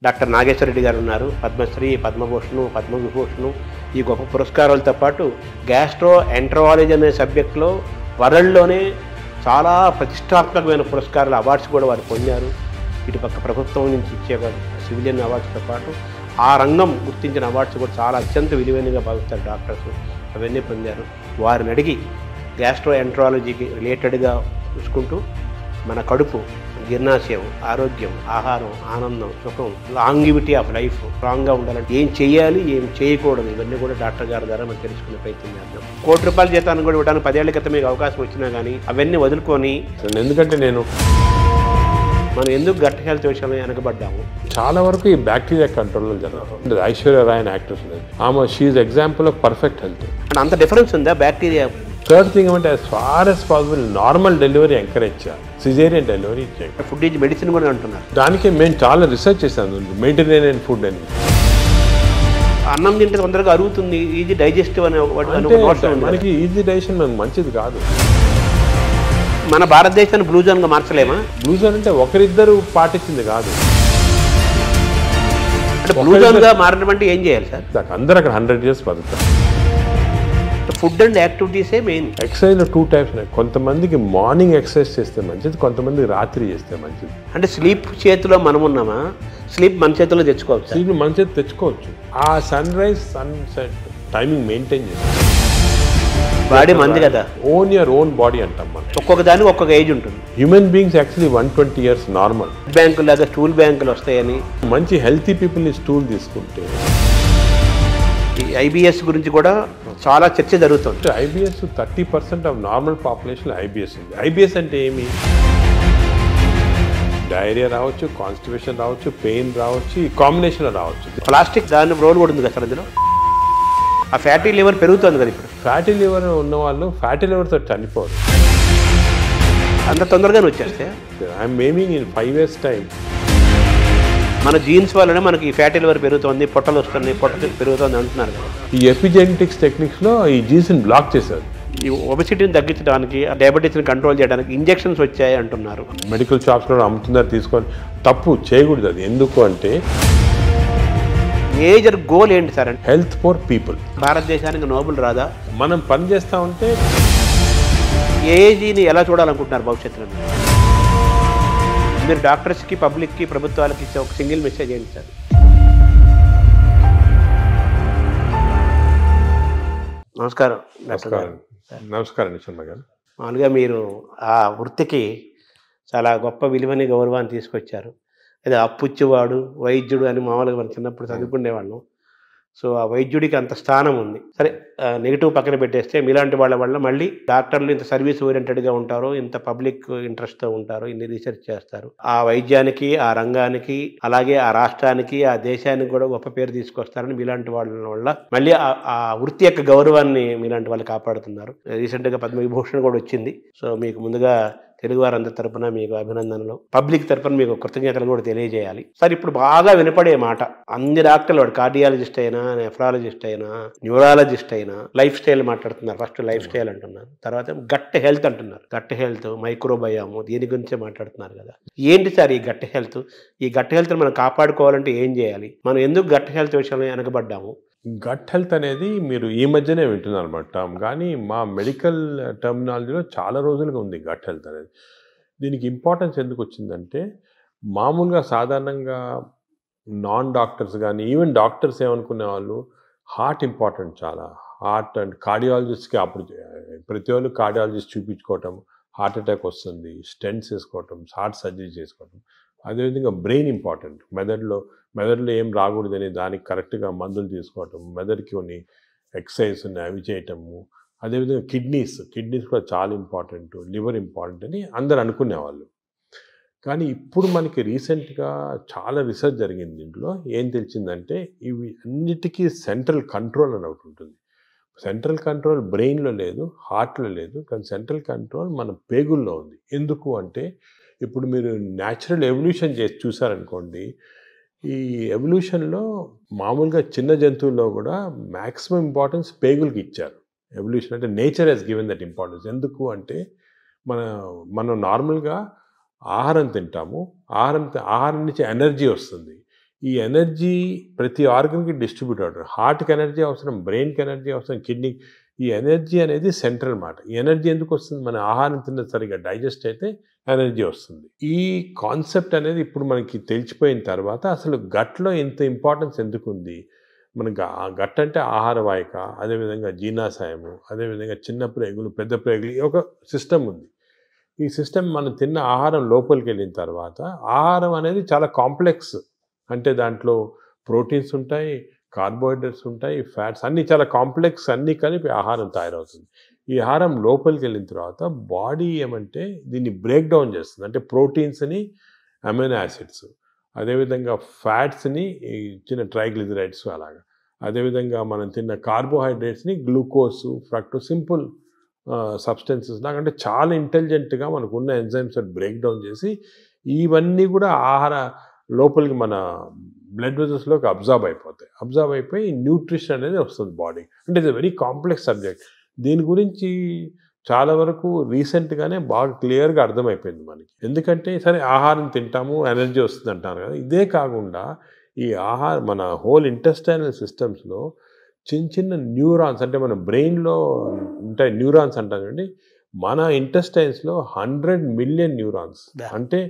Doctor Nageswara Reddy గారు ఉన్నారు. పద్మశ్రీ, పద్మభూషణ్, పద్మవిభూషణ్ ఈ గొప్ప పురస్కారాలతో పాటు గ్యాస్ట్రో ఎంటరాలజీ అనే సబ్జెక్టులో వరల్డ్లోనే చాలా ప్రతిష్టాత్మకమైన పురస్కారాలు, అవార్డ్స్ కూడా వారు పొందారు. ఇటుపక్క ప్రభుత్వం నుంచి ఇచ్చే సివిలియన్ అవార్డ్స్తో పాటు ఆ రంగం గుర్తించిన అవార్డ్స్ కూడా చాలా అత్యంత విలువైనగా భావిస్తారు డాక్టర్స్. అవన్నీ పొందారు. వారిని అడిగి గ్యాస్ట్రో ఎంటరాలజీకి రిలేటెడ్గా చూసుకుంటూ మన కడుపు, జీర్ణాశయం, ఆరోగ్యం, ఆహారం, ఆనందం, సుఖం, లాంగివిటీ ఆఫ్ లైఫ్ స్ట్రాంగ్గా ఉండాలంటే ఏం చేయాలి, ఏం చేయకూడదు, ఇవన్నీ కూడా డాక్టర్ గారి ద్వారా మనం తెలుసుకునే ప్రయత్నం చేద్దాం. ₹1,00,00,000 జీతాన్ని కూడా ఇవ్వడానికి 10 ఏళ్ల క్రితం మీకు అవకాశం వచ్చినా కానీ అవన్నీ వదులుకొని, ఎందుకంటే మనం ఎందుకు గట్ హెల్త్ విషయంలో వెనకబడ్డాము. చాలా వరకు ఈ బ్యాక్టీరియా కంట్రోల్లో జరుగుతుంది. ఐశ్వర్య రాయ్ అని యాక్ట్రెస్ ఉంది, ఆమె she example of perfect health. అంత డిఫరెన్స్ ఉందా బ్యాక్టీరియా? థర్డ్ థింగ్ అంటే as far as possible normal delivery encourage చేయాలి, సిజేరియన్ డెలివరీ చేయాలి. ఫుడ్ ఈజ్ మెడిసిన్ కూడా అంటున్నారు. దానికి మేము చాలా రీసెర్చ్ చేశాను, మెడిటరేనియన్ ఫుడ్ అని. అన్నం తింటే తొందరగా అరుగుతుంది, ఈజీ డైజెస్టివ్ అనే మనకి ఈజీ డైజెషన్ మనకు మంచిది కాదు. మన భారతదేశాన్ని బ్లూ జోన్గా మార్చలేమా? బ్లూ జోన్ అంటే ఒకరిద్దరు పాటించింది కాదు. అంటే బ్లూ జోన్గా మారడం అంటే ఏం చేయాలి సార్? అందరూ అక్కడ 100 years బతుకుతారు. ఫుడ్ అండ్ యాక్టివిటీసే మెయిన్. ఎక్సర్సైజ్లో 2 types ఉన్నాయి. కొంతమందికి మార్నింగ్ ఎక్సర్సైజ్ చేస్తే మంచిది, కొంతమందికి రాత్రి చేస్తే మంచిది. అంటే స్లీప్ చేతిలో మనం ఉన్నామా? స్లీప్ మన చేతిలో తెచ్చుకోవచ్చు. స్లీప్ మన చేతి తెచ్చుకోవచ్చు. ఆ sun rise sunset timing maintain చేస్తాం. బాడీ మంది కదా, ఓన్ యువర్ ఓన్ బాడీ అంటాం మనం. ఒక్కొక్క దానికి ఒక్కొక్క ఏజ్ ఉంటుంది. Human beings actually 120 years normal. బ్యాంకులు లాగా స్టూల్ బ్యాంకులు వస్తాయని మంచి హెల్తీ పీపుల్ని స్టూల్ తీసుకుంటే. ఐబిఎస్ గురించి కూడా చాలా చర్చ జరుగుతుంది. IBS 30% of normal population IBS ఉంది. ఐబిఎస్ అంటే ఏమి? డైరియా రావచ్చు, కాన్స్టిపేషన్ రావచ్చు, పెయిన్ రావచ్చు, ఈ కాంబినేషన్లో రావచ్చు. ప్లాస్టిక్ దాని రోల్ కూడా ఉంది కదా సార్ అందులో. ఆ ఫ్యాటీ లివర్ పెరుగుతుంది కదా ఇప్పుడు. ఫ్యాటీ లివర్ ఉన్న వాళ్ళు ఫ్యాటీ లివర్తో చనిపోరు అంత తొందరగానే వచ్చేస్తే. I'm aiming in 5 years time. మన జీన్స్ వల్లనే మనకి ఈ ఫ్యాటీ లివర్ పెరుగుతుంది, పొట్టలు వస్తుంది, పొట్ట పెరుగుతుంది అంటున్నారు కదా. ఈ ఎపిజెనెటిక్స్ టెక్నిక్స్లో ఈ జీన్స్ని బ్లాక్ చేశారు. ఈ ఒబెసిటీని తగ్గించడానికి, డయాబెటీస్ని కంట్రోల్ చేయడానికి ఇంజెక్షన్స్ వచ్చాయి అంటున్నారు. మెడికల్ షాప్స్లో అమ్ముతున్నారు, తీసుకొని తప్పు చేయకూడదు. అది ఎందుకు అంటే మేజర్ గోల్ ఏంటి సార్ అంటే హెల్త్ ఫర్ పీపుల్. భారతదేశానికి నోబెల్ రాదా? మనం పని చేస్తూ ఉంటే ఏజీని ఎలా చూడాలనుకుంటున్నారు భవిష్యత్తులో? మీరు డాక్టర్స్కి, పబ్లిక్కి, ప్రభుత్వాలకి ఇచ్చే ఒక సింగిల్ మెసేజ్ ఏంటి సార్? నమస్కారం. నమస్కారం శర్మ గారు. మామూలుగా మీరు ఆ వృత్తికి చాలా గొప్ప విలువని, గౌరవాన్ని తీసుకొచ్చారు. అదే అప్పుచ్చేవాడు వైద్యుడు అని మామూలుగా మనం చిన్నప్పుడు చదువుకునేవాళ్ళం. సో ఆ వైద్యుడికి అంత స్థానం ఉంది. సరే, నెగిటివ్ పక్కన పెట్టేస్తే మీలాంటి వాళ్ళ వల్ల మళ్ళీ డాక్టర్లు ఇంత సర్వీస్ ఓరియంటెడ్గా ఉంటారో, ఇంత పబ్లిక్ ఇంట్రెస్ట్తో ఉంటారో, ఇన్ని రీసెర్చ్ చేస్తారు. ఆ వైద్యానికి, ఆ రంగానికి, అలాగే ఆ రాష్ట్రానికి, ఆ దేశానికి కూడా గొప్ప పేరు తీసుకొస్తారని మీలాంటి వాళ్ళ వల్ల మళ్ళీ ఆ వృత్తి యొక్క గౌరవాన్ని మీలాంటి వాళ్ళు కాపాడుతున్నారు. రీసెంట్గా పద్మవిభూషణ్ కూడా వచ్చింది. సో మీకు ముందుగా తెలుగు వారందరి తరపున మీకు అభినందనలు, పబ్లిక్ తరపున మీకు కృతజ్ఞతలు కూడా తెలియజేయాలి. సార్, ఇప్పుడు బాగా వినపడే మాట, అన్ని డాక్టర్లు, వాడు కార్డియాలజిస్ట్ అయినా, నెఫ్రాలజిస్ట్ అయినా, న్యూరాలజిస్ట్ అయినా లైఫ్ స్టైల్ మాట్లాడుతున్నారు. ఫస్ట్ లైఫ్ స్టైల్ అంటున్నారు, తర్వాత గట్ హెల్త్ అంటున్నారు. గట్ హెల్త్, మైక్రోబయాము, దీని గురించే మాట్లాడుతున్నారు కదా. ఏంటి సార్ ఈ గట్ హెల్త్? ఈ గట్ హెల్త్ మనం కాపాడుకోవాలంటే ఏం చేయాలి? మనం ఎందుకు గట్ హెల్త్ విషయంలో వెనకబడ్డాము? గట్ హెల్త్ అనేది మీరు ఈ మధ్యనే వింటున్నారు అన్నమాట టర్మ్, కానీ మా మెడికల్ టర్మినాలజీలో చాలా రోజులుగా ఉంది గట్ హెల్త్ అనేది. దీనికి ఇంపార్టెన్స్ ఎందుకు వచ్చిందంటే, మామూలుగా సాధారణంగా నాన్ డాక్టర్స్ కానీ, ఈవెన్ డాక్టర్స్ ఏమనుకునే వాళ్ళు హార్ట్ ఇంపార్టెంట్, చాలా హార్ట్ అండ్ కార్డియాలజిస్ట్కి అప్పుడు ప్రతి వాళ్ళు కార్డియాలజిస్ట్ చూపించుకోవటం, హార్ట్ అటాక్ వస్తుంది, స్టెంట్స్ వేసుకోవటం, హార్ట్ సర్జరీ చేసుకోవటం. అదేవిధంగా బ్రెయిన్ ఇంపార్టెంట్, మెదడులో ఏం రాకూడదని దానికి కరెక్ట్గా మందులు తీసుకోవటం, మెదడుకి కొన్ని ఎక్సర్సైజ్ ఉన్నాయి అవి చేయటము. అదేవిధంగా కిడ్నీస్ కూడా చాలా ఇంపార్టెంట్, లివర్ ఇంపార్టెంట్ అని అందరు అనుకునేవాళ్ళు. కానీ ఇప్పుడు మనకి రీసెంట్గా చాలా రీసెర్చ్ జరిగింది. దీంట్లో ఏం తెలిసిందంటే, ఇవి అన్నిటికీ సెంట్రల్ కంట్రోల్ అని ఒకటి ఉంటుంది. సెంట్రల్ కంట్రోల్ బ్రెయిన్లో లేదు, హార్ట్లో లేదు, కానీ సెంట్రల్ కంట్రోల్ మన పేగుల్లో ఉంది. ఎందుకు అంటే, ఇప్పుడు మీరు న్యాచురల్ ఎవల్యూషన్ చేసి చూసారనుకోండి, ఈ ఎవల్యూషన్లో మామూలుగా చిన్న జంతువుల్లో కూడా మ్యాక్సిమం ఇంపార్టెన్స్ పేగులకి ఇచ్చారు. ఎవల్యూషన్ అంటే nature has given that importance. ఎందుకు అంటే, మనం నార్మల్గా ఆహారం తింటాము, ఆహారం నుంచి ఎనర్జీ వస్తుంది. ఈ ఎనర్జీ ప్రతి ఆర్గన్కి డిస్ట్రిబ్యూట్ అవుతుంది. హార్ట్కి ఎనర్జీ అవసరం, బ్రెయిన్కి ఎనర్జీ అవసరం, కిడ్నీ. ఈ ఎనర్జీ అనేది సెంట్రల్ మాట. ఈ ఎనర్జీ ఎందుకు వస్తుంది? మన ఆహారం తిన్న సరిగా డైజెస్ట్ అయితే ఎనర్జీ వస్తుంది. ఈ కాన్సెప్ట్ అనేది ఇప్పుడు మనకి తెలిసిపోయిన తర్వాత అసలు గట్లో ఇంత ఇంపార్టెన్స్ ఎందుకు ఉంది? మనకు గట్ అంటే ఆహార వాహిక, అదేవిధంగా జీర్ణాశయము, అదేవిధంగా చిన్న ప్రేగులు, పెద్ద ప్రేగులు, ఒక సిస్టమ్ ఉంది. ఈ సిస్టమ్ మనం తిన్న ఆహారం లోపలికి వెళ్ళిన తర్వాత ఆహారం అనేది చాలా కాంప్లెక్స్. అంటే దాంట్లో ప్రోటీన్స్ ఉంటాయి, కార్బోహైడ్రేట్స్ ఉంటాయి, ఫ్యాట్స్, అన్నీ చాలా కాంప్లెక్స్, అన్నీ కలిపి ఆహారం తయారవుతుంది. ఈ ఆహారం లోపలికి వెళ్ళిన తర్వాత బాడీ ఏమంటే దీన్ని బ్రేక్ డౌన్ చేస్తుంది. అంటే ప్రోటీన్స్ని అమైనో యాసిడ్స్, అదేవిధంగా ఫ్యాట్స్ని చిన్న ట్రైగ్లిజరైడ్స్ అలాగా, అదేవిధంగా మనం తిన్న కార్బోహైడ్రేట్స్ని గ్లూకోజ్, ఫ్రక్టోజ్, సింపుల్ సబ్స్టెన్సెస్ లాగా, అంటే చాలా ఇంటెలిజెంట్గా మనకున్న ఎంజైమ్స్ బ్రేక్ డౌన్ చేసి ఇవన్నీ కూడా ఆహార లోపలికి మన బ్లడ్ వెజల్స్లోకి అబ్జర్వ్ అయిపోతాయి. అబ్జర్వ్ అయిపోయి న్యూట్రిషన్ అనేది వస్తుంది బాడీ. అంటే ఇట్స్ వెరీ కాంప్లెక్స్ సబ్జెక్ట్. దీని గురించి చాలా వరకు రీసెంట్గానే బాగా క్లియర్గా అర్థమైపోయింది మనకి. ఎందుకంటే సరే ఆహారం తింటాము, ఎనర్జీ వస్తుంది అంటారు కదా, ఇదే కాకుండా ఈ మన హోల్ ఇంటెస్టైనల్ సిస్టమ్స్లో చిన్న చిన్న న్యూరాన్స్, అంటే మన బ్రెయిన్లో ఉంటాయి న్యూరాన్స్ అంటాం చూడండి, మన ఇంటెస్టైన్స్లో 100 మిలియన్ న్యూరాన్స్. అంటే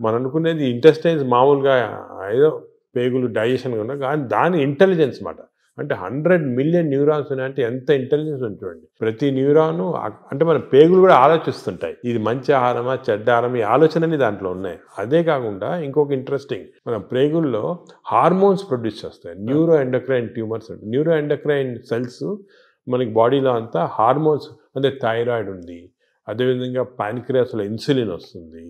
మనం అనుకునేది ఇంటెస్టైన్స్ మామూలుగా ఏదో పేగులు డైజెషన్ ఉన్నా, కానీ దాని ఇంటెలిజెన్స్ మాట. అంటే 100 మిలియన్ న్యూరాన్స్ ఉన్నాయంటే ఎంత ఇంటెలిజెన్స్ ఉంటుందండి. ప్రతి న్యూరాను అంటే మన పేగులు కూడా ఆలోచిస్తుంటాయి, ఇది మంచి ఆహారమా చెడ్డ ఆహారం, ఈ ఆలోచనని దాంట్లో ఉన్నాయి. అదే కాకుండా ఇంకొక ఇంట్రెస్టింగ్, మన పేగుల్లో హార్మోన్స్ ప్రొడ్యూస్ చేస్తాయి. Neuro endocrine tumours, neuro endocrine cells మనకి బాడీలో అంతా హార్మోన్స్, అంటే థైరాయిడ్ ఉంది, అదేవిధంగా ప్యాన్క్రియాస్లో ఇన్సులిన్ వస్తుంది,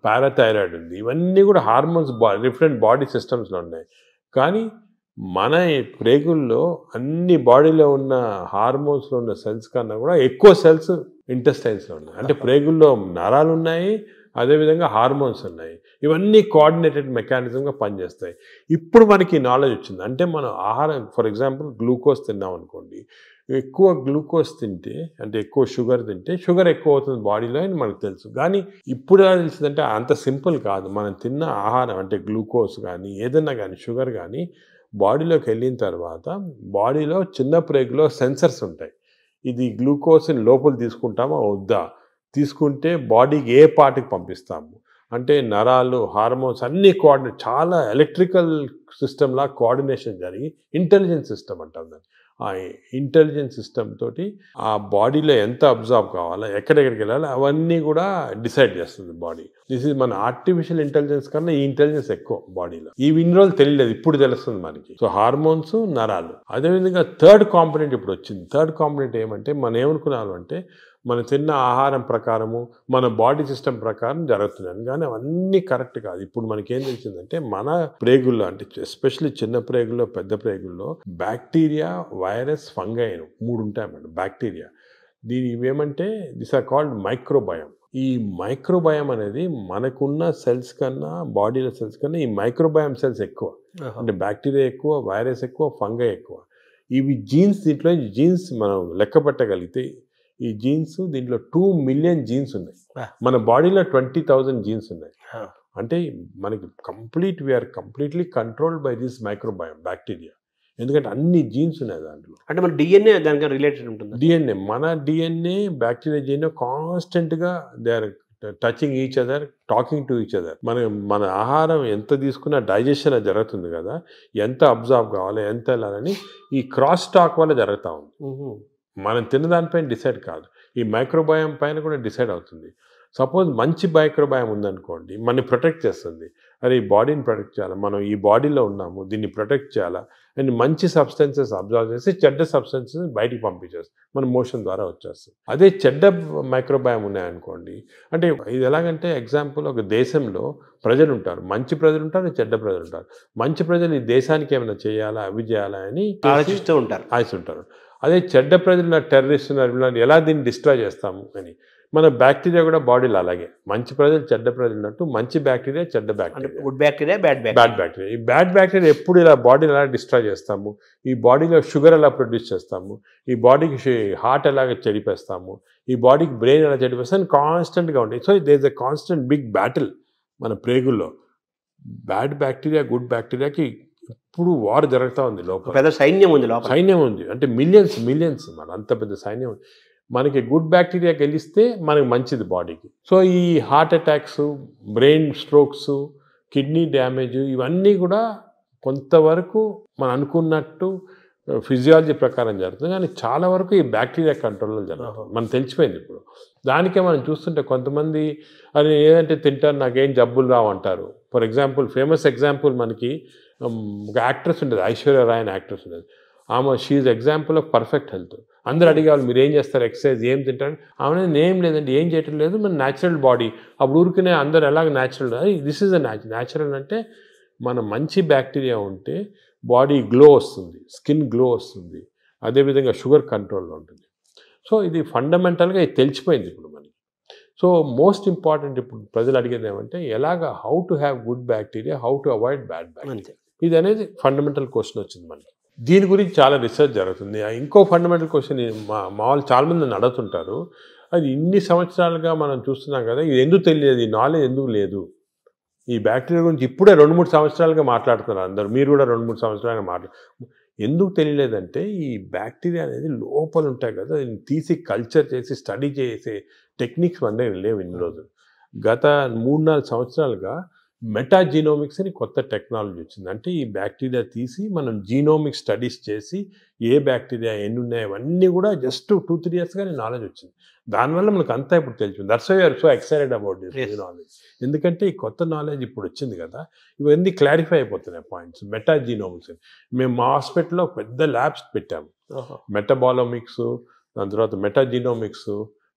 పారాథైరాయిడ్ ఉంది, ఇవన్నీ కూడా హార్మోన్స్ డిఫరెంట్ బాడీ సిస్టమ్స్లో ఉన్నాయి. కానీ మన ప్రేగుల్లో అన్ని బాడీలో ఉన్న హార్మోన్స్లో ఉన్న సెల్స్ కన్నా కూడా ఎక్కువ సెల్స్ ఇంటెస్టైన్స్లో ఉన్నాయి. అంటే ప్రేగుల్లో నరాలు ఉన్నాయి, అదేవిధంగా హార్మోన్స్ ఉన్నాయి. ఇవన్నీ కోఆర్డినేటెడ్ మెకానిజంగా పనిచేస్తాయి. ఇప్పుడు మనకి నాలెడ్జ్ వచ్చింది. అంటే మనం ఆహారం, ఫర్ ఎగ్జాంపుల్ గ్లూకోజ్ తిన్నాం అనుకోండి, ఎక్కువ గ్లూకోజ్ తింటే, అంటే ఎక్కువ షుగర్ తింటే షుగర్ ఎక్కువ అవుతుంది బాడీలో అని మనకు తెలుసు. కానీ ఇప్పుడు ఎలా తెలిసిందంటే అంత సింపుల్ కాదు. మనం తిన్న ఆహారం, అంటే గ్లూకోజ్ కానీ ఏదన్నా కానీ షుగర్ కానీ బాడీలోకి వెళ్ళిన తర్వాత బాడీలో చిన్న ప్రేగులో సెన్సర్స్ ఉంటాయి. ఇది గ్లూకోజ్ని లోపల తీసుకుంటామా వద్దా, తీసుకుంటే బాడీకి ఏ పార్ట్కి పంపిస్తాము, అంటే నరాలు, హార్మోన్స్ అన్నీ కోఆర్డినేట్, చాలా ఎలక్ట్రికల్ సిస్టమ్లా కోఆర్డినేషన్ జరిగి ఇంటెలిజెన్స్ సిస్టమ్ అంటాం దాన్ని. ఆ ఇంటెలిజెన్స్ సిస్టమ్ తోటి ఆ బాడీలో ఎంత అబ్జర్వ్ కావాలా, ఎక్కడెక్కడికి వెళ్ళాలి, అవన్నీ కూడా డిసైడ్ చేస్తుంది బాడీ. దిస్ ఈజ్ మన ఆర్టిఫిషియల్ ఇంటెలిజెన్స్ కన్నా ఈ ఇంటెలిజెన్స్ ఎక్కువ బాడీలో. ఇన్ని రోజులు తెలియలేదు, ఇప్పుడు తెలుస్తుంది మనకి. సో హార్మోన్స్, నరాలు. అదేవిధంగా థర్డ్ కాంపోనెంట్ ఇప్పుడు వచ్చింది. థర్డ్ కాంపోనెంట్ ఏమంటే మనం ఏమనుకున్నాము అంటే మనం తిన్న ఆహారం ప్రకారము మన బాడీ సిస్టమ్ ప్రకారం జరుగుతున్నాయి, కానీ అవన్నీ కరెక్ట్ కాదు. ఇప్పుడు మనకేం తెలిసిందంటే మన ప్రేగుల్లో, అంటే ఎస్పెషల్లీ చిన్న ప్రేగుల్లో, పెద్ద ప్రేగుల్లో బ్యాక్టీరియా, వైరస్, ఫంగై 3 ఉంటాయి అన్నమాట. బ్యాక్టీరియా, దీని ఇవేమంటే దిస్ ఆర్ కాల్డ్ మైక్రోబయం. ఈ మైక్రోబయం అనేది మనకున్న సెల్స్ కన్నా, బాడీలో సెల్స్ కన్నా ఈ మైక్రోబయం సెల్స్ ఎక్కువ. అంటే బ్యాక్టీరియా ఎక్కువ, వైరస్ ఎక్కువ, ఫంగై ఎక్కువ. ఇవి జీన్స్, దీంట్లో జీన్స్ మనం లెక్క పెట్టగలిగితే ఈ జీన్స్, దీంట్లో 2 మిలియన్ జీన్స్ ఉన్నాయి. మన బాడీలో 20,000 జీన్స్ ఉన్నాయి. అంటే మనకి we are completely controlled by this microbiome bacteria. ఎందుకంటే అన్ని జీన్స్ ఉన్నాయి దాంట్లో. అంటే మన డిఎన్ఏ దానికి రిలేటెడ్ ఉంటుంది. డిఎన్ఏ, మన డిఎన్ఏ బ్యాక్టీరియా డిఎన్ఏ కాన్స్టెంట్గా they are touching each other, talking to each other. మన ఆహారం ఎంత తీసుకున్నా డైజెషన్ జరుగుతుంది కదా, ఎంత అబ్జర్వ్ కావాలి, ఎంత వెళ్ళాలని ఈ క్రాస్ టాక్ వల్ల జరుగుతూ ఉంది. మనం తిన్నదానిపైన డిసైడ్ కాదు, ఈ మైక్రోబయం పైన కూడా డిసైడ్ అవుతుంది. సపోజ్ మంచి మైక్రోబయం ఉందనుకోండి, మనని ప్రొటెక్ట్ చేస్తుంది. అరే ఈ బాడీని ప్రొటెక్ట్ చేయాలి, మనం ఈ బాడీలో ఉన్నాము, దీన్ని ప్రొటెక్ట్ చేయాలా అండ్ మంచి సబ్స్టెన్సెస్ అబ్జర్వ్ చేసి చెడ్డ సబ్స్టెన్సెస్ బయటికి పంపించేస్తుంది, మన మోషన్ ద్వారా వచ్చేస్తుంది. అదే చెడ్డ మైక్రోబయం ఉన్నాయనుకోండి, అంటే ఇది ఎలాగంటే ఎగ్జాంపుల్, ఒక దేశంలో ప్రజలు ఉంటారు, మంచి ప్రజలు ఉంటారు, చెడ్డ ప్రజలు ఉంటారు. మంచి ప్రజలు ఈ దేశానికి ఏమైనా చేయాలా, అవి చేయాలా అని ఆలోచిస్తూ ఉంటారు. అదే చెడ్డ ప్రజలు టెర్రరిస్ట్ ఉన్నారు, ఎలా దీన్ని డిస్ట్రాయ్ చేస్తాము అని. మన బ్యాక్టీరియా కూడా బాడీలో అలాగే, మంచి ప్రజలు చెడ్డ ప్రజలు ఉన్నట్టు మంచి బ్యాక్టీరియా, చెడ్డ bacteria, good bacteria, bad bacteria. ఈ బ్యాడ్ బ్యాక్టీరియా ఎప్పుడు ఇలా బాడీని ఎలా డిస్ట్రాయ్ చేస్తాము, ఈ బాడీలో షుగర్ ఎలా ప్రొడ్యూస్ చేస్తాము, ఈ బాడీకి హార్ట్ ఎలాగ చెడిపేస్తాము, ఈ బాడీకి బ్రెయిన్ ఎలా చెడిపేస్తాము, కాన్స్టెంట్గా ఉంటాయి. So there is a constant big battle మన ప్రేగుల్లో. బ్యాడ్ బ్యాక్టీరియా గుడ్ బ్యాక్టీరియాకి ఇప్పుడు వార్ జరుగుతూ ఉంది లోపల. పెద్ద సైన్యం ఉంది లోపల. సైన్యం ఉంది అంటే మిలియన్స్ మన అంత పెద్ద సైన్యం ఉంది. మనకి గుడ్ బ్యాక్టీరియా గెలిస్తే మనకి మంచిది బాడీకి. సో ఈ heart attacks, brain strokes, kidney damage ఇవన్నీ కూడా కొంతవరకు మనం అనుకున్నట్టు ఫిజియాలజీ ప్రకారం జరుగుతుంది. కానీ చాలా వరకు ఈ బ్యాక్టీరియా కంట్రోల్లో జరుగుతుంది. మనకు తెలిసిపోయింది ఇప్పుడు. దానికే మనం చూస్తుంటే కొంతమంది అది ఏదంటే తింటారు నాకేం జబ్బులు రావు అంటారు. ఫర్ ఎగ్జాంపుల్ ఫేమస్ ఎగ్జాంపుల్ మనకి ఒక యాక్ట్రెస్ ఉంటుంది, ఐశ్వర్య రాయ్ అని యాక్ట్రెస్ ఉంటుంది. ఆమె she example of perfect health. అందరూ అడిగేవాళ్ళు మీరు ఏం చేస్తారు ఎక్సర్సైజ్ ఏం తింటారు, ఆమె ఏం లేదండి ఏం చేయటం లేదు, మన న్యాచురల్ బాడీ. అప్పుడు ఊరికనే అందరు ఎలాగ natural, this is a natural అంటే మన మంచి బ్యాక్టీరియా ఉంటే బాడీ గ్లో వస్తుంది, స్కిన్ గ్లో వస్తుంది, అదేవిధంగా షుగర్ కంట్రోల్లో ఉంటుంది. సో ఇది ఫండమెంటల్గా ఇది తెలిసిపోయింది ఇప్పుడు మనకి. సో మోస్ట్ ఇంపార్టెంట్ ఇప్పుడు ప్రజలు అడిగేది ఏమంటే ఎలాగ how to have good bacteria, how to avoid bad bacteria, ఇది అనేది ఫండమెంటల్ క్వశ్చన్ వచ్చింది మనకి. దీని గురించి చాలా రీసెర్చ్ జరుగుతుంది. ఇంకో ఫండమెంటల్ క్వశ్చన్ మా వాళ్ళు చాలామంది నన్ను అడుగుతుంటారు, అది ఇన్ని సంవత్సరాలుగా మనం చూస్తున్నాం కదా, ఇది ఎందుకు తెలియదు, ఈ నాలెడ్జ్ ఎందుకు లేదు, ఈ బ్యాక్టీరియా గురించి ఇప్పుడే 2-3 సంవత్సరాలుగా మాట్లాడుతున్నారు అందరూ, మీరు కూడా 2-3 సంవత్సరాలుగా ఎందుకు తెలియలేదంటే ఈ బ్యాక్టీరియా అనేది లోపల ఉంటాయి కదా, దీన్ని తీసి కల్చర్ చేసి స్టడీ చేసే టెక్నిక్స్ మన దగ్గర లేవు ఇన్ని రోజులు. గత 3-4 సంవత్సరాలుగా మెటాజీనోమిక్స్ అని కొత్త టెక్నాలజీ వచ్చింది. అంటే ఈ బ్యాక్టీరియా తీసి మనం జీనోమిక్ స్టడీస్ చేసి ఏ బ్యాక్టీరియా ఎన్ని ఉన్నాయి అవన్నీ కూడా జస్ట్ 2-3 ఇయర్స్గానే నాలెడ్జ్ వచ్చింది. దానివల్ల మనకు అంతా ఇప్పుడు తెలిసింది. That's why you're so excited about this knowledge. ఎందుకంటే ఈ కొత్త నాలెడ్జ్ ఇప్పుడు వచ్చింది కదా, ఇవన్నీ క్లారిఫై అయిపోతున్నాయి పాయింట్స్. మెటాజీనోమిక్స్ మేము మా హాస్పిటల్లో పెద్ద ల్యాబ్స్ పెట్టాము, మెటబాలోమిక్స్, దాని తర్వాత మెటాజీనోమిక్స్,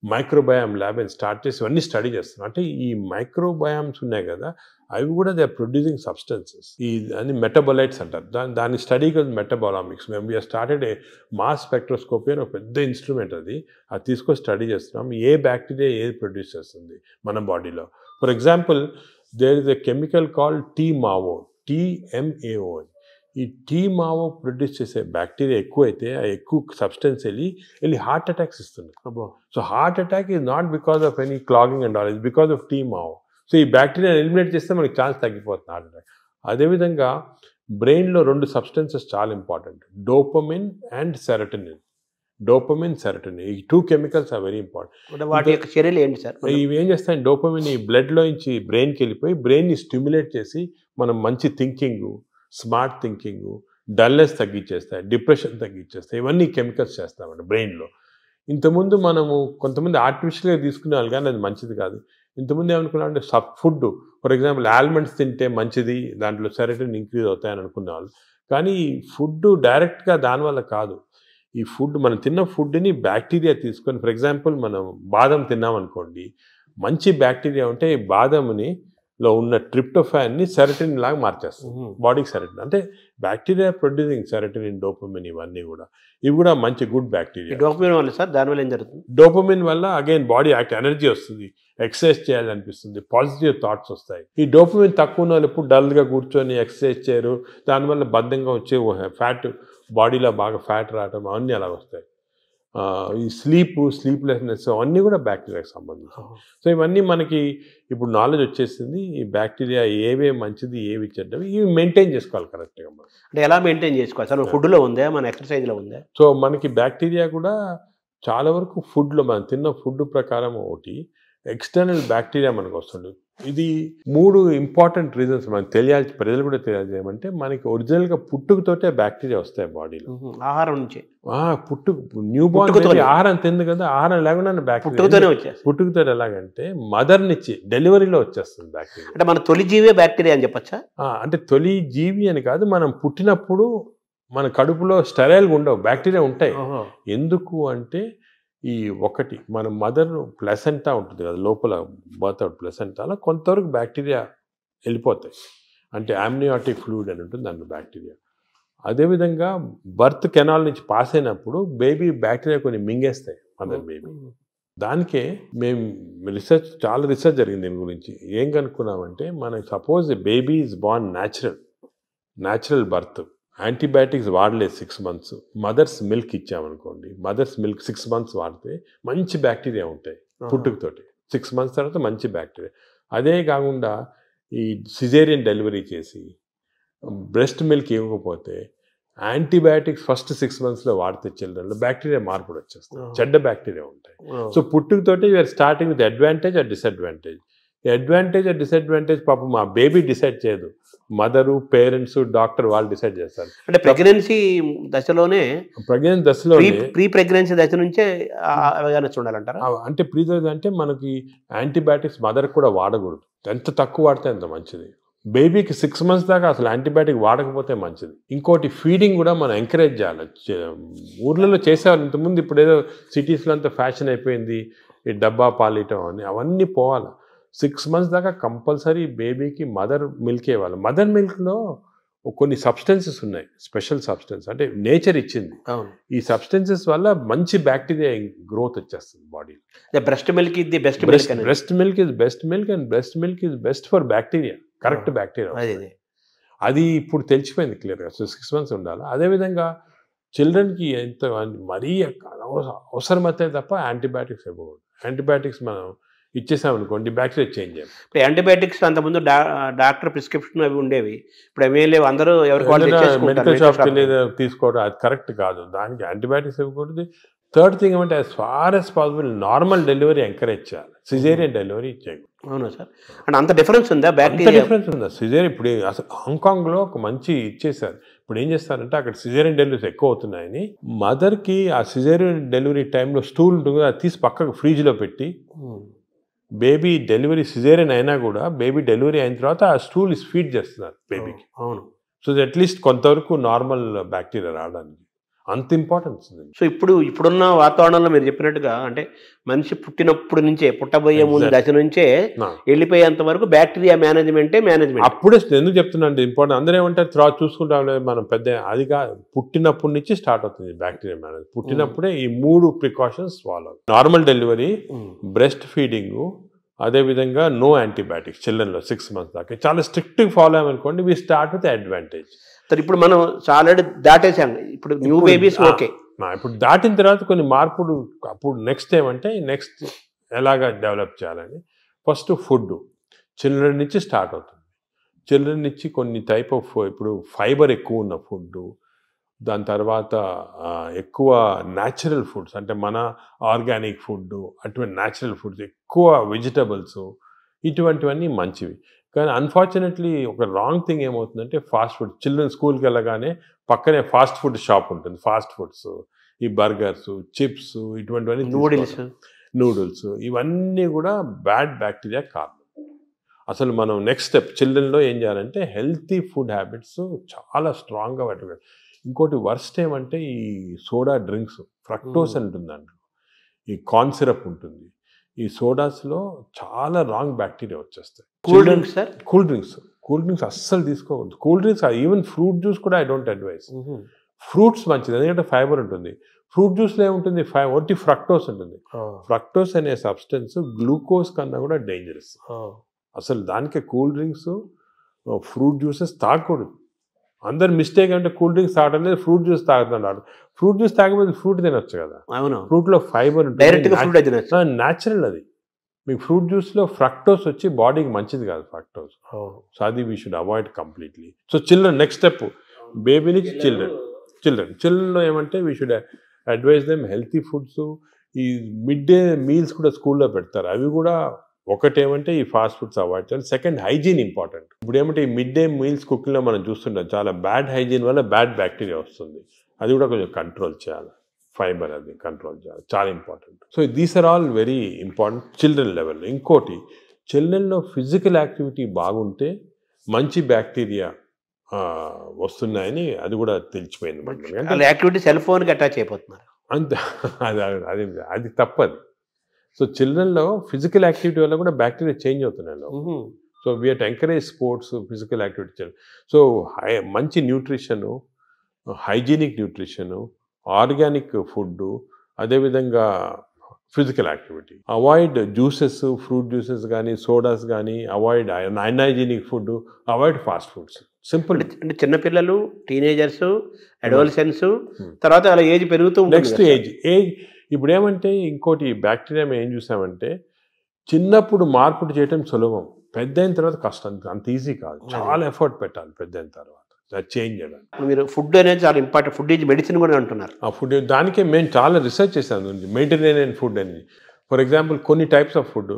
మైక్రోబయామ్ ల్యాబ్ అని స్టార్ట్ చేసి ఇవన్నీ స్టడీ చేస్తున్నాం. అంటే ఈ మైక్రోబయామ్స్ ఉన్నాయి కదా, అవి కూడా దే ఆర్ ప్రొడ్యూసింగ్ సబ్స్టెన్సెస్, ఈ అని మెటబొలైట్స్ అంటారు. దాని స్టడీకి మెటబాలామిక్స్. మేము we are started a mass spectroscopy అని ఒక పెద్ద ఇన్స్ట్రుమెంట్, అది తీసుకొని స్టడీ చేస్తున్నాం ఏ బ్యాక్టీరియా ఏది ప్రొడ్యూస్ చేస్తుంది మన బాడీలో. For example there is a chemical called TMAO, TMAO. ఈ టీమావో ప్రొడ్యూస్ చేసే బ్యాక్టీరియా ఎక్కువైతే ఆ ఎక్కువ సబ్స్టెన్స్ వెళ్ళి హార్ట్ అటాక్స్ ఇస్తుంది. So heart attack is not because of any clogging and all, is because of TMAO. So ఈ బ్యాక్టీరియా ఎలిమినేట్ చేస్తే మనకి ఛాన్స్ తగ్గిపోతుంది హార్ట్ అటాక్. అదేవిధంగా బ్రెయిన్లో 2 సబ్స్టెన్సెస్ చాలా ఇంపార్టెంట్, డోపమిన్ అండ్ సెరటోనిన్. ఈ 2 కెమికల్స్ ఆర్ వెరీ ఇంపార్టెంట్. వాటి యొక్క చర్యలు ఏంటి సార్? ఇవి ఏం చేస్తాయి, డోపమిన్ ఈ బ్లడ్లో నుంచి బ్రెయిన్కి వెళ్ళిపోయి బ్రెయిన్ని స్టిమ్యులేట్ చేసి మనం మంచి థింకింగ్, స్మార్ట్ థింకింగ్, డల్నెస్ తగ్గించేస్తాయి, డిప్రెషన్ తగ్గించేస్తాయి. ఇవన్నీ కెమికల్స్ చేస్తామండి బ్రెయిన్లో. ఇంతకుముందు మనము కొంతమంది ఆర్టిఫిషియల్గా తీసుకునే వాళ్ళు కానీ అది మంచిది కాదు. ఇంతకుముందు ఏమనుకున్నామంటే ఫుడ్, ఫర్ ఎగ్జాంపుల్ ఆల్మండ్స్ తింటే మంచిది, దాంట్లో సెరటోనిన్ ఇంక్రీజ్ అవుతాయని అనుకునేవాళ్ళు. కానీ ఫుడ్ డైరెక్ట్గా దానివల్ల కాదు. ఈ ఫుడ్ మనం తిన్న ఫుడ్ని బ్యాక్టీరియా తీసుకొని, ఫర్ ఎగ్జాంపుల్ మనం బాదం తిన్నామనుకోండి, మంచి బ్యాక్టీరియా ఉంటే ఈ బాదంని లో ఉన్న ట్రిప్టోఫాన్ని సెరటోనిన్ లాగా మార్చేస్తుంది బాడీకి. సెరటోనిన్ అంటే బ్యాక్టీరియా ప్రొడ్యూసింగ్ సెరటోనిన్, డోపమిన్, ఇవన్నీ కూడా ఇవి కూడా మంచి గుడ్ బ్యాక్టీరియా. డోపమిన్ వల్ల సార్ దానివల్ల ఏం జరుగుతుంది? డోపమిన్ వల్ల అగైన్ బాడీ యాక్ట్, ఎనర్జీ వస్తుంది, ఎక్సర్సైజ్ చేయాలనిపిస్తుంది, పాజిటివ్ థాట్స్ వస్తాయి. ఈ డోపమిన్ తక్కువ ఉన్న వాళ్ళు ఎప్పుడు డల్గా కూర్చొని ఎక్సర్సైజ్ చేయరు, దానివల్ల బద్ధంగా వచ్చే ఫ్యాట్, బాడీలో బాగా ఫ్యాట్ రావడం అవన్నీ అలా వస్తాయి. ఈ స్లీప్లెస్నెస్ అవన్నీ కూడా బ్యాక్టీరియాకి సంబంధించి. సో ఇవన్నీ మనకి ఇప్పుడు నాలెడ్జ్ వచ్చేసింది. ఈ బ్యాక్టీరియా ఏవే మంచిది ఏవి చెడ్డవి ఇవి మెయింటైన్ చేసుకోవాలి కరెక్ట్గా. మనం అంటే ఎలా మెయింటైన్ చేసుకోవాలి సార్? ఫుడ్లో ఉందా, మన ఎక్సర్సైజ్లో ఉందా? సో మనకి బ్యాక్టీరియా కూడా చాలా వరకు ఫుడ్లో, మనం తిన్న ఫుడ్ ప్రకారం ఒకటి ఎక్స్టర్నల్ బ్యాక్టీరియా మనకు వస్తుంది. ఇది 3 ఇంపార్టెంట్ రీజన్స్ మనకు తెలియాలి, ప్రజలు కూడా తెలియాలి. ఏమంటే మనకి ఒరిజినల్గా పుట్టుకతోటే బ్యాక్టీరియా వస్తాయి బాడీలో, ఆహారం నుంచి. న్యూ బార్న్ ఆహారం తింది కదా, ఆహారం లేకుండా బ్యాక్టీరియా పుట్టుకతో. ఎలాగంటే మదర్ నుంచి డెలివరీలో వచ్చేస్తుంది బ్యాక్టీరియా. అంటే మన తొలి జీవే బ్యాక్టీరియా అని చెప్పచ్చా? అంటే తొలి జీవి అని కాదు, మనం పుట్టినప్పుడు మన కడుపులో స్టెరైల్గా ఉండవు, బ్యాక్టీరియా ఉంటాయి. ఎందుకు అంటే ఈ ఒకటి మన మదర్ ప్లసెంటా ఉంటుంది కదా, లోపల బర్త్ అవుట్ ప్లసెంటాలో కొంతవరకు బ్యాక్టీరియా వెళ్ళిపోతాయి. అంటే ఆమ్నియాటిక్ ఫ్లూయిడ్ అని ఉంటుంది దాంట్లో బ్యాక్టీరియా. అదేవిధంగా బర్త్ కెనాల్ నుంచి పాస్ అయినప్పుడు బేబీ బ్యాక్టీరియా కొన్ని మింగేస్తాయి మదర్ బేబీ. దానికే మేము చాలా రీసెర్చ్ జరిగింది దీని గురించి. ఏం కనుక్కున్నామంటే మనకి suppose baby is born natural birth, antibiotics వాడలేదు 6 months, మదర్స్ మిల్క్ ఇచ్చామనుకోండి, మదర్స్ మిల్క్ 6 months వాడితే మంచి బ్యాక్టీరియా ఉంటాయి పుట్టుకతోటి. 6 months తర్వాత మంచి బ్యాక్టీరియా. అదే కాకుండా ఈ సిజేరియన్ డెలివరీ చేసి బ్రెస్ట్ మిల్క్ ఇవ్వకపోతే యాంటీబయాటిక్స్ ఫస్ట్ 6 monthsలో వాడితే చిల్డ్రన్లో బ్యాక్టీరియా మార్పులు వచ్చేస్తాయి, చెడ్డ బ్యాక్టీరియా ఉంటాయి. సో పుట్టుకతోటి you're starting with advantage or disadvantage. Advantage or disadvantage పాపం మా బేబీ డిసైడ్ చేయదు, మదరు, పేరెంట్స్, డాక్టర్ వాళ్ళు డిసైడ్ చేస్తారు. అంటే ప్రెగ్నెన్సీ దశలోనే, ప్రీ ప్రెగ్నెన్సీ దశ నుంచే అవేర్నెస్ ఉండాలంటారా? అంటే ప్రీ అంటే మనకి యాంటీబయాటిక్స్ మదర్ కూడా వాడకూడదు, ఎంత తక్కువ వాడితే అంత మంచిది. బేబీకి 6 months దాకా అసలు యాంటీబయాటిక్ వాడకపోతే మంచిది. ఇంకోటి ఫీడింగ్ కూడా మనం ఎంకరేజ్ చేయాలి. ఊర్లలో చేసేవాళ్ళు ఇంతకుముందు, ఇప్పుడు ఏదో సిటీస్లో అంతా ఫ్యాషన్ అయిపోయింది ఈ డబ్బా పాలియటం అని, అవన్నీ పోవాలి. 6 months దాకా కంపల్సరీ బేబీకి మదర్ మిల్క్ ఇవ్వాలి. మదర్ మిల్క్లో కొన్ని సబ్స్టెన్సెస్ ఉన్నాయి, స్పెషల్ సబ్స్టెన్స్, అంటే నేచర్ ఇచ్చింది. ఈ సబ్స్టెన్సెస్ వల్ల మంచి బ్యాక్టీరియా గ్రోత్ వచ్చేస్తుంది బాడీలో. బ్రెస్ట్ మిల్క్ ఇది best, breast milk is best milk and breast milk is best for bacteria, correct bacteria. అది ఇప్పుడు తెలిసిపోయింది క్లియర్గా. సో 6 months ఉండాలి. అదేవిధంగా చిల్డ్రన్కి ఎంత మరీ అవసరమైతే తప్ప యాంటీబయాటిక్స్ ఇవ్వకూడదు. యాంటీబయాటిక్స్ మనం ఇచ్చేసామనుకోండి బ్యాక్టీరియా చేంజ్ అయ్యాం. ఇప్పుడు యాంటీబయాటిక్స్ అంతకుముందు డాక్టర్ ప్రిస్క్రిప్షన్ అవి ఉండేవి, ఇప్పుడు ఏమీ లేవు, అందరూ మెడికల్ షాప్కి వెళ్ళి తీసుకోవడం అది కరెక్ట్ కాదు. దానికి యాంటీబయాటిక్స్ ఇవ్వకూడదు. థర్డ్ థింగ్ ఏమంటే as far as possible normal delivery encourage చేయాలి, సిజేరియన్ డెలివరీ చేయకూడదు. అవునా సార్? అంటే అంత డిఫరెన్స్ ఉందా? బ్యాక్టీరియా డిఫరెన్స్ ఉందా? సిజేరియన్ ఇప్పుడు అసలు హాంకాంగ్లో ఒక మంచి ఇచ్చేసారు. ఇప్పుడు ఏం చేస్తారంటే అక్కడ సిజేరియన్ డెలివరీస్ ఎక్కువ అవుతున్నాయని మదర్కి ఆ సిజేరియన్ డెలివరీ టైంలో స్టూల్ ఉంటుంది, అది తీసి పక్కకు ఫ్రిడ్జ్లో పెట్టి బేబీ డెలివరీ సిజేరియన్ అయినా కూడా బేబీ డెలివరీ అయిన తర్వాత ఆ స్టూల్ ఫీడ్ చేస్తున్నారు బేబీకి. అవును. సో అట్లీస్ట్ కొంతవరకు నార్మల్ బ్యాక్టీరియా రావడానికి అంత ఇంపార్టెన్స్ ఉంది. సో ఇప్పుడున్న వాతావరణంలో మీరు చెప్పినట్టుగా అంటే మనిషి పుట్టినప్పుడు నుంచే, పుట్టబోయే ముందు దశ నుంచే వెళ్ళిపోయేంత వరకు బ్యాక్టీరియా మేనేజ్మెంట్. అప్పుడే ఎందుకు చెప్తున్నా ఇంపార్టెంట్, అందరూ ఏమంటారు తర్వాత చూసుకుంటాం మనం పెద్ద, అది కాదు, పుట్టినప్పటి నుంచి స్టార్ట్ అవుతుంది బ్యాక్టీరియా మేనేజ్. పుట్టినప్పుడే ఈ 3 precautions follow: normal delivery, breast feeding, అదేవిధంగా నో యాంటీబయాటిక్స్ చిల్డ్రన్లో 6 months దాకా. చాలా స్ట్రిక్ట్గా ఫాలో అయ్యామనుకోండి, వీ స్టార్ట్ విత్ అడ్వాంటేజ్. ఇప్పుడు మనం ఆల్రెడీ దాటేసాం, ఇప్పుడు న్యూ బేబీస్ ఓకే. ఇప్పుడు దాటిన తర్వాత కొన్ని మార్పులు, అప్పుడు నెక్స్ట్ ఏమంటే నెక్స్ట్ ఎలాగా డెవలప్ చేయాలని ఫస్ట్ ఫుడ్ చిల్డ్రన్ నుంచి స్టార్ట్ అవుతుంది. చిల్డ్రన్ నుంచి కొన్ని టైప్ ఆఫ్, ఇప్పుడు ఫైబర్ ఎక్కువ ఉన్న ఫుడ్, దాని తర్వాత ఎక్కువ న్యాచురల్ ఫుడ్స్, అంటే మన ఆర్గానిక్ ఫుడ్, అటువంటి న్యాచురల్ ఫుడ్స్, ఎక్కువ వెజిటబుల్స్, ఇటువంటివన్నీ మంచివి. కానీ అన్ఫార్చునేట్లీ ఒక రాంగ్ థింగ్ ఏమవుతుందంటే ఫాస్ట్ ఫుడ్. చిల్డ్రన్ స్కూల్కి వెళ్ళగానే పక్కనే ఫాస్ట్ ఫుడ్ షాప్ ఉంటుంది, ఫాస్ట్ ఫుడ్స్, ఈ బర్గర్స్, చిప్స్, ఇటువంటివన్నీ, నూడిల్స్, ఇవన్నీ కూడా బ్యాడ్ బ్యాక్టీరియా కారణం. అసలు మనం నెక్స్ట్ స్టెప్ చిల్డ్రన్లో ఏం చేయాలంటే హెల్తీ ఫుడ్ హ్యాబిట్స్ చాలా స్ట్రాంగ్గా పెట్టాలి. ఇంకోటి వర్స్ట్ ఏమంటే ఈ సోడా డ్రింక్స్, ఫ్రక్టోస్ ఉంటుందండి, ఈ కార్న్ సిరప్ ఉంటుంది, ఈ సోడాస్లో చాలా రాంగ్ బ్యాక్టీరియా వచ్చేస్తాయి. కూల్ డ్రింక్స్ అస్సలు తీసుకోకూడదు. Cool drinks, even fruit juice కూడా ఐ డోంట్ అడ్వైస్. ఫ్రూట్స్ మంచిది, ఎందుకంటే ఫైబర్ ఉంటుంది. ఫ్రూట్ జ్యూస్లో ఏముంటుంది, ఒట్టి ఫ్రక్టోస్ ఉంటుంది. ఫ్రక్టోస్ అనే సబ్స్టెన్స్ గ్లూకోజ్ కన్నా కూడా డేంజరస్. అసలు దానికే కూల్ డ్రింక్స్, ఫ్రూట్ జ్యూసెస్ తాగకూడదు. అందరు మిస్టేక్ అంటే కూల్ డ్రింక్స్ తాగడం లేదు, ఫ్రూట్ జ్యూస్ తాగుతున్నాడు. ఫ్రూట్ జ్యూస్ తాగకపోతే ఫ్రూట్ తినొచ్చు కదా. అవును, ఫ్రూట్లో ఫైబర్ ఉంటుంది, న్యాచురల్ అది. మీకు ఫ్రూట్ జ్యూస్లో ఫ్రక్టోస్ వచ్చి బాడీకి మంచిది కాదు ఫ్రక్టోస్. సో అది we should avoid completely. So children next step, baby నుంచి చిల్డ్రన్లో ఏమంటే we should advise them healthy foods. ఈ మిడ్ డే మీల్స్ కూడా స్కూల్లో పెడతారు, అవి కూడా ఒకటేమంటే ఈ ఫాస్ట్ ఫుడ్స్ అవాయిడ్ చేయాలి. Second, hygiene important. ఇప్పుడు ఏమంటే ఈ మిడ్ డే మీల్స్ కుకింగ్లో మనం చూస్తుంటాం, చాలా బ్యాడ్ హైజీన్ వల్ల బ్యాడ్ బ్యాక్టీరియా వస్తుంది, అది కూడా కొంచెం కంట్రోల్ చేయాలి. ఫైబర్ అది కంట్రోల్ చేయాలి, చాలా important. So these are all very important children లెవెల్లో. ఇంకోటి, చిల్డ్రన్లో ఫిజికల్ యాక్టివిటీ బాగుంటే మంచి బ్యాక్టీరియా వస్తున్నాయని అది కూడా తెలిసిపోయింది. యాక్టివిటీ సెల్ ఫోన్కి అటాచ్ అయిపోతున్నారు అంతే, అది తప్పది. సో చిల్డ్రన్లో ఫిజికల్ యాక్టివిటీ వల్ల కూడా బ్యాక్టీరియా చేంజ్ అవుతున్నాయి. So we have to encourage sports, physical activity. So మంచి nutrition, hygienic nutrition, organic food, అదేవిధంగా physical activity. Avoid juices, fruit juices కానీ, సోడాస్ కానీ, avoid unhygienic food, avoid fast foods. Simple. అంటే చిన్నపిల్లలు, teenagers, అడోలసెంట్స్, తర్వాత అలా age పెరుగుతూ నెక్స్ట్ ఏజ్. ఇప్పుడు ఏమంటే ఇంకోటి బ్యాక్టీరియా ఏం చూసామంటే చిన్నప్పుడు మార్పులు చేయటం సులభం, పెద్ద అయిన తర్వాత కష్టం, అంత ఈజీ కాదు, చాలా ఎఫర్ట్ పెట్టాలి పెద్ద అయిన తర్వాత చేంజ్ చేయడానికి. మీరు ఫుడ్ అనేది చాలా ఇంపార్టెంట్, ఫుడ్ ఈజ్ మెడిసిన్ కూడా అంటున్నారు. ఆ ఫుడ్ దానికే మేము చాలా రీసెర్చ్ చేసాను, మెడిటరేనియన్ ఫుడ్ అని. ఫర్ ఎగ్జాంపుల్ కొన్ని టైప్స్ ఆఫ్ ఫుడ్,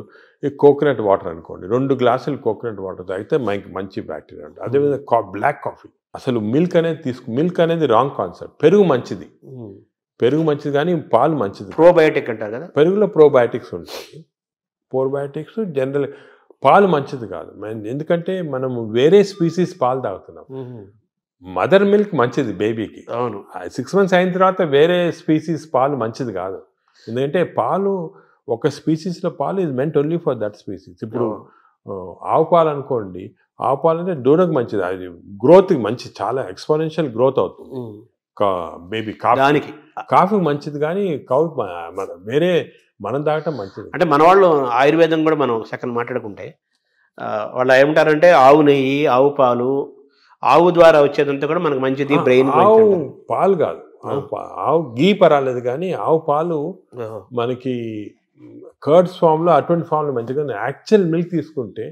ఈ కోకోనట్ వాటర్ అనుకోండి, 2 గ్లాసులు కోకోనట్ వాటర్ తాగితే మనకి మంచి బ్యాక్టీరియా ఉంటుంది. అదేవిధంగా బ్లాక్ కాఫీ, అసలు మిల్క్ అనేది మిల్క్ అనేది రాంగ్ కాన్సెప్ట్. పెరుగు మంచిది, పెరుగు మంచిది కానీ పాలు మంచిది. ప్రోబయోటిక్ అంటారు కదా, పెరుగులో ప్రోబయోటిక్స్ ఉంటాయి. ప్రోబయోటిక్స్ జనరల్, పాలు మంచిది కాదు. ఎందుకంటే మనం వేరే స్పీసీస్ పాలు తాగుతున్నాం. మదర్ మిల్క్ మంచిది బేబీకి. అవును, 6 months అయిన తర్వాత వేరే స్పీసీస్ పాలు మంచిది కాదు. ఎందుకంటే పాలు ఒక స్పీసీస్లో పాలు is meant only for that species. ఇప్పుడు ఆవు పాలు అనుకోండి, ఆవు పాలు అంటే దూడకు మంచిది, అది గ్రోత్కి మంచిది, చాలా ఎక్స్పోనెన్షియల్ గ్రోత్ అవుతుంది బేబీ. కాఫీ మంచిది కానీ వేరే మనం తాగటం మంచిది. అంటే మన వాళ్ళు ఆయుర్వేదం కూడా మనం సెకండ్ మాట్లాడుకుంటే వాళ్ళు ఏమంటారంటే ఆవు నెయ్యి, ఆవు పాలు, ఆవు ద్వారా వచ్చేదంతా కూడా మనకు మంచిది, బ్రెయిన్. ఆవు పాలు కాదు, ఆవు గీ పర్వాలేదు కానీ ఆవు పాలు మనకి కర్డ్స్ ఫామ్లో అటువంటి ఫామ్లో మంచిగా. యాక్చువల్ మిల్క్ తీసుకుంటే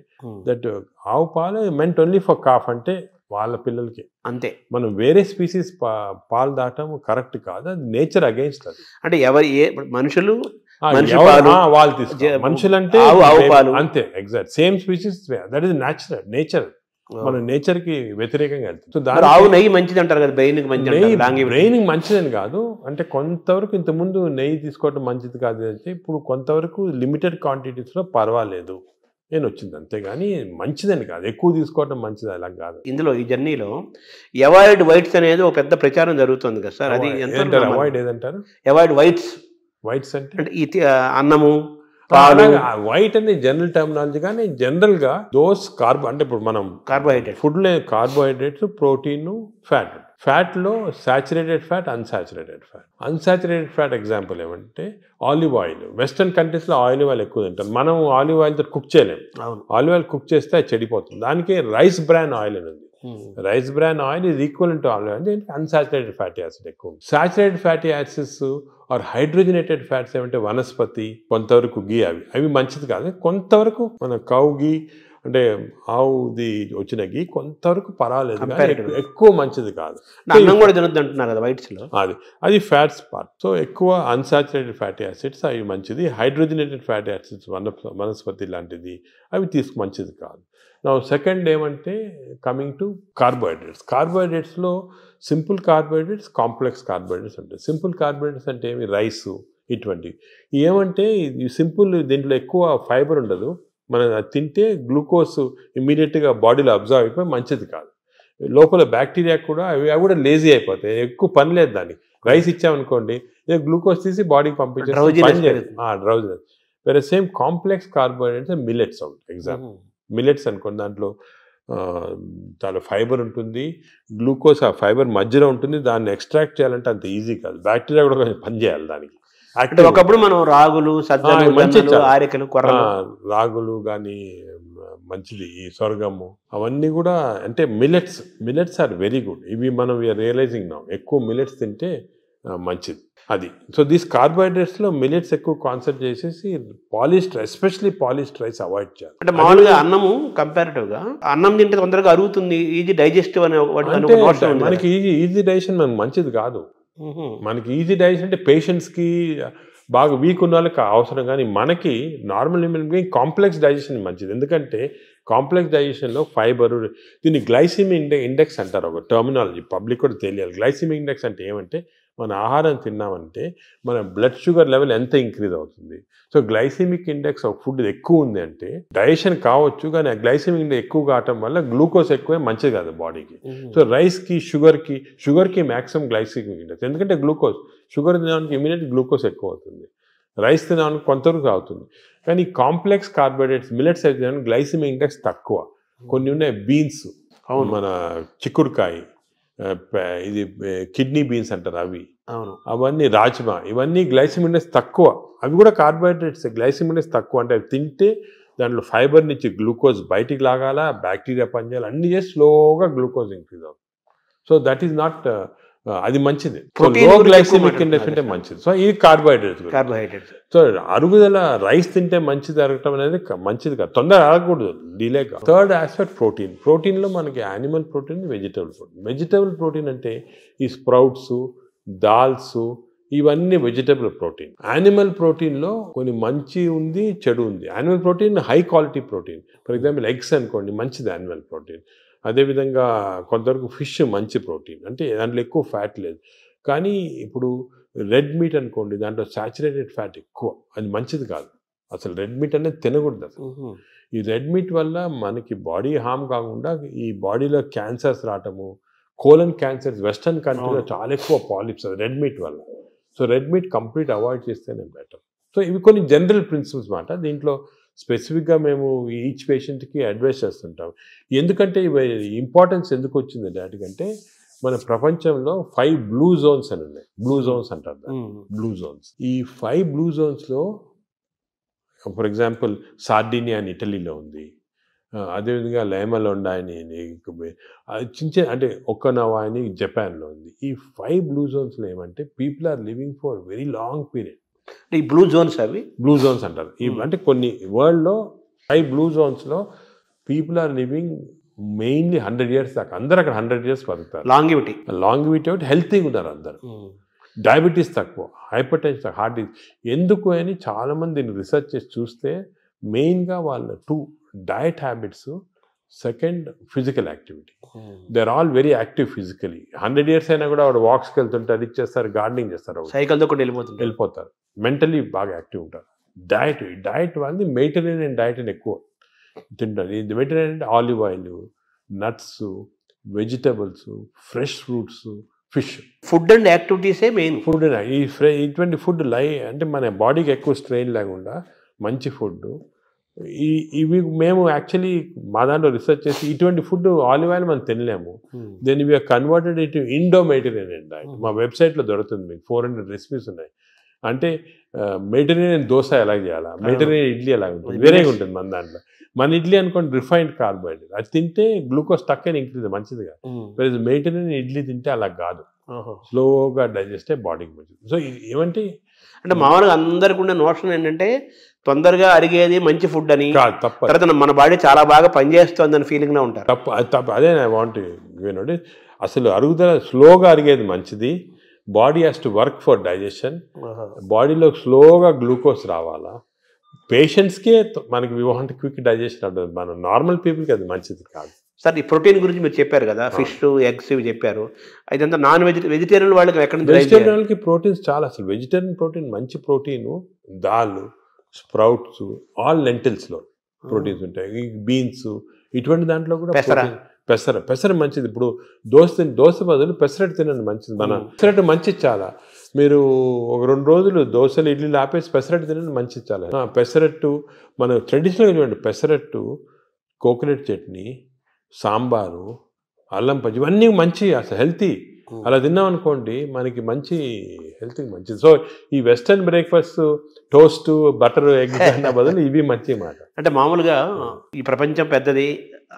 దట్ ఆవు పాలు మెంట్ ఓన్లీ ఫర్ కాఫ్, అంటే వాళ్ళ పిల్లలకి అంతే. మనం వేరే స్పీసీస్ పాలు దాటం కరెక్ట్ కాదు, అది నేచర్ అగైన్స్ట్. అది అంటే మనుషులు వాళ్ళు తీసుకో, మనుషులంటే అంతే, exact same species, that is natural nature. మన నేచర్ కి వ్యతిరేకంగా వెళ్తుంది. ఆవు నెయ్యి మంచిది అంటారు కదా, బ్రెయిన్ మంచిదని కాదు, అంటే కొంతవరకు ఇంతకుముందు నెయ్యి తీసుకోవడం మంచిది కాదు అంటే ఇప్పుడు కొంతవరకు లిమిటెడ్ క్వాంటిటీస్ లో పర్వాలేదు నేను వచ్చింది, అంతేగాని మంచిదని కాదు, ఎక్కువ తీసుకోవడం మంచిది అలా కాదు. ఇందులో ఈ జర్నీలో అవాయిడ్ వైట్స్ అనేది ఒక పెద్ద ప్రచారం జరుగుతుంది కదా సార్, అది అవాయిడ్ ఏదంటారు? అవాయిడ్ వైట్స్ అంటే అన్నము, వైట్ అనేది జనరల్ టర్మినాలజీ, కానీ జనరల్ గా దోస్ అంటే ఇప్పుడు మనం కార్బోహైడ్రేట్ ఫుడ్ లో కార్బోహైడ్రేట్స్, ప్రోటీన్, ఫ్యాట్. ఫ్యాట్ లో saturated fat, unsaturated fat example ఏమంటే ఆలివ్ ఆయిల్. వెస్టర్న్ కంట్రీస్ లో ఆలివ్ ఆయిల్ ఎక్కువ తింటాం, మనం ఆలివ్ ఆయిల్ తో కుక్ చేయలేము. ఆలివ్ ఆయిల్ కుక్ చేస్తే అది చెడిపోతుంది. దానికి రైస్ బ్రాన్ ఆయిల్ అని ఉంది. Rice bran oil is equal to olive oil, unsaturated fatty acid ఎక్కువ. Saturated fatty acids are hydrogenated fats ఏమంటే వనస్పతి, కొంతవరకు గీ, అవి మంచిది కాదు. కొంతవరకు మన కౌ గీ అంటే ఆవుది వచ్చిన గీ కొంతవరకు పర్వాలేదు, ఎక్కువ మంచిది కాదు. అది ఫ్యాట్స్ పార్ట్. సో ఎక్కువ అన్సాచురేటెడ్ ఫ్యాటీ యాసిడ్స్ అవి మంచిది. హైడ్రోజనేటెడ్ ఫ్యాటీ యాసిడ్స్ వనస్పతి లాంటిది అవి మంచిది కాదు. నా సెకండ్ ఏమంటే కమింగ్ టు కార్బోహైడ్రేట్స్లో సింపుల్ కార్బోహైడ్రేట్స్, కాంప్లెక్స్ కార్బోహైడ్రేట్స్ ఉంటాయి. సింపుల్ కార్బోహైడ్రేట్స్ అంటే ఏమి, రైసు ఇటువంటివి. ఏమంటే సింపుల్, దీంట్లో ఎక్కువ ఫైబర్ ఉండదు, మనం తింటే గ్లూకోజ్ ఇమ్మీడియట్గా బాడీలో అబ్జర్వ్ అయిపోయి మంచిది కాదు. లోపల బ్యాక్టీరియా కూడా అవి కూడా లేజీ అయిపోతాయి, ఎక్కువ పని లేదు దానికి. రైస్ ఇచ్చామనుకోండి, గ్లూకోజ్ తీసి బాడీకి పంపించేది, డ్రౌజినెస్. వేరే సేమ్ కాంప్లెక్స్ కార్బోహైడ్రేట్స్ మిల్లెట్స్ అవుతాయి. ఎగ్జాంపుల్ మిల్లెట్స్ అనుకోండి, దాంట్లో చాలా ఫైబర్ ఉంటుంది, గ్లూకోజ్ ఆ ఫైబర్ మధ్యలో ఉంటుంది, దాన్ని ఎక్స్ట్రాక్ట్ చేయాలంటే అంత ఈజీ కాదు, బ్యాక్టీరియా కూడా కొంచెం పని చేయాలి దానికి. ఒకప్పుడు మనం రాగులు, ఆరికలు, రాగులు కానీ మంచిది, ఈ సొరగము అవన్నీ కూడా అంటే మిల్లెట్స్ ఆర్ వెరీ గుడ్. ఇవి మనం రియలైజింగ్ నా ఎక్కువ మిల్లెట్స్ తింటే మంచిది అది. సో దీస్ కార్బోహైడ్రేట్స్లో మిల్లెట్స్ ఎక్కువ కాన్సన్ట్రేట్ చేసేసి polished, especially polished rice avoid చేయాలి. అంటే మామూలుగా అన్నము కంపారిటివ్గా అన్నం తింటే తొందరగా అరుగుతుంది, ఈజీ డైజెస్టివ్ అనే మనకి ఈజీ డైజెషన్ మనకు మంచిది కాదు. మనకి ఈజీ డైజెషన్ అంటే పేషెంట్స్కి, బాగా వీక్ ఉన్న వాళ్ళకి అవసరం, కానీ మనకి నార్మల్ కాంప్లెక్స్ డైజెషన్ మంచిది. ఎందుకంటే కాంప్లెక్స్ డైజెషన్లో ఫైబర్, దీన్ని గ్లైసిమిక్ ఇండెక్స్ అంటారు, ఒక టర్మినాలజీ పబ్లిక్ కూడా తెలియాలి. గ్లైసిమిక్ ఇండెక్స్ అంటే ఏమంటే మన ఆహారం తిన్నామంటే మన బ్లడ్ షుగర్ లెవెల్ ఎంత ఇంక్రీజ్ అవుతుంది. సో గ్లైసిమిక్ ఇండెక్స్ ఒక ఫుడ్ ఎక్కువ ఉంది అంటే డైజెషన్ కావచ్చు, కానీ ఆ గ్లైసిమిక్ ఇండెక్స్ ఎక్కువ కావటం వల్ల గ్లూకోజ్ ఎక్కువే మంచిది కాదు బాడీకి. సో రైస్కి, షుగర్కి మ్యాక్సిమం గ్లైసిమిక్ ఇండెక్స్, ఎందుకంటే షుగర్ తినడానికి ఇమీడియట్ గ్లూకోజ్ ఎక్కువ అవుతుంది, రైస్ తినడానికి కొంతవరకు అవుతుంది. కానీ కాంప్లెక్స్ కార్బోహైడ్రేట్స్ మిల్లెట్స్ అయితే గ్లైసిమిక్ ఇండెక్స్ తక్కువ. కొన్ని ఉన్నాయి బీన్స్, మన చిక్కుడుకాయ, ఇది కిడ్నీ బీన్స్ అంటారు అవి, అవన్నీ రాజ్మా, ఇవన్నీ గ్లైసిమిక్ ఇండెక్స్ తక్కువ. అవి కూడా కార్బోహైడ్రేట్స్, గ్లైసిమిక్ ఇండెక్స్ తక్కువ. అంటే అవి తింటే దాంట్లో ఫైబర్ నుంచి గ్లూకోజ్ బయటికి లాగాల, బ్యాక్టీరియా పనిచేయాలి, అన్ని చేసి స్లోగా గ్లూకోజ్ ఇంక్రీజ్ అవుతుంది. సో దట్ ఈస్ నాట్ అది మంచిది. Protein లో గురించి గ్లైసెమిక్ ఎక్కువ ఇండెక్స్ అంటే మాట్లాడుతున్నారు. మంచిది. సో ఇది కార్బోహైడ్రేట్స్. కార్బోహైడ్రేట్స్. సో అరుగుదల రైస్ తింటే మంచిది అరగటం అనేది మంచిది కాదు, తొందరగా అరగకూడదు, డిలే కాదు. Third aspect protein. ప్రోటీన్లో మనకి animal protein, vegetable protein. Vegetable protein అంటే ఈ స్ప్రౌట్స్, దాల్స్, ఇవన్నీ వెజిటబుల్ ప్రోటీన్. యానిమల్ ప్రోటీన్లో కొన్ని మంచి ఉంది, చెడు ఉంది. Animal protein high quality protein. For example eggs అనుకోండి, మంచిది యానిమల్ ప్రోటీన్. అదేవిధంగా కొంతవరకు ఫిష్ మంచి ప్రోటీన్, అంటే దాంట్లో ఎక్కువ ఫ్యాట్ లేదు. కానీ ఇప్పుడు రెడ్ మీట్ అనుకోండి, దాంట్లో సాచురేటెడ్ ఫ్యాట్ ఎక్కువ, అది మంచిది కాదు. అసలు రెడ్ మీట్ అనేది తినకూడదు అసలు. ఈ రెడ్ మీట్ వల్ల మనకి బాడీ హార్మ్ కాకుండా ఈ బాడీలో క్యాన్సర్స్ రావటము, కోలన్ క్యాన్సర్స్ వెస్టర్న్ కంట్రీలో చాలా ఎక్కువ పాలిప్స్ అది రెడ్ మీట్ వల్ల. So red meat complete avoid చేస్తేనే బెటర్. సో ఇవి కొన్ని జనరల్ ప్రిన్సిపల్స్ మాట. దీంట్లో స్పెసిఫిక్గా మేము ఈచ్ పేషెంట్కి అడ్వైస్ చేస్తుంటాం. ఎందుకంటే ఇవి ఇంపార్టెన్స్ ఎందుకు వచ్చింది వాటికంటే, మన ప్రపంచంలో 5 బ్లూ జోన్స్ అని ఉన్నాయి. బ్లూ జోన్స్ అంటారు దాన్ని, బ్లూ జోన్స్. ఈ 5 బ్లూ జోన్స్లో ఫర్ ఎగ్జాంపుల్ సార్డినియా అని ఇటలీలో ఉంది, అదేవిధంగా లైమలోండా అని చిన్న అంటే ఒక్కనవా అని జపాన్లో ఉంది. ఈ 5 బ్లూ జోన్స్లో ఏమంటే people are living for very long period. ఈ బ్లూ జోన్స్ అవి బ్లూ జోన్స్ అంటారు. అంటే కొన్ని వరల్డ్లో 5 బ్లూ జోన్స్లో people are living mainly 100 years దాకా. అందరు అక్కడ 100 years బతుకుతారు. లాంగివిటీ ఒకటి, హెల్తీగా ఉన్నారు అందరు. డయాబెటీస్ తక్కువ, హైపర్ టెన్షన్, హార్ట్ డిసీజ్. ఎందుకు అని చాలామంది దీన్ని రీసెర్చ్ చేసి చూస్తే మెయిన్గా వాళ్ళ 2 diet habits, second physical activity. They are all very active physically. 100 years అయినా కూడా వాడు వాక్స్కి వెళ్తుంటారు, అది చేస్తారు, గార్డెనింగ్ చేస్తారు, సైకిల్తో కూడా వెళ్ళిపోతారు. మెంటలీ బాగా యాక్టివ్ ఉంటారు. డయట్ వాళ్ళది మెడిటరేనియన్ డయట్ అని ఎక్కువ తింటారు. ఇది మెడిటరేనియన్ అంటే olive oil, nuts, vegetables, fresh fruits, fish. Food and యాక్టివిటీసే మెయిన్. ఫుడ్ ఇటువంటి ఫుడ్ అంటే మన బాడీకి ఎక్కువ స్ట్రెయిన్ లేకుండా మంచి ఫుడ్. ఇవి మేము యాక్చువల్లీ మా దాంట్లో రీసెర్చ్ చేసి ఇటువంటి ఫుడ్ ఆలివ్ ఆయిల్ మనం తినలేము. Then we are converted it Indo Mediterranean diet. మా వెబ్సైట్లో దొరుకుతుంది మీకు, 400 రెసిపీస్ ఉన్నాయి. అంటే మెడిటరేనియన్ దోశ ఎలా చేయాలా, మెడిటరేనియన్ ఇడ్లీ ఎలా ఉంటుంది, వేరేగా ఉంటుంది మన దాంట్లో. మన ఇడ్లీ అనుకోండి రిఫైన్డ్ కార్బోహైడ్రేట్, అది తింటే గ్లూకోజ్ తక్కువ ఇంక్రీజ్, మంచిదిగా. మెడిటరేనియన్ ఇడ్లీ తింటే అలా కాదు, స్లోగా డైజెస్ట్ అయ్యి బాడీకి మంచిది. సో ఏమంటే అంటే మామూలుగా అందరికి ఉండే నోషన్ ఏంటంటే తొందరగా అరిగేది మంచి ఫుడ్ అని, తర్వాత మన బాడీ చాలా బాగా పనిచేస్తుంది అని ఫీలింగ్ లో ఉంటారు. తప్పు అదే ఐ వాంట్ యూనోటి. అసలు అరుగుదల స్లోగా అరిగేది మంచిది. Body has to work for digestion. బాడీలో స్లోగా గ్లూకోజ్ రావాలా. పేషెంట్స్కే మనకి వి వాంట్ క్విక్ డైజెషన్ ఉంటుంది. మన నార్మల్ పీపుల్కి అది మంచిది కాదు. సార్ ఈ ప్రోటీన్ గురించి మీరు చెప్పారు కదా, ఫిష్, ఎగ్స్ ఇవి చెప్పారు. ఇదంతా వెజిటేరియన్ వాళ్ళకి ఎక్కడ నుంచి? వెజిటేరియన్ వాళ్ళకి ప్రోటీన్స్ చాలా. అసలు వెజిటేరియన్ ప్రోటీన్ మంచి ప్రోటీను, దాల్, స్ప్రౌట్స్, ఆల్ లెంటిల్స్లో ప్రోటీన్స్ ఉంటాయి. బీన్స్, ఇటువంటి దాంట్లో కూడా పెసర మంచిది. ఇప్పుడు దోశ బదులు పెసరట్టు తినండి, మంచిది. మన పెసరట్టు మంచిది చాలా. మీరు ఒక 2 రోజులు దోశలు, ఇడ్లీలు ఆపేసి పెసరట్టు తినండి, మంచిది చాలా. పెసరట్టు మన ట్రెడిషనల్గా చూడండి, పెసరట్టు, కోకోనట్ చట్నీ, సాంబారు, అల్లం పచ్చి, ఇవన్నీ మంచి, అసలు హెల్తీ. అలా తిన్నాం అనుకోండి మనకి మంచి హెల్త్కి మంచిది. సో ఈ western breakfast, toast, butter, egg అన్న బదులు ఇవి మంచి మాట. అంటే మామూలుగా ఈ ప్రపంచం పెద్దది,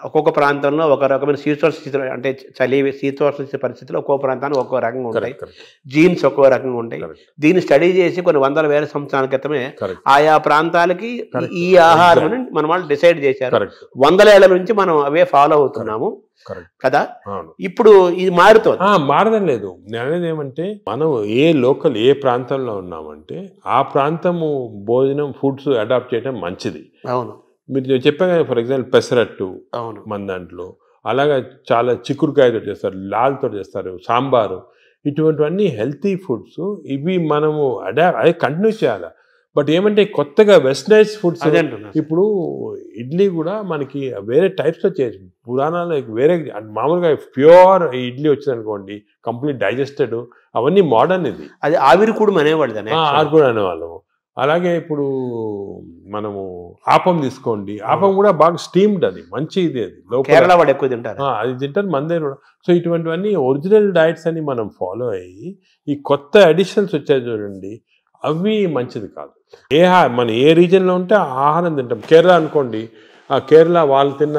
ఒక్కొక్క ప్రాంతంలో ఒక రకమైన శీతోష్ణ స్థితిలో, అంటే చలి శీతోష్ణ పరిస్థితుల్లో ఒక్కొక్క ప్రాంతానికి ఒక్కో రకంగా ఉంటాయి, జీన్స్ ఒక్కో రకంగా ఉంటాయి. దీన్ని స్టడీ చేసి కొన్ని వందల వేల సంవత్సరాల క్రితమే ఆయా ప్రాంతాలకి ఈ ఆహారం మన వాళ్ళు డిసైడ్ చేశారు. 100 ఏళ్ల నుంచి మనం అవే ఫాలో అవుతున్నాము కదా. ఇప్పుడు ఇది మారడం లేదు. నేను అనేది ఏమంటే, మనం ఏ ప్రాంతంలో ఉన్నామంటే ఆ ప్రాంతము భోజనం, ఫుడ్స్ అడాప్ట్ చేయడం మంచిది. అవును, మీరు చెప్పాను కదా, ఫర్ ఎగ్జాంపుల్ పెసరట్టు మన దాంట్లో, అలాగా చాలా చిక్కుడుకాయతో చేస్తారు, లాల్తో చేస్తారు, సాంబారు, ఇటువంటివన్నీ హెల్తీ ఫుడ్స్. ఇవి మనము అదే కంటిన్యూ చేయాలి. బట్ ఏమంటే కొత్తగా వెస్టర్నైజ్ ఫుడ్స్, ఇప్పుడు ఇడ్లీ కూడా మనకి వేరే టైప్స్లో చేయొచ్చు. పురాణాలు వేరే, మామూలుగా ప్యూర్ ఇడ్లీ వచ్చింది అనుకోండి, కంప్లీట్ డైజెస్టెడ్, అవన్నీ మోడర్న్. ఇది అది ఆవిరికూడం అనేవాళ్ళు, ఆవిరికూడం అనేవాళ్ళము. అలాగే ఇప్పుడు మనము ఆపం తీసుకోండి, ఆపం కూడా బాగా స్టీమ్డ్, అది మంచి ఇది. అది కేరళ వాళ్ళు ఎక్కువ తింటారు, అది తింటారు మన దగ్గర కూడా. సో ఇటువంటివన్నీ ఒరిజినల్ డైట్స్ అని మనం ఫాలో అయ్యి, ఈ కొత్త అడిషన్స్ వచ్చాయి చూడండి, అవి మంచిది కాదు. మన ఏ రీజన్లో ఉంటే ఆ ఆహారం తింటాం. కేరళ అనుకోండి, ఆ కేరళ వాళ్ళు తిన్న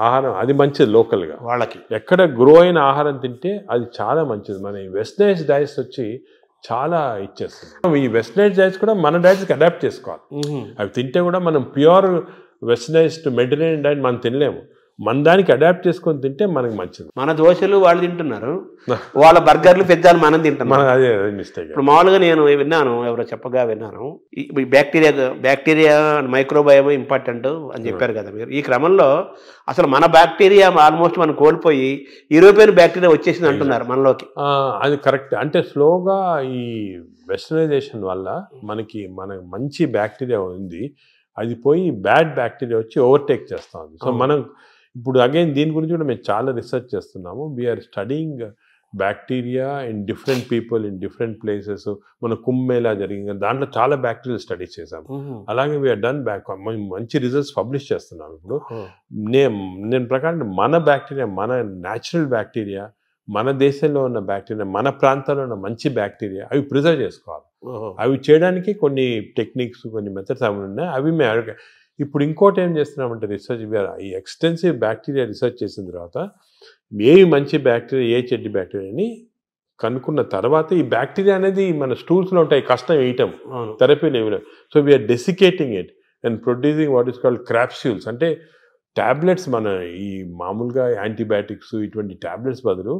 ఆహారం అది మంచిది లోకల్గా. వాళ్ళకి ఎక్కడ గ్రో అయిన ఆహారం తింటే అది చాలా మంచిది. మన ఈ వెస్టర్నైజ్ డైట్స్ వచ్చి చాలా ఇచ్చేస్తుంది. ఈ వెస్టర్నైజ్ డైట్స్ కూడా మన డైట్స్కి అడాప్ట్ చేసుకోవాలి. అవి తింటే కూడా మనం ప్యూర్ వెస్టర్నైజ్డ్ మెడిటరేనియన్ డైట్ మనం తినలేము. మన దానికి అడాప్ట్ చేసుకొని తింటే మనకి మంచిది. మన దోశలు వాళ్ళు తింటున్నారు, వాళ్ళ బర్గర్లు పిజ్జాలు మనం తింటున్నాం. మన అదే మిస్టేక్. ఇప్పుడు మామూలుగా నేను విన్నాను, ఎవరో చెప్పగా విన్నాను, ఈ బ్యాక్టీరియా మైక్రోబయోమ్ ఇంపార్టెంట్ అని చెప్పారు కదా మీరు. ఈ క్రమంలో అసలు మన బ్యాక్టీరియా ఆల్మోస్ట్ మనం కోల్పోయి యూరోపియన్ బ్యాక్టీరియా వచ్చేసింది అంటున్నారు మనలోకి. అది కరెక్ట్. అంటే స్లోగా ఈ వెస్టర్నైజేషన్ వల్ల మనకి మంచి బ్యాక్టీరియా ఉంది, అది పోయి బ్యాడ్ బ్యాక్టీరియా వచ్చి ఓవర్టేక్ చేస్తూ ఉంది. సో మనం ఇప్పుడు అగైన్ దీని గురించి కూడా మేము చాలా రీసెర్చ్ చేస్తున్నాము. We are studying bacteria in different people in different places. మన కుంభమేళా జరిగింది, దాంట్లో చాలా బ్యాక్టీరియల్ స్టడీస్ చేసాము. అలాగే వీఆర్ డన్ మంచి రిజల్ట్స్ పబ్లిష్ చేస్తున్నాం. ఇప్పుడు నేను ప్రకారం మన బ్యాక్టీరియా, మన న్యాచురల్ బ్యాక్టీరియా, మన దేశంలో ఉన్న బ్యాక్టీరియా, మన ప్రాంతాల్లో ఉన్న మంచి బ్యాక్టీరియా అవి ప్రిజర్వ్ చేసుకోవాలి. అవి చేయడానికి కొన్ని టెక్నిక్స్, కొన్ని మెథడ్స్ అవి ఉన్నాయి. అవి మేము ఇప్పుడు ఇంకోటి ఏం చేస్తున్నామంటే రీసెర్చ్, ఈ ఎక్స్టెన్సివ్ బ్యాక్టీరియా రీసెర్చ్ చేసిన తర్వాత ఏవి మంచి బ్యాక్టీరియా, ఏ చెడ్డి బ్యాక్టీరియా అని కనుక్కున్న తర్వాత ఈ బ్యాక్టీరియా అనేది మన స్టూల్స్లో ఉంటాయి, కష్టం వేయటం థెరపీలు ఏమి. So we're desiccating it and producing what is called crapsules. అంటే ట్యాబ్లెట్స్, మన ఈ మామూలుగా యాంటీబయాటిక్స్ ఇటువంటి ట్యాబ్లెట్స్ బదులు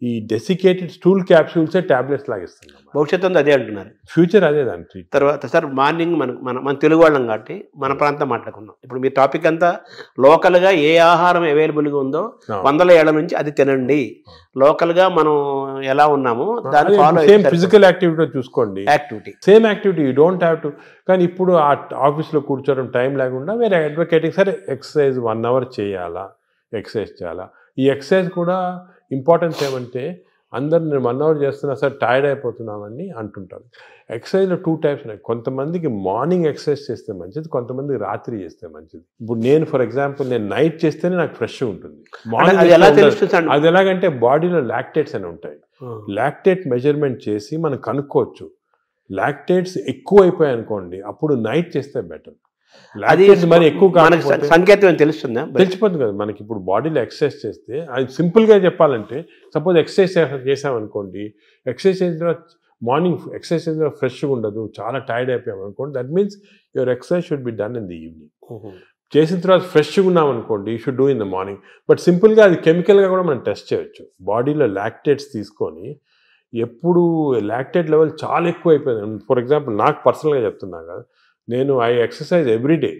ఈ డెసికేటెడ్ స్టూల్ క్యాప్సూల్సే ట్యాబ్లెట్స్ లాగా ఇస్తున్నాం. భవిష్యత్తు ఉంది అదే అంటున్నారు, ఫ్యూచర్ అదే దానికి. తర్వాత సార్ మార్నింగ్ మన తెలుగు వాళ్ళం కాబట్టి మన ప్రాంతం మాట్లాడుకున్నాం. ఇప్పుడు మీ టాపిక్ అంతా లోకల్గా ఏ ఆహారం అవైలబుల్గా ఉందో 100 ఏళ్ల నుంచి అది తినండి. లోకల్గా మనం ఎలా ఉన్నామో దాన్ని ఫాలో. సేమ్ ఫిజికల్ యాక్టివిటీ చూసుకోండి, same activity you don't have to. కానీ ఇప్పుడు ఆ ఆఫీస్లో కూర్చోవడం టైం లేకుండా వేరే అడ్వకేటింగ్, సరే ఎక్సర్సైజ్ 1 hour చేయాలా, ఎక్సర్సైజ్ చేయాలా. ఈ ఎక్సర్సైజ్ కూడా ఇంపార్టెన్స్ ఏమంటే అందరు నేను 1 hour చేస్తున్నా సార్ టైర్డ్ అయిపోతున్నామని అంటుంటారు. ఎక్సర్సైజ్లో 2 types ఉన్నాయి. కొంతమందికి మార్నింగ్ ఎక్సర్సైజ్ చేస్తే మంచిది, కొంతమందికి రాత్రి చేస్తే మంచిది. ఇప్పుడు నేను ఫర్ ఎగ్జాంపుల్ నేను నైట్ చేస్తేనే నాకు ఫ్రెష్గా ఉంటుంది. మార్నింగ్ అది ఎలాగంటే బాడీలో లాక్టేట్స్ అని ఉంటాయి. లాక్టేట్ మెజర్మెంట్ చేసి మనం కనుక్కోవచ్చు. లాక్టేట్స్ ఎక్కువ అయిపోయాయి అనుకోండి, అప్పుడు నైట్ చేస్తే బెటర్. అది మరి ఎక్కువ సంకేతం తెలుస్తుందా? తెలిసిపోతుంది కదా మనకి. ఇప్పుడు బాడీలో ఎక్సర్సైజ్ చేస్తే, అది సింపుల్గా చెప్పాలంటే సపోజ్ ఎక్సర్సైజ్ చేసామనుకోండి, ఎక్సర్సైజ్ చేసిన తర్వాత మార్నింగ్ ఎక్సర్సైజ్ చేసిన తర్వాత ఫ్రెష్గా ఉండదు, చాలా టైర్డ్ అయిపోయాం అనుకోండి, that means your exercise should be done in the evening. చేసిన తర్వాత ఫ్రెష్గా ఉన్నాం అనుకోండి, you should do in the morning. But సింపుల్గా అది కెమికల్గా కూడా మనం టెస్ట్ చేయొచ్చు. బాడీలో లాక్టేట్స్ తీసుకొని, ఎప్పుడు లాక్టేట్ లెవెల్ చాలా ఎక్కువ అయిపోయింది, ఫర్ ఎగ్జాంపుల్ నాకు పర్సనల్గా చెప్తున్నా కదా, నేను ఐ ఎక్సర్సైజ్ ఎవ్రీడే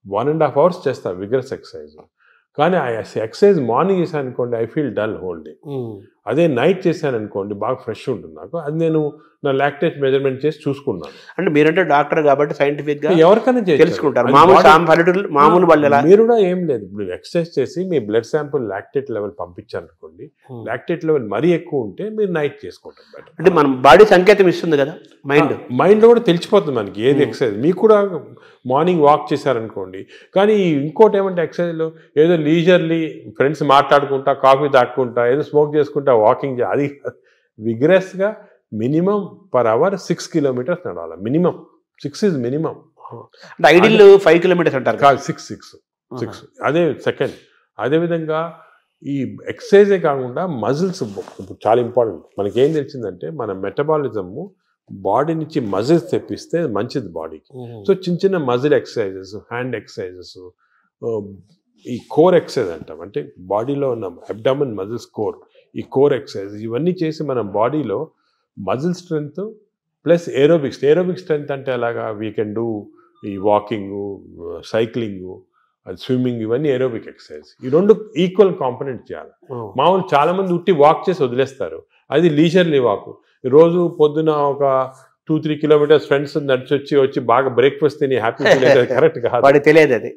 1.5 hours చేస్తాను విగరస్ ఎక్సర్సైజ్. కానీ ఆ ఎక్సర్సైజ్ మార్నింగ్ చేశాను అనుకోండి, I feel dull whole day. అదే నైట్ చేశాను అనుకోండి, బాగా ఫ్రెష్ ఉంటుంది నాకు. అది నేను నా లాక్టేట్ మెజర్మెంట్ చేసి చూసుకున్నాను. అంటే మీరంటే డాక్టర్ కాబట్టి సైంటిఫిక్ గా ఎవరికైనా తెలుసుకుంటారు. మామూలు మీరు కూడా ఏం లేదు, ఇప్పుడు ఎక్సర్సైజ్ చేసి మీ బ్లడ్ శాంపుల్ లాక్టేట్ లెవెల్ పంపించారు అనుకోండి, లాక్టేట్ లెవెల్ మరీ ఎక్కువ ఉంటే మీరు నైట్ చేసుకుంటారు బెటర్. అంటే మన బాడీ సంకేతం ఇస్తుంది కదా, మైండ్లో కూడా తెలిసిపోతుంది మనకి ఏది ఎక్సర్సైజ్. మీకు కూడా మార్నింగ్ వాక్ చేశారనుకోండి. కానీ ఇంకోటి ఏమంటే ఎక్సర్సైజ్లో ఏదో లీజర్లీ ఫ్రెండ్స్ మాట్లాడుకుంటా, కాఫీ తాక్కుంటా, ఏదో స్మోక్ చేసుకుంటా వాకింగ్, అది విగ్రెస్గా మినిమం పర్ అవర్ 6 kilometers నడవాలి. Minimum 6 is minimum. అంటే ఐడియల్ 5 kilometers అంటారు కాదు, 6. అదే సెకండ్. అదేవిధంగా ఈ ఎక్సర్సైజే కాకుండా మజిల్స్ చాలా ఇంపార్టెంట్. మనకి ఏం తెలిసిందంటే మన మెటబాలిజము బాడీ నుంచి మజిల్స్ తెప్పిస్తే మంచిది బాడీకి. సో చిన్న చిన్న మజిల్ ఎక్సర్సైజెస్, హ్యాండ్ ఎక్సర్సైజెస్, ఈ కోర్ ఎక్సర్సైజ్ అంటాం, అంటే బాడీలో ఉన్న అబ్డామిన్ మజిల్స్ కోర్, ఈ కోర్ ఎక్సర్సైజ్ ఇవన్నీ చేసి మన బాడీలో muscle strength plus aerobics. Aerobic strength అంటే అలాగా వీ కెన్ డూ ఈ వాకింగ్, సైక్లింగ్, స్విమ్మింగ్, ఇవన్నీ ఏరోబిక్ ఎక్సర్సైజ్. ఈ 2 ఈక్వల్ కాంపనెంట్ చేయాలి. మామూలు చాలామంది ఉట్టి వాక్ చేసి వదిలేస్తారు, అది లీజర్లీ వాక్. రోజు పొద్దున ఒక 2-3 kilometers ఫ్రెండ్స్ వచ్చి బాగా బ్రేక్ఫాస్ట్ తిని హ్యాపీ ఫీల్ అయితే కరెక్ట్ కాదు, తెలియదు అది.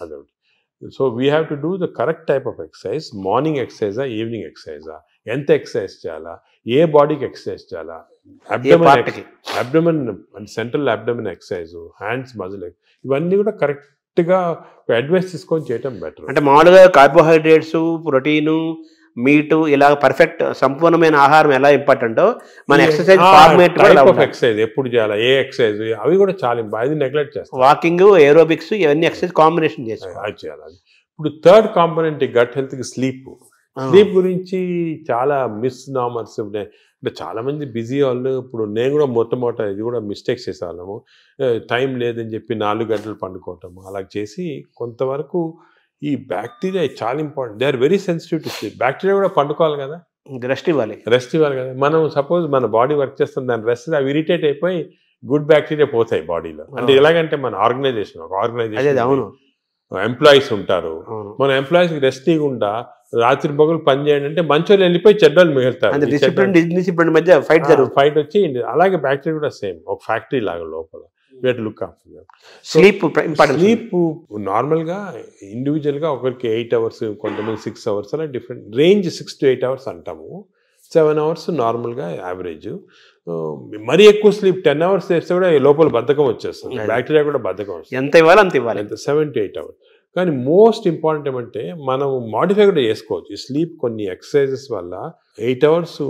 అదొకటి. So we have to do the correct type of exercise. Morning ఎక్సర్సైజా, ఈవినింగ్ ఎక్సర్సైజా, ఎంత ఎక్సర్సైజ్ చేయాలా, ఏ బాడీకి ఎక్సర్సైజ్ చేయాలా, abdomen central abdomen exercise, hands muscle, ఇవన్నీ కూడా కరెక్ట్గా అడ్వైస్ తీసుకొని చేయటం బెటర్. అంటే మామూలుగా కార్బోహైడ్రేట్స్, ప్రోటీను, మీటు ఇలా పర్ఫెక్ట్ సంపూర్ణమైన ఆహారం ఎలా ఇంపార్టెంటో మన ఎక్సర్సైజ్ ఫార్మేట్ కూడా ఎక్సర్సైజ్ ఎప్పుడు చేయాలి, ఏ ఎక్సర్సైజ్, అవి కూడా చాలా అది నెగ్లెక్ట్ చేస్తాం. వాకింగ్, ఏరోబిక్స్ ఇవన్నీ ఎక్సర్సైజ్ కాంబినేషన్ అది చేయాలి. ఇప్పుడు థర్డ్ కాంపోనెంట్ గట్ హెల్త్కి స్లీప్. స్లీప్ గురించి చాలా మిస్నామర్స్ అంటే చాలా మంది బిజీ వాళ్ళు, ఇప్పుడు నేను కూడా మొట్టమొదట ఇది కూడా మిస్టేక్స్ చేసేవాళ్ళము. టైం లేదని చెప్పి 4 గంటలు పండుకోవటం అలా చేసి కొంతవరకు ఈ బ్యాక్టీరియా చాలా important. They are very sensitive to sleep. Bacteria కూడా పండుకోవాలి కదా, రెస్ట్ ఇవ్వాలి కదా. మనం సపోజ్ మన బాడీ వర్క్ చేస్తాం, దాని రెస్ట్ అవి ఇరిటేట్ అయిపోయి గుడ్ బ్యాక్టీరియా పోతాయి బాడీలో. అంటే ఎలాగంటే మన ఆర్గనైజేషన్ అవును ఎంప్లాయీస్ ఉంటారు, మన ఎంప్లాయీస్కి రెస్ట్ ఇవ్వకుండా రాత్రి పగలు పని చేయండి అంటే మంచోళ్ళు వెళ్ళిపోయి చెడ్డోళ్ళు మిగులుతారు. డిసిప్లిన్ మధ్య ఫైట్ వచ్చి అలాగే బ్యాక్టీరియా కూడా సేమ్ ఒక ఫ్యాక్టరీ లాగా లోపల. లుక్ ఆఫ్టర్ స్లీప్ స్లీప్ నార్మల్గా ఇండివిజువల్గా ఒకరికి 8 అవర్స్, కొంతమంది 6 అవర్స్, అలా డిఫరెంట్ రేంజ్. 6 to 8 అవర్స్ అంటాము, 7 అవర్స్ నార్మల్గా యావరేజ్. మరీ ఎక్కువ స్లీప్ 10 అవర్స్ చేస్తే కూడా లోపల బద్ధకం వచ్చేస్తుంది, బ్యాక్టీరియా కూడా బద్ధకం వస్తుంది. ఎంత ఇవ్వాలి అంత ఇవ్వాలి, 7 to 8 అవర్స్. కానీ మోస్ట్ ఇంపార్టెంట్ ఏమంటే మనం మాడిఫై కూడా చేసుకోవచ్చు ఈ స్లీప్. కొన్ని ఎక్సర్సైజెస్ వల్ల 8 అవర్స్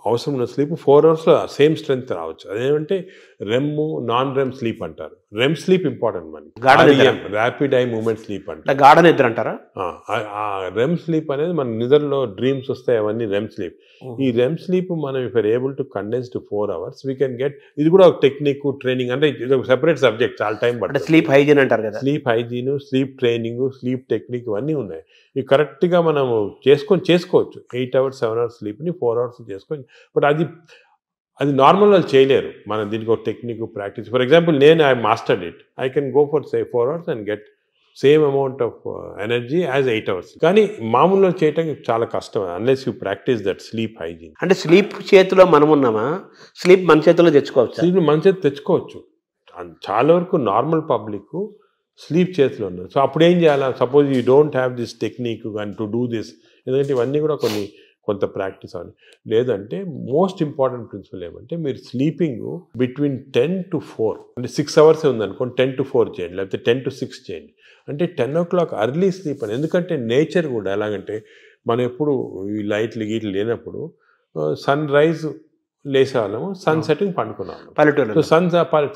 అవసరం ఉన్న స్లీప్ 4 అవర్స్లో సేమ్ స్ట్రెంత్ రావచ్చు. అదేమంటే రెమ్, నాన్ రెమ్ స్లీప్ అంటారు. రెమ్ స్లీప్ ఇంపార్టెంట్ మనకి, ర్యాపిడ్ ఐ మూమెంట్ స్లీప్ అంటారు, గాఢ నిద్ర అంటారా. రెమ్ స్లీప్ అనేది మన నిద్రలో డ్రీమ్స్ వస్తాయి, అవన్నీ రెమ్ స్లీప్. ఈ రెమ్ స్లీప్ మనం if are able to condense to 4 hours we can get. ఇది కూడా ఒక టెక్నిక్, ట్రైనింగ్, అంటే ఇది ఒక సెపరేట్ సబ్జెక్ట్, చాలా టైం పడుతుంది. స్లీప్ హైజీన్ అంటారు కదా, sleep hygiene, sleep training, sleep technique ఇవన్నీ ఉన్నాయి. ఇవి కరెక్ట్గా మనం చేసుకోవచ్చు. 8 అవర్స్ 7 అవర్స్ స్లీప్ని 4 అవర్స్ చేసుకోవచ్చు. బట్ అది నార్మల్ వాళ్ళు చేయలేరు. మనం దీనికి ఒక టెక్నిక్, ప్రాక్టీస్. ఫర్ ఎగ్జాంపుల్ నేను I mastered it, I can go for say 4 hours and get same amount of energy as 8 hours. కానీ మామూలుగా చేయటం చాలా కష్టం unless you practice that sleep hygiene. అంటే స్లీప్ చేతిలో మనం ఉన్నామా, స్లీప్ మన చేతిలో తెచ్చుకోవచ్చు. స్లీప్ మన చేతి తెచ్చుకోవచ్చు. చాలా వరకు నార్మల్ పబ్లిక్ స్లీప్ చేతిలో ఉన్నారు. సో అప్పుడు ఏం చేయాలి, suppose you don't have this technique and to do this, ఎందుకంటే ఇవన్నీ కూడా కొంత ప్రాక్టీస్ అవ్వాలి. లేదంటే మోస్ట్ ఇంపార్టెంట్ ప్రిన్సిపల్ ఏమంటే మీరు స్లీపింగ్ బిట్వీన్ 10 to 4, అంటే 6 అవర్స్ ఉందనుకోండి, 10 to 4 చేయండి, లేకపోతే 10 to 6 చేయండి. అంటే 10 o'clock అర్లీ స్లీప్ అని. ఎందుకంటే నేచర్ కూడా ఎలాగంటే మనం ఎప్పుడు ఈ లైట్లు గీట్లు లేనప్పుడు సన్ రైజ్ లేసేవాళ్ళము, సన్ సెట్టింగ్ పండుకున్నాము పల్లెటూరు. సో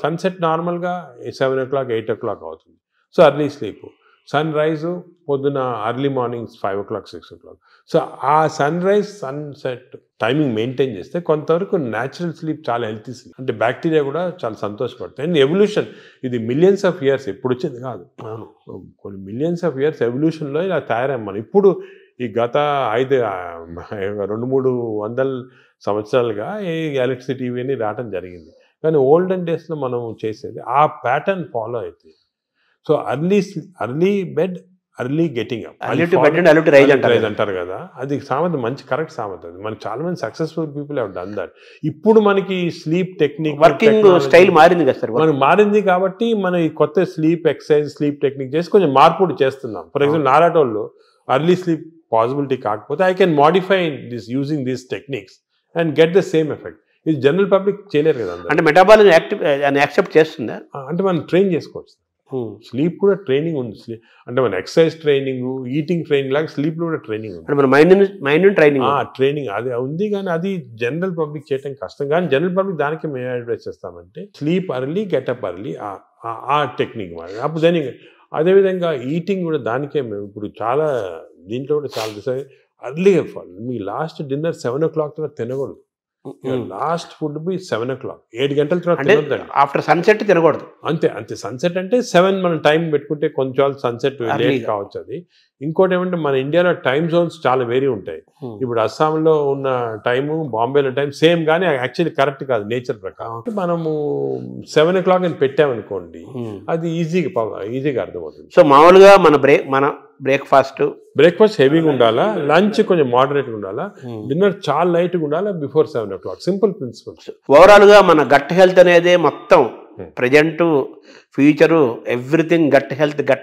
సన్సెట్ నార్మల్గా 7 o'clock 8 o'clock అవుతుంది. So early sleep. Sun rise పొద్దున early morning 5 o'clock 6 o'clock. So ఆ sun rise sunset timing maintain చేస్తే కొంతవరకు న్యాచురల్ స్లీప్ చాలా హెల్తీ స్లీప్. అంటే బ్యాక్టీరియా కూడా చాలా సంతోషపడతాయి. అండ్ ఎవల్యూషన్ ఇది మిలియన్స్ ఆఫ్ ఇయర్స్ ఎప్పుడు వచ్చింది కాదు, కొన్ని మిలియన్స్ ఆఫ్ ఇయర్స్ ఎవల్యూషన్లో ఇలా తయారయ్యాం మనం. ఇప్పుడు ఈ గత 200-300 సంవత్సరాలుగా ఈ ఎలక్ట్రిసిటీ ఇవన్నీ రావడం జరిగింది. కానీ ఓల్డెన్ డేస్లో మనం చేసేది ఆ ప్యాటర్న్ ఫాలో అవుతుంది. So early bed, early getting up, rise అంటారు కదా, అది సామెత, మంచి కరెక్ట్ సామెత. అది మనకి చాలా మంది successful people have done that. ఇప్పుడు మనకి స్లీప్ టెక్నిక్, వర్కింగ్ స్టైల్ మారింది కదా సార్, మనకి మారింది కాబట్టి మనం ఈ కొత్త స్లీప్ ఎక్సర్సైజ్, స్లీప్ టెక్నిక్ చేసి కొంచెం మార్పుడు చేస్తున్నాం. ఫర్ ఎగ్జాంపుల్ నారాటోళ్ళు అర్లీ స్లీప్ పాసిబిలిటీ కాకపోతే I can modify this using these techniques and get the same effect. ఇది జనరల్ పబ్లిక్ చేయలేరు కదా. అంటే మెటాబాలిజం యాక్సెప్ట్ చేస్తుందా, అంటే మనం ట్రైన్ చేసుకోవచ్చు. స్లీప్ కూడా ట్రైనింగ్ ఉంది. అంటే మన ఎక్సర్సైజ్ ట్రైనింగ్, ఈటింగ్ ట్రైనింగ్ లాగా స్లీప్ లో కూడా ట్రైనింగ్ ఉంది. మన మైండ్ ట్రైనింగ్ అది ఉంది. కానీ అది జనరల్ పబ్లిక్ చేయడం కష్టం. కానీ జనరల్ పబ్లిక్ దానికి మేము అడ్వైస్ చేస్తామంటే స్లీప్ అర్లీ, గెటప్ అర్లీ, ఆ టెక్నిక్ మరి. అప్పుడు దాని అదేవిధంగా ఈటింగ్ కూడా దానికే మేము ఇప్పుడు చాలా దీంట్లో కూడా చాలా అర్లీగా మీ లాస్ట్ డిన్నర్ 7 o'clock తినకూడదు. లాస్ట్ ఫుడ్ బి 7 o'clock, 7 గంటల తర్వాత ఆఫ్టర్ సన్సెట్ తినకూడదు. అంతే. సన్సెట్ అంటే 7 మనం టైం పెట్టుకుంటే కొంచెం సన్సెట్ లేట్ కావచ్చు. అది ఇంకోటి ఏమంటే మన ఇండియాలో టైం జోన్స్ చాలా వేరీ ఉంటాయి. ఇప్పుడు అస్సాంలో ఉన్న టైము, బాంబేలో టైం సేమ్, కానీ యాక్చువల్లీ కరెక్ట్ కాదు నేచర్ ప్రకారం. మనము 7 o'clock అని పెట్టామనుకోండి, అది ఈజీగా అర్థమవుతుంది. సో మామూలుగా మన బ్రేక్ఫాస్ట్ హెవీగా ఉండాలా, లంచ్ కొంచెం మోడరేట్గా ఉండాలా, డిన్నర్ చాలా లైట్గా ఉండాలా బిఫోర్ 7 o'clock. Simple principles. ఓవరాల్గా మన గట్ హెల్త్ అనేది మొత్తం present, future, everything gut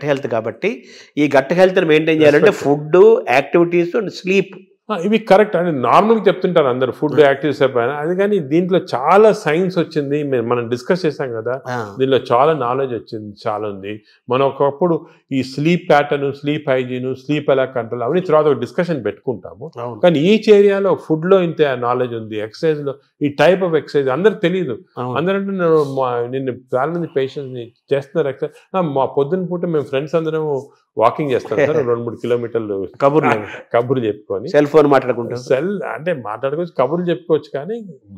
health కాబట్టి ఈ గట్ హెల్త్ని మెయింటైన్ చేయాలంటే ఫుడ్, యాక్టివిటీస్ అండ్ స్లీప్ ఇవి కరెక్ట్ అని నార్మల్గా చెప్తుంటారు అందరు ఫుడ్ యాక్టివ్స్ అయిపోయినా, అది కానీ దీంట్లో చాలా సైన్స్ వచ్చింది. మనం డిస్కస్ చేసాం కదా, దీనిలో చాలా నాలెడ్జ్ వచ్చింది, చాలా ఉంది. మనం ఒకప్పుడు ఈ sleep pattern, sleep hygiene, sleep ఎలా కంట్రోల్ అవన్నీ తర్వాత ఒక డిస్కషన్ పెట్టుకుంటాము. కానీ ఈచ్ ఏరియాలో ఫుడ్లో ఇంత నాలెడ్జ్ ఉంది, ఎక్సర్సైజ్లో ఈ టైప్ ఆఫ్ ఎక్సర్సైజ్ అందరికి తెలియదు. అందరంటే నిన్ను చాలా మంది పేషెంట్స్ని చేస్తున్నారు ఎక్సర్సైజ్. మా పొద్దున్న పూట మేము ఫ్రెండ్స్ అందరం వాకింగ్ చేస్తాం సార్, 2-3 కిలోమీటర్లు కబుర్లు చెప్పుకొని, సెల్ ఫోన్ మాట్లాడుకుంటాం. అంటే మాట్లాడుకోవచ్చు, కబుర్లు చెప్పుకోవచ్చు. కానీ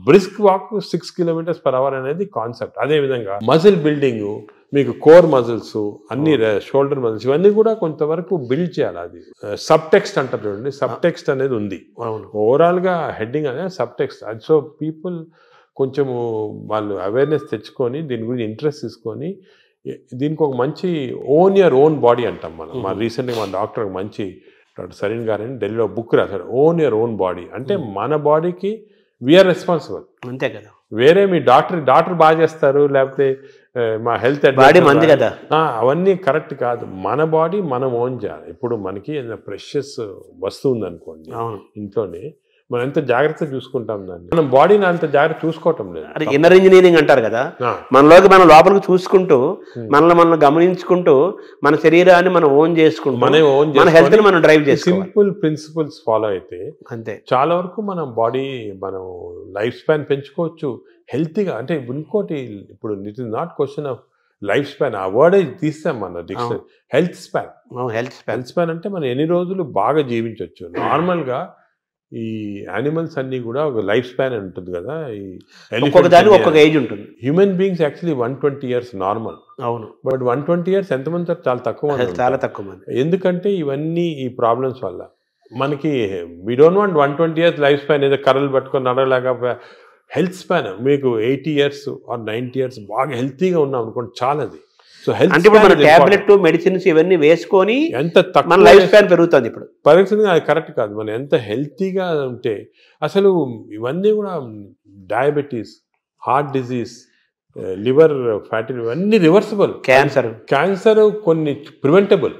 బ్రిస్క్ వాక్ 6 km/h అనేది కాన్సెప్ట్. అదేవిధంగా మజిల్ బిల్డింగ్, మీకు కోర్ మజిల్స్ అన్ని, షోల్డర్ మజిల్స్ ఇవన్నీ కూడా కొంతవరకు బిల్డ్ చేయాలి. అది సబ్ టెక్స్ట్ అంటారు చూడండి, సబ్ టెక్స్ట్ అనేది ఉంది. ఓవరాల్గా హెడ్డింగ్ అనేది సబ్ టెక్స్ట్. అది సో పీపుల్ కొంచెము వాళ్ళు అవేర్నెస్ తెచ్చుకొని దీని గురించి ఇంట్రెస్ట్ తీసుకొని దీనికి ఒక మంచి ఓన్ యువర్ ఓన్ బాడీ అంటాం మనం. మా రీసెంట్గా మన డాక్టర్ మంచి డాక్టర్ సరీన్ గారని ఢిల్లీలో బుక్ రాశారు, ఓన్ యువర్ ఓన్ బాడీ. అంటే మన బాడీకి వీఆర్ రెస్పాన్సిబుల్, అంతే కదా. వేరే మీ డాక్టర్ బాగా చేస్తారు, లేకపోతే మా హెల్త్ బాడీ మంది కదా, అవన్నీ కరెక్ట్ కాదు. మన బాడీ మనం ఓన్ చేయాలి. ఇప్పుడు మనకి ప్రెషియస్ వస్తువు ఉందనుకోండి ఇంట్లోనే, మనం ఎంత జాగ్రత్తగా చూసుకుంటాం దాన్ని, మనం బాడీని అంత జాగ్రత్త చూసుకోవటం లేదు. అది ఇన్నర్ ఇంజనీరింగ్ అంటారు కదా, మనలోకి మనం లోపలికి చూసుకుంటూ మనల్ని గమనించుకుంటూ మన శరీరాన్ని మనం ఓన్ చేసుకుంటూ మన హెల్త్ ని మనం డ్రైవ్ చేసి సింపుల్ ప్రిన్సిపల్స్ ఫాలో అయితే అంతే చాలా వరకు మనం బాడీ మనం లైఫ్ స్పాన్ పెంచుకోవచ్చు హెల్తీగా. అంటే ఇంకోటి, ఇప్పుడు it is not question of life span, ఆ వర్డ్ తీస్తాం మన డిక్షనరీ. హెల్త్ స్పాన్ అంటే మనం ఎన్ని రోజులు బాగా జీవించవచ్చు. నార్మల్గా ఈ యానిమల్స్ అన్ని కూడా ఒక లైఫ్ స్పాన్ ఉంటుంది కదా, ఒక్కొక్క ఏజ్ ఉంటుంది. Human beings actually 120 years normal. అవును, బట్ 120 years ఎంతమంది చాలా తక్కువ మంది. ఎందుకంటే ఇవన్నీ ఈ ప్రాబ్లమ్స్ వల్ల మనకి we don't want 120 years life span, ఏదో కర్రలు పట్టుకొని నడవలేక. హెల్త్ స్పాన్ మీకు 80 years or 90 years బాగా హెల్తీగా ఉన్నాం అనుకోండి, చాలా. అది సో హెల్త్ అంటే మన టాబ్లెట్ మెడిసిన్స్ ఇవన్నీ వేసుకొని ఎంత తక్కువ లైఫ్ స్పాన్ పెరుగుతుంది. ఇప్పుడు పరిస్థితి అది కరెక్ట్ కాదు. మనం ఎంత హెల్తీగా ఉంటే అసలు ఇవన్నీ కూడా diabetes, heart disease, liver fatty ఇవన్నీ రివర్సిబుల్. క్యాన్సర్ కొన్ని ప్రివెంటబుల్,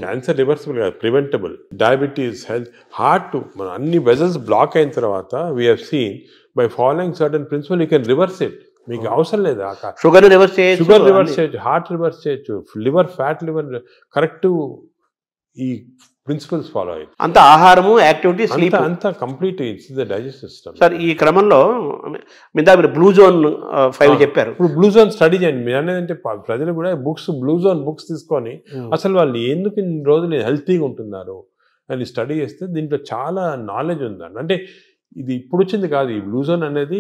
క్యాన్సర్ రివర్సిబుల్ కాదు, ప్రివెంటబుల్. డయాబెటీస్, హెల్త్, హార్ట్, మన అన్ని వెజల్స్ బ్లాక్ అయిన తర్వాత we have seen by following certain principal you can reverse it. మీకు అవసరం లేదు, షుగర్ రివర్స్ చేయొచ్చు, హార్ట్ రివర్స్ చేయొచ్చు, లివర్ ఫ్యాట్ లివర్ కరెక్ట్. ఈ ప్రిన్సిపల్స్ ఫాలో అయ్యి అంత ఆహారము, యాక్టివిటీ, స్లీప్ అంతా complete it's the digestive system. Sir ఈ క్రమంలో మీరు బ్లూ జోన్ 5 చెప్పారు. ఇప్పుడు బ్లూ జోన్ స్టడీ చేయండి. మీరు అనేది ప్రజలు కూడా బ్లూ జోన్ బుక్స్ తీసుకొని అసలు వాళ్ళు ఎందుకు ఇన్ని రోజులు హెల్తీగా ఉంటున్నారు అని స్టడీ చేస్తే దీంట్లో చాలా నాలెడ్జ్ ఉందండి. అంటే ఇది ఇప్పుడు వచ్చింది కాదు, ఈ బ్లూ జోన్ అనేది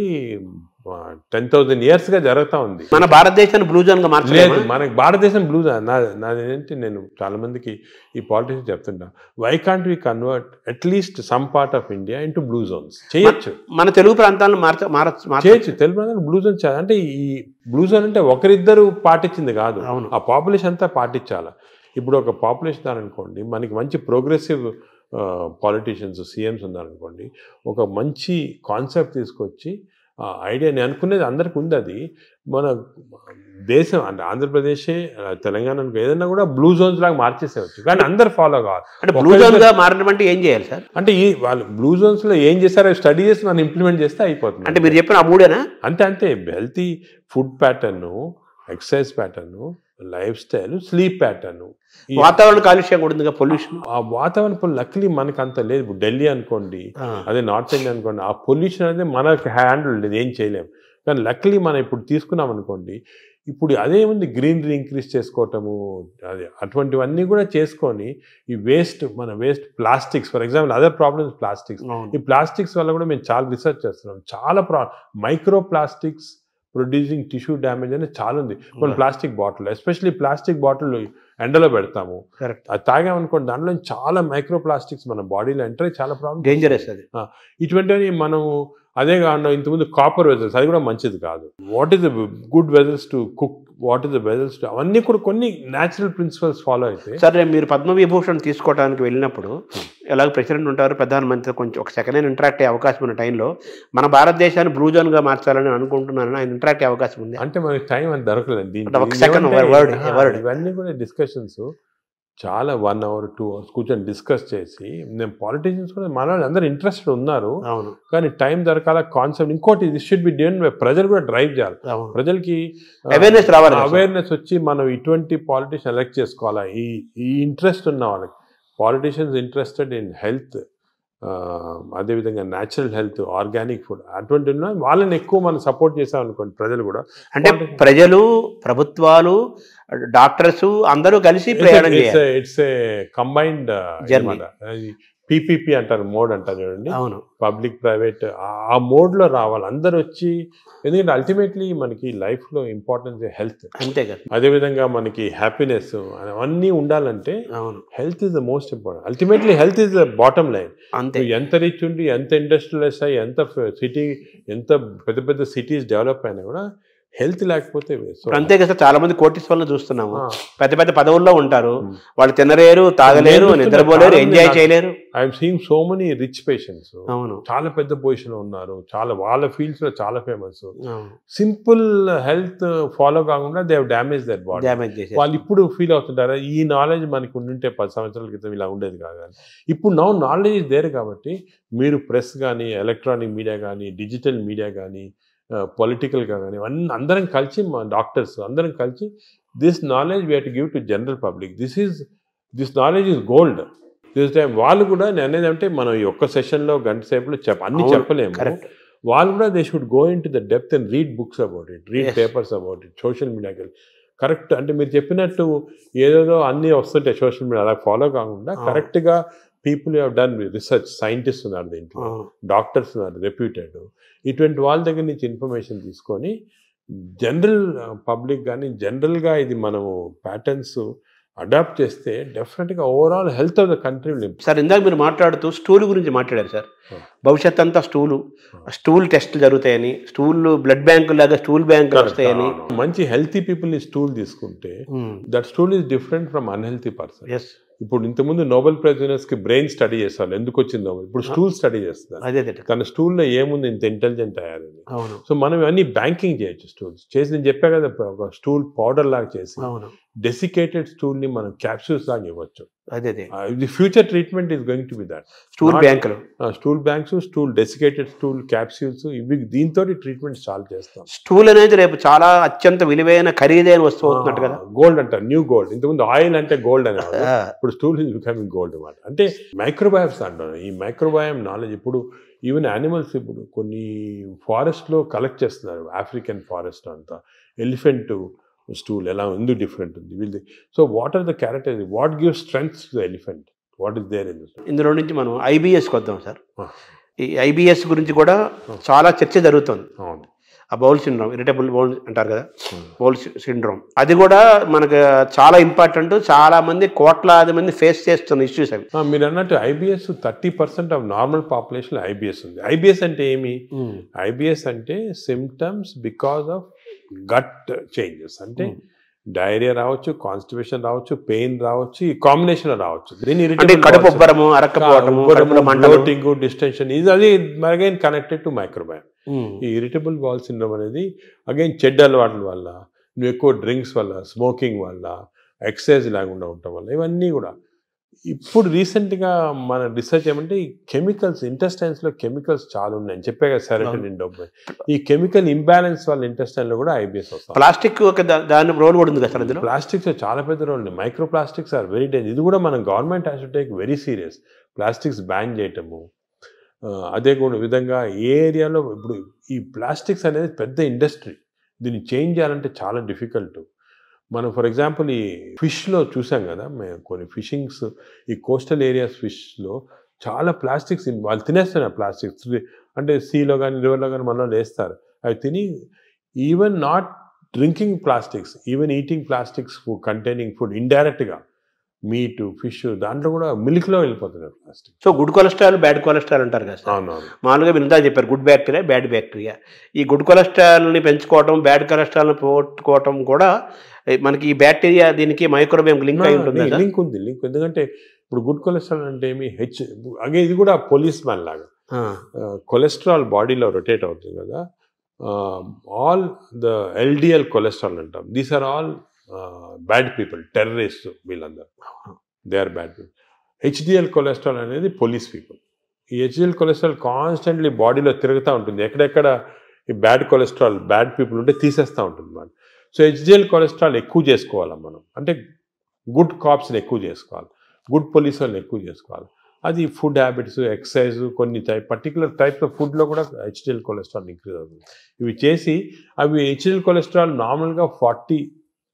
10,000 years జరుగుతూ ఉంది. మన భారతదేశాన్ని బ్లూ జోన్ గా మార్చలేదు. మనకి భారతదేశం బ్లూ జోన్. నాదేంటి, నేను చాలా మందికి ఈ పాలిటిక్స్ చెప్తుంటా, why can't we convert at least some part of India into blue zones? చేయొచ్చు. మన తెలుగు ప్రాంతాలను చేయొచ్చు. తెలుగు ప్రాంతాలు బ్లూ జోన్ చేయాలి. అంటే ఈ బ్లూ జోన్ అంటే ఒకరిద్దరు పాటించింది కాదు, ఆ పాపులేషన్ అంతా పాటించాలి. ఇప్పుడు ఒక పాపులేషన్ అనుకోండి, మనకి మంచి ప్రోగ్రెసివ్ పాలిటీషియన్స్, సీఎంస్ ఉన్నారనుకోండి, ఒక మంచి కాన్సెప్ట్ తీసుకొచ్చి ఐడియా, నేను అనుకునేది అందరికి ఉంది. అది మన దేశం అంటే ఆంధ్రప్రదేశ్, తెలంగాణ ఏదైనా కూడా బ్లూ జోన్స్ లాగా మార్చేసేవచ్చు, కానీ అందరు ఫాలో కావాలి. అంటే బ్లూ జోన్ గా మారడం అంటే ఏం చేయాలి సార్? అంటే ఈ వాళ్ళు బ్లూ జోన్స్ లో ఏం చేస్తారో స్టడీ చేసి మనం ఇంప్లిమెంట్ చేస్తే అయిపోతుంది. అంటే మీరు చెప్పిన ఆ మూడేనా? అంతే. Healthy food pattern, exercise pattern, life style, sleep pattern, వాతావరణ కాలుష్యం కూడా ఉంది, పొల్యూషన్. ఆ వాతావరణ లక్లీ మనకు అంత లేదు. ఇప్పుడు ఢిల్లీ అనుకోండి, అదే నార్త్ ఇండియా అనుకోండి, ఆ పొల్యూషన్ అనేది మనకి హ్యాండిల్ లేదు, ఏం చేయలేము. కానీ లక్లీ మనం ఇప్పుడు తీసుకున్నాం అనుకోండి, ఇప్పుడు అదేముంది, గ్రీనరీ ఇంక్రీజ్ చేసుకోవటము, అది అటువంటివన్నీ కూడా చేసుకొని ఈ మన waste plastics, for example other problems plastics. ఈ ప్లాస్టిక్స్ వల్ల కూడా మేము చాలా రీసెర్చ్ చేస్తున్నాం. చాలా micro plastics producing tissue damage అనేది చాలా ఉంది. కొన్ని plastic bottle, especially plastic bottle ఎండలో పెడతాము, అది తాగామనుకోండి, దాంట్లో చాలా మైక్రో ప్లాస్టిక్స్ మన బాడీలో ఎంటర్ అయ్యి చాలా ప్రాబ్లమ్, డేంజరస్. అది ఇటువంటివి మనము అదే కాకుండా ఇంతకుముందు కాపర్ వెజల్స్, అది కూడా మంచిది కాదు. What is the good vessels to cook, what is the vessels to, అవన్నీ కూడా కొన్ని న్యాచురల్ ప్రిన్సిపల్స్ ఫాలో అయితే. సరే, మీరు పద్మవిభూషణ్ తీసుకోవడానికి వెళ్ళినప్పుడు ఎలాగో ప్రెసిడెంట్ ఉంటారు, ప్రధానమంత్రి, కొంచెం ఒక సెకండ్ హ్యాండ్ ఇంటరాక్ట్ అయ్యే అవకాశం ఉన్న టైంలో మన భారతదేశాన్ని బ్లూ జోన్ గా మార్చాలని అనుకుంటున్నాను, ఆయన ఇంటరాక్ట్ అయ్యే అవకాశం ఉంది? అంటే మనకి టైం అని దొరకలేదు. ఒక సెకండ్ వర్డ్, ఇవన్నీ కూడా డిస్కషన్స్ చాలా 1 hour 2 hours కూర్చొని డిస్కస్ చేసి, నేను పాలిటీషియన్స్ కూడా మన వాళ్ళు అందరూ ఇంట్రెస్టెడ్ ఉన్నారు, అవును కానీ టైం దొరకాల కాన్సెప్ట్. ఇంకోటి this should be done by ప్రజలు కూడా డ్రైవ్ చేయాలి. అవును ప్రజలకి అవేర్నెస్ రావాలి కదా సార్. అవేర్నెస్ వచ్చి మనం ఇటువంటి పాలిటీషియన్ ఎలక్ట్ చేసుకోవాలా. ఈ ఇంట్రెస్ట్ ఉన్న వాళ్ళకి, పాలిటీషియన్స్ ఇంట్రెస్టెడ్ ఇన్ హెల్త్, అదేవిధంగా న్యాచురల్ హెల్త్, ఆర్గానిక్ ఫుడ్, అటువంటి ఉన్న వాళ్ళని ఎక్కువ మనం సపోర్ట్ చేసాం అనుకోండి, ప్రజలు కూడా. అంటే ప్రజలు, ప్రభుత్వాలు, డాక్టర్స్ అందరూ కలిసి ప్రయాణం చేయాలి. It's a combined Journey. PPP అంటారు, మోడ్ అంటారు చూడండి, అవును పబ్లిక్ ప్రైవేట్, ఆ మోడ్లో రావాలి అందరు వచ్చి. ఎందుకంటే అల్టిమేట్లీ మనకి లైఫ్లో ఇంపార్టెన్స్ హెల్త్, అంతే కదా. అదేవిధంగా మనకి హ్యాపీనెస్ అవన్నీ ఉండాలంటే అవును health is the most important. Ultimately health is the bottom line. అంతే. ఎంత రిచ్ ఉండి, ఎంత ఇండస్ట్రియలైజ్ అయ్యి, ఎంత సిటీ, ఎంత పెద్ద పెద్ద సిటీస్ డెవలప్ అయినా కూడా హెల్త్ లేకపోతే waste. So, అంతే కదా. చాలా మంది కోటీశ్వర్లను చూస్తున్నాము, ఆ, పెద్ద పెద్ద పదవుల్లో ఉంటారు, Hmm. వాళ్ళు తినలేరు, తాగలేరు, నేను నిద్రపోలేరు, చాలా ఎంజాయ్ మంది చేయలేరు. I'm seeing so many rich patients, అవును చాలా పెద్ద పొజిషన్ లో ఉన్నారు, చాలా వాళ్ళ ఫీల్డ్స్ లో చాలా ఫేమస్. అవును సింపుల్ హెల్త్ ఫాలో కాకుండా they have damage their body. Damage చేసేసి. వాళ్ళు ఇప్పుడు ఫీల్ అవుతుంటారు, ఈ నాలెడ్జ్ మనకు ఉండుంటే 10 సంవత్సరాల క్రితం ఇలా ఉండేది కాదు అని. ఇప్పుడు నాలెడ్జ్ ఇస్ దేర్ కాబట్టి మీరు ప్రెస్ కానీ, ఎలక్ట్రానిక్ మీడియా కానీ, డిజిటల్ మీడియా కానీ, పొలిటికల్గా కానీ, అందరం కలిసి, మా డాక్టర్స్ అందరం కలిసి, this knowledge we have to give to general public. This knowledge is gold. This time వాళ్ళు కూడా నేను అనేది అంటే, మనం ఈ ఒక్క సెషన్లో గంట సేపులో అన్ని అవును, చెప్పలేము. correct. వాళ్ళు కూడా they should go in to the depth and read books about it, read Yes. Papers about it, social మీడియాకి వెళ్ళి. కరెక్ట్ అంటే మీరు చెప్పినట్టు ఏదేదో అన్నీ వస్తుంటాయి సోషల్ మీడియా, అలా ఫాలో కాకుండా అవును. కరెక్ట్గా people have done research, scientist ఉన్నారు దీంట్లో, అవును డాక్టర్స్ ఉన్నారు రెప్యూటెడ్, ఇటువంటి వాళ్ళ దగ్గర నుంచి ఇన్ఫర్మేషన్ తీసుకొని జనరల్ పబ్లిక్ కానీ, జనరల్గా ఇది మనము ప్యాటర్న్స్ అడాప్ట్ చేస్తే డెఫినెట్గా overall health of the country will improve. Sir. ఇందాక మీరు మాట్లాడుతూ స్టూల్ గురించి మాట్లాడారు సార్. భవిష్యత్ అంతా స్టూల్ టెస్టులు జరుగుతాయని, బ్లడ్ బ్యాంకు లాగా స్టూల్ బ్యాంకులు వస్తాయని. మంచి హెల్తీ పీపుల్ ని స్టూల్ తీసుకుంటే that stool is different from unhealthy person. Yes. ఇప్పుడు ఇంతకుముందు నోబెల్ ప్రైజ్ విన్నర్స్ కి బ్రెయిన్ స్టడీ చేస్తారు, ఎందుకు వచ్చింది నోబెల్, ఇప్పుడు స్టూల్ స్టడీ చేస్తున్నారు. అదే తన స్టూల్లో ఏముంది ఇంత ఇంటెలిజెంట్ అయ్యారని. అవును సో మనం ఇవన్నీ బ్యాంకింగ్ చేయొచ్చు. స్టూల్స్ చేసి నేను చెప్పా కదా, ఒక స్టూల్ పౌడర్ లాగా చేసి అవును డెసికేటెడ్ స్టూల్ ని మనం క్యాప్సూల్స్ లాగా ఇవ్వచ్చు. అదే the future treatment is going to be that. Stool బ్యాంకులు, stool banks, stool desiccated stool capsules, ఇవి దీంతో ట్రీట్మెంట్ సాల్వ్ చేస్తాం. స్టూల్ అనేది రేపు చాలా అత్యంత విలువైన ఖరీదైన వస్తువు అవుతున్నట్టు కదా. గోల్డ్ అంటారు, న్యూ గోల్డ్. ఇంతకుముందు ఆయిల్ అంటే గోల్డ్ అనేవాళ్ళు, ఇప్పుడు స్టూల్ ఈజ్ బికమింగ్ గోల్డ్ అన్నమాట. అంటే మైక్రోబయామ్స్ అంటారు. ఈ మైక్రోబయామ్ నాలెడ్జ్ ఇప్పుడు ఈవెన్ యానిమల్స్, ఇప్పుడు కొన్ని ఫారెస్ట్లో కలెక్ట్ చేస్తున్నారు, ఆఫ్రికన్ ఫారెస్ట్ అంతా, ఎలిఫెంట్ స్టూల్ ఎలా ఎందుకు డిఫరెంట్ ఉంది వీళ్ళది. So what are the character, what give strength to the elephant, what is there in this. ఇందులో నుంచి మనం ఐబిఎస్కి వద్దాం సార్. ఈ ఐబిఎస్ గురించి కూడా చాలా చర్చ జరుగుతుంది. అవును, ఆ బౌల్ సిండ్రోమ్, ఇరిటబుల్ బౌల్ అంటారు కదా, బౌల్ సిండ్రోమ్, అది కూడా మనకు చాలా ఇంపార్టెంట్. చాలా మంది, కోట్లాది మంది ఫేస్ చేస్తున్న ఇష్యూస్ అవి. మీరు అన్నట్టు IBS 30% of normal population IBS ఉంది. ఐబిఎస్ అంటే ఏమి? ఐబిఎస్ అంటే symptoms because of gut changes. అంటే డైరియా రావచ్చు, కాన్స్టిపేషన్ రావచ్చు, పెయిన్ రావచ్చు, ఈ కాంబినేషన్ రావచ్చు. అంటే కడుపు ఉబ్బరము, అరక్కపోవటము, కడుపులో మంటలు, బ్లోటింగ్, డిస్టెన్షన్, ఇది అది అగైన్ కనెక్టెడ్ టు మైక్రోబయామ్. ఈ ఇరిటబుల్ బౌల్ సిండ్రోమ్ అనేది అగైన్ చెడ్డ అలవాట్ల వల్ల, నువ్వు ఎక్కువ డ్రింక్స్ వల్ల, స్మోకింగ్ వల్ల, ఎక్సర్సైజ్ లేకుండా ఉండటం వల్ల, ఇవన్నీ కూడా. ఇప్పుడు రీసెంట్గా మన రీసెర్చ్ ఏమంటే, ఈ కెమికల్స్, ఇంటెస్టైన్స్లో కెమికల్స్ చాలా ఉన్నాయని చెప్పే కదా, సెరోటోనిన్, డోపమైన్, ఈ కెమికల్ ఇంబ్యాలెన్స్ వల్ల ఇంటెస్టైన్లో కూడా ఐబిఎస్ వస్తుంది. ప్లాస్టిక్ ఒక దాని రోల్ కూడా ఉంది కదా సార్ ఇందులో. ప్లాస్టిక్స్ చాలా పెద్ద రోల్ ఉంది. Micro plastics are very danger. ఇది కూడా మనం government has to take very serious. Plastics ban చేయటము, అదే కూడా విధంగా ఏ ఏరియాలో ఇప్పుడు ఈ ప్లాస్టిక్స్ అనేది పెద్ద ఇండస్ట్రీ, దీన్ని చేంజ్ చేయాలంటే చాలా డిఫికల్ట్. మనం ఫర్ ఎగ్జాంపుల్ ఈ ఫిష్లో చూసాం కదా, మేము కొన్ని ఫిషింగ్స్, ఈ కోస్టల్ ఏరియాస్ ఫిష్లో చాలా ప్లాస్టిక్స్ వాళ్ళు తినేస్తున్నారు. ప్లాస్టిక్స్ అంటే సీలో కానీ, రివర్లో కానీ మనలో వేస్తారు. అవి తిని even not drinking plastics, even eating plastics containing food ఇండైరెక్ట్గా, మీట్, ఫిష్, దాంట్లో కూడా మిల్క్లో వెళ్ళిపోతున్నారు plastic. So good cholesterol, bad cholesterol అంటారు కదా సార్. అవునవును. మామూలుగా మీరు ఇందా చెప్పారు గుడ్ బ్యాక్టీరియా, బ్యాడ్ బ్యాక్టీరియా. ఈ గుడ్ కొలెస్ట్రాల్ని పెంచుకోవటం, బ్యాడ్ కొలెస్ట్రాల్ని పోగొట్టుకోవటం కూడా మనకి ఈ బ్యాక్టీరియా దీనికి మైక్రోబయామ్ లింక్ అయి ఉంటుంది. లింక్ ఉంది, లింక్. ఎందుకంటే ఇప్పుడు గుడ్ కొలెస్ట్రాల్ అంటే ఏమి, అగే ఇది కూడా పోలీస్ మ్యాన్ లాగా కొలెస్ట్రాల్ బాడీలో రొటేట్ అవుతుంది కదా. ఆల్ ద ఎల్డిఎల్ కొలెస్ట్రాల్ అంటాం, these are all bad people, terrorist వీళ్ళందరూ. They are bad people. HDL cholesterol అనేది పోలీస్ పీపుల్. ఈ హెచ్డిఎల్ కొలెస్ట్రాల్ కాన్స్టెంట్లీ బాడీలో తిరుగుతూ ఉంటుంది. ఎక్కడెక్కడ ఈ బ్యాడ్ కొలెస్ట్రాల్ బ్యాడ్ పీపుల్ ఉంటే తీసేస్తూ ఉంటుంది మనం. సో హెచ్డిఎల్ కొలెస్ట్రాల్ ఎక్కువ చేసుకోవాలి మనం, అంటే గుడ్ కాప్స్ని ఎక్కువ చేసుకోవాలి, గుడ్ పోలీస్ వాళ్ళని ఎక్కువ చేసుకోవాలి. అది ఫుడ్ హ్యాబిట్స్, ఎక్సర్సైజ్, కొన్ని పర్టికులర్ టైప్స్ ఆఫ్ ఫుడ్లో కూడా హెచ్డిఎల్ కొలెస్ట్రాల్ ఇంక్రీజ్ అవుతుంది. ఇవి చేసి అవి హెచ్డిఎల్ కొలెస్ట్రాల్ నార్మల్గా 40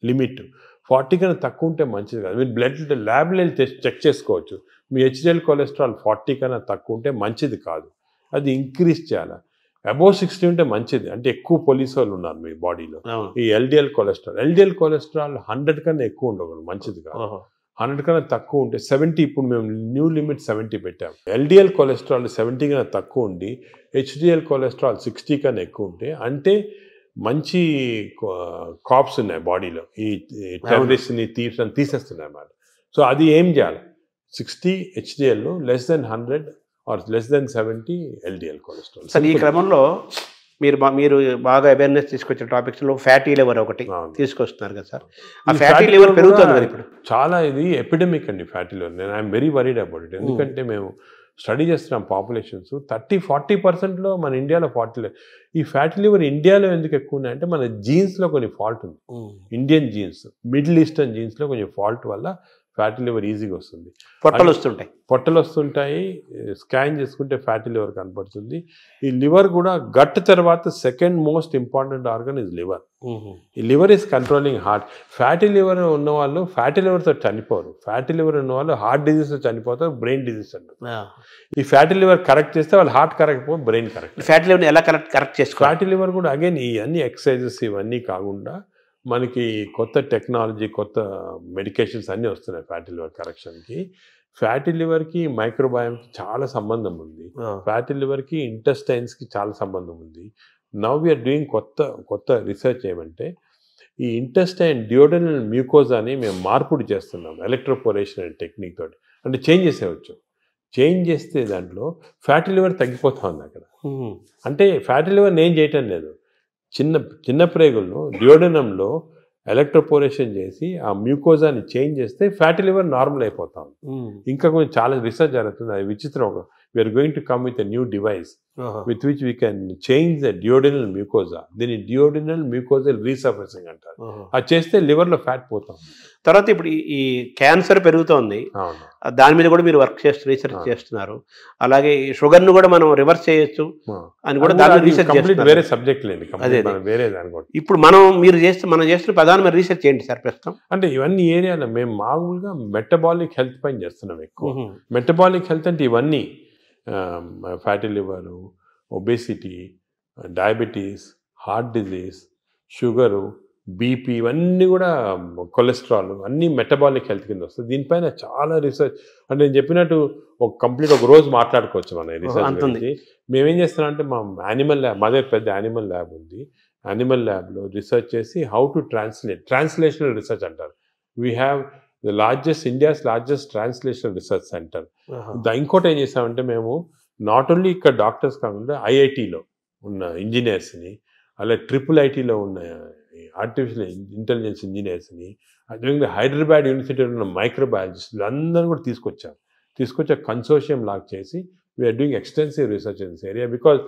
లిమిట్, 40 కన్నా తక్కువ ఉంటే మంచిది కాదు. మీరు బ్లడ్ ల్యాబ్లో చెక్ చేసుకోవచ్చు. మీ హెచ్డిఎల్ కొలెస్ట్రాల్ 40 కన్నా తక్కువ ఉంటే మంచిది కాదు, అది ఇంక్రీజ్ చేయాలి. అబోవ్ 60 ఉంటే మంచిది, అంటే ఎక్కువ పోలీసు వాళ్ళు ఉన్నారు మీ బాడీలో. ఈ ఎల్డిఎల్ కొలెస్ట్రాల్ 100 కన్నా ఎక్కువ ఉండకూడదు, మంచిది కాదు. 100 కన్నా తక్కువ ఉంటే 70, ఇప్పుడు మేము న్యూ లిమిట్ 70 పెట్టాము. ఎల్డిఎల్ కొలెస్ట్రాల్ 70 కన్నా తక్కువ ఉండి హెచ్డిఎల్ కొలెస్ట్రాల్ 60 కన్నా ఎక్కువ ఉంటే అంటే మంచి కాప్స్ ఉన్నాయి బాడీలో, ఈ టెర్రరిస్ట్ని తీసేస్తున్నాయి అన్నమాట. సో అది ఏం చేయాలి, 60 HDL, less than 100 or less than 70 LDL cholesterol. Sir ఈ క్రమంలో మీరు బాగా అవేర్నెస్ తీసుకొచ్చిన టాపిక్స్లో ఫ్యాటీ లివర్ ఒకటి తీసుకొస్తున్నారు కదా సార్. ఆ ఫ్యాటీ లివర్ పెరుగుతుంది కదా ఇప్పుడు చాలా, ఇది ఎపిడమిక్ అండి ఫ్యాటీ లివర్. నేను I'm very worried about it. ఎందుకంటే మేము స్టడీ చేస్తున్నాం పాపులేషన్స్ 30-40%లో మన ఇండియాలో ఈ ఫ్యాటీ లివర్ ఇండియాలో ఎందుకు ఎక్కువ ఉన్నాయంటే మన జీన్స్లో కొన్ని ఫాల్ట్ ఉంది. ఇండియన్ జీన్స్, మిడిల్ ఈస్టర్న్ జీన్స్లో కొంచెం ఫాల్ట్ వల్ల ఫ్యాటీ లివర్ ఈజీగా వస్తుంది. పొట్టలు వస్తుంటాయి, స్కాన్ చేసుకుంటే ఫ్యాటీ లివర్ కనపడుతుంది. ఈ లివర్ కూడా గట్ తర్వాత second most important organ is liver. ఈ liver is controlling heart. Fatty liver ఉన్న వాళ్ళు ఫ్యాటీ లివర్తో చనిపోరు, ఫ్యాటీ లివర్ ఉన్న వాళ్ళు హార్ట్ డిజీజ్తో చనిపోతారు, బ్రెయిన్ డిజీజ్ అంటారు. ఈ ఫ్యాటీ లివర్ కరెక్ట్ చేస్తే వాళ్ళు హార్ట్ కరెక్ట్ పోయి బ్రెయిన్ కరెక్ట్. ఫ్యాటీ లివర్ ఎలా కరెక్ట్ చేసుకోవాలి? ఫ్యాటీ లివర్ కూడా అగైన్ ఈ అన్ని ఎక్సర్సైజెస్ ఇవన్నీ కాకుండా మనకి కొత్త టెక్నాలజీ, కొత్త మెడికేషన్స్ అన్నీ వస్తున్నాయి ఫ్యాటీ లివర్ కరెక్షన్కి. ఫ్యాటీ లివర్కి మైక్రోబయోమ్కి చాలా సంబంధం ఉంది, ఫ్యాటీ లివర్కి ఇంటెస్టైన్స్కి చాలా సంబంధం ఉంది. నౌ వీఆర్ డూయింగ్ కొత్త రీసెర్చ్ ఏమంటే ఈ ఇంటెస్టైన్ డియోడనల్ మ్యూకోజా అని మేము మార్పుడు చేస్తున్నాం ఎలక్ట్రోపోరేషన్ అనే టెక్నిక్ తోటి. అంటే చేంజ్ చేసేవచ్చు. చేంజ్ చేస్తే దాంట్లో ఫ్యాటీ లివర్ తగ్గిపోతా ఉంది అక్కడ. అంటే ఫ్యాటీ లివర్ నేను చేయటం లేదు, చిన్న ప్రేగులను డియోడనంలో ఎలక్ట్రోపోరేషన్ చేసి ఆ మ్యూకోజాని చేంజ్ చేస్తే ఫ్యాటీ లివర్ నార్మల్ అయిపోతాం. ఇంకా కొంచెం చాలా రీసెర్చ్ జరుగుతుంది, అది విచిత్రం. We are going to come with a new device with which we can change the duodenal mucosa. దీన్ని డియోడినల్ మ్యూకోజల్ రీసర్ఫేసింగ్ అంటారు. అది చేస్తే లివర్లో ఫ్యాట్ పోతాం. తర్వాత ఇప్పుడు ఈ క్యాన్సర్ పెరుగుతోంది, దాని మీద కూడా మీరు రీసెర్చ్ చేస్తున్నారు. అలాగే ఈ షుగర్ను కూడా మనం రివర్స్ చేయొచ్చు అని కూడా దాని రీసెర్చ్ చేస్తున్నారు. వేరే సబ్జెక్ట్ లేదు, వేరే దాని. ఇప్పుడు మనం చేస్తున్న ప్రధానమైన రీసెర్చ్ ఏంటి సార్ ప్రస్తుతం? అంటే ఇవన్నీ ఏరియాలో మేము మామూలుగా మెటబాలిక్ హెల్త్ పైన చేస్తున్నాం ఎక్కువ. మెటబాలిక్ హెల్త్ అంటే ఇవన్నీ fatty liver, obesity, diabetes, heart disease, sugar, BP, ఇవన్నీ కూడా కొలెస్ట్రాల్ అన్నీ మెటబాలిక్ హెల్త్ కింద వస్తుంది. దీనిపైన చాలా రీసెర్చ్, అంటే నేను చెప్పినట్టు ఒక రోజు మాట్లాడుకోవచ్చు మన రీసెర్చ్ గురించి. మేమేం చేస్తున్నాం అంటే మా యానిమల్ ల్యాబ్, మాదే పెద్ద యానిమల్ ల్యాబ్ ఉంది. యానిమల్ ల్యాబ్లో రీసెర్చ్ చేసి హౌ టు ట్రాన్స్లేషనల్ రీసెర్చ్ అంటారు. We have India's largest translational research centre. ఇంకోటి ఏం చేసామంటే మేము నాట్ ఓన్లీ ఇక్కడ డాక్టర్స్ కాకుండా ఐఐటీలో ఉన్న ఇంజనీర్స్ని, అలా IIITలో ఉన్న ఆర్టిఫిషియల్ ఇంటెలిజెన్స్ ఇంజనీర్స్ని, అదేవిధంగా హైదరాబాద్ యూనివర్సిటీలో ఉన్న మైక్రోబయాలజిస్టులు అందరూ కూడా తీసుకొచ్చే కన్సోర్షియం లాగా చేసి we are doing extensive research in this area. Because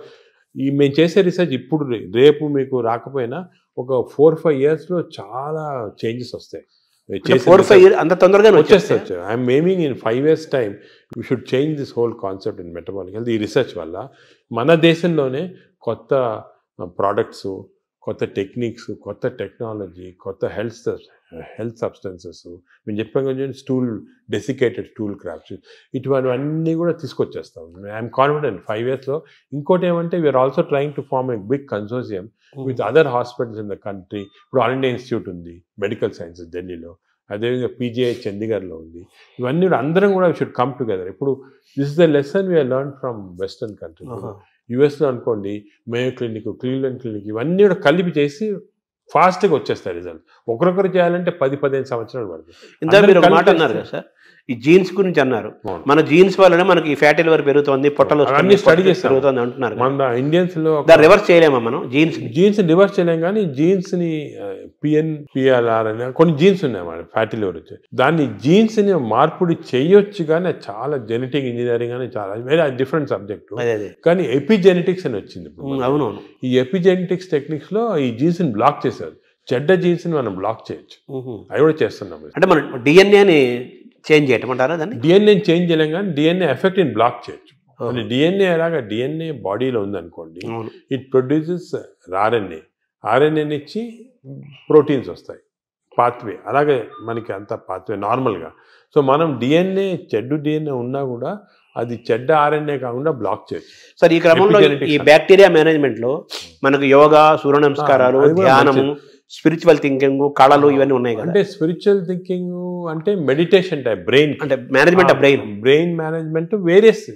మేము చేసే రీసెర్చ్ ఇప్పుడు రేపు మీకు రాకపోయినా ఒక 4-5 yearsలో చాలా చేంజెస్ వస్తాయి. 4-5 years అంత తొందరగా వచ్చేస్తాయి. I'm aiming in 5 years time we should change this whole concept in metabolic health. ఈ రీసెర్చ్ వల్ల మన దేశంలోనే కొత్త ప్రోడక్ట్స్, కొత్త టెక్నిక్స్, కొత్త టెక్నాలజీ, కొత్త హెల్త్ సబ్స్టెన్సెస్, మేము చెప్పాం కదా డెసికేటెడ్ స్టూల్ క్రాఫ్ట్స్, ఇటువంటివన్నీ కూడా తీసుకొచ్చేస్తాం. ఐఎమ్ కాన్ఫిడెంట్ 5 yearsలో. ఇంకోటి ఏమంటే we are also trying to form a big consortium with other hospitals in the country. ఇప్పుడు ఆల్ ఇండియా ఇన్స్టిట్యూట్ ఉంది మెడికల్ సైన్సెస్ ఢిల్లీలో, అదేవిధంగా PGI చండీగఢ్లో ఉంది. ఇవన్నీ కూడా అందరం కూడా షుడ్ కమ్ టుగెదర్. ఇప్పుడు this is the lesson we are learn from western country. యుఎస్లో అనుకోండి మేయో క్లినిక్, క్లీవ్లాండ్ క్లినిక్, ఇవన్నీ కూడా కలిపి చేసి ఫాస్ట్గా వచ్చేస్తాయి రిజల్ట్. ఒకరొకరు చేయాలంటే 10-15 సంవత్సరాలు పడుతుంది. ఇంత మీరు ఒక మాట అన్నారు కదా సార్, ఈ జీన్స్ గురించి అన్నారు. అవును. మన జీన్స్ వల్లనే మనకి ఈ ఫ్యాటీ లివర్ పెరుగుతుంది, పొట్టలు అవన్నీ స్టడీ చేస్తాం. పెరుగుతుంది అంటున్నారు. మన ఇండియన్స్ లో దాన్ని రివర్స్ చేయలేమా మనం జీన్స్ రివర్స్ చేయలేం, కానీ జీన్స్ ని పిఎన్పిఆర్ఆర్ అని కొన్ని జీన్స్ ఉన్నాయి మన ఫ్యాటీ లివర్ వచ్చి, దాన్ని జీన్స్ ని మార్పుడి చేయొచ్చు, కానీ అది చాలా జెనెటిక్ ఇంజనీరింగ్ అని చాలా వేరే డిఫరెంట్ సబ్జెక్ట్. కానీ ఎపిజెనెటిక్స్ అని వచ్చింది ఇప్పుడు. అవునవును. ఈ ఎపిజెనెటిక్స్ టెక్నిక్స్ లో ఈ జీన్స్ ని బ్లాక్ చేశారు. చెడ్డ జీన్స్ ని మనం బ్లాక్ చేయొచ్చు, అవి కూడా చేస్తున్నాం. అంటే మనం డిఎన్ఏని చేంజ్ చేయటమంటారా? దాన్ని డిఎన్ఏ చేంజ్ చేయలేం, కానీ డిఎన్ఏ ఎఫెక్ట్ ని బ్లాక్ చేయొచ్చు. డిఎన్ఏ ఎలాగా, డిఎన్ఏ బాడీలో ఉందనుకోండి, ఇట్ ప్రొడ్యూసెస్ ఆర్ఎన్ఏ, ఆర్ఎన్ఏని ఇచ్చి ప్రోటీన్స్ వస్తాయి, పాత్వే. అలాగే మనకి అంత పాత్వే నార్మల్గా. సో మనం డిఎన్ఏ చెడ్డు డిఎన్ఏ ఉన్నా కూడా అది చెడ్డ ఆర్ఎన్ఏ కాకుండా బ్లాక్ చేయొచ్చు. సార్, ఈ క్రమంలో ఈ బ్యాక్టీరియా మేనేజ్మెంట్ లో మనకు యోగా, సూర్య నమస్కారాలు, ధ్యానము, స్పిరిచువల్ థింకింగ్, కళలు ఇవన్నీ ఉన్నాయి కదా. అంటే స్పిరిచువల్ థింకింగ్ అంటే మెడిటేషన్ టైప్, బ్రెయిన్ అంటే management of brain management, various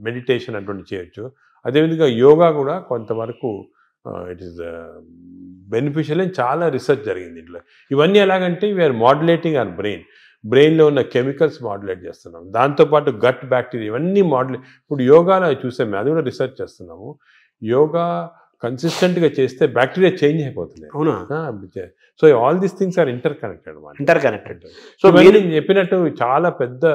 meditation అటువంటి చేయొచ్చు. అదేవిధంగా యోగా కూడా కొంతవరకు ఇట్ ఈస్ బెనిఫిషియల్ అని చాలా రీసెర్చ్ జరిగింది ఇంట్లో. ఇవన్నీ ఎలాగంటే వీఆర్ మాడ్యులేటింగ్ అవర్ బ్రెయిన్లో ఉన్న కెమికల్స్ మాడ్యులేట్ చేస్తున్నాం. దాంతోపాటు గట్ బ్యాక్టీరియా ఇవన్నీ మాడ్యులేట్. ఇప్పుడు యోగాలో చూసాము, అది కూడా రీసెర్చ్ చేస్తున్నాము. యోగా కన్సిస్టెంట్గా చేస్తే బ్యాక్టీరియా చేంజ్ అయిపోతున్నాయి. అవునా? So all these things are interconnected. So నేను చెప్పినట్టు చాలా పెద్ద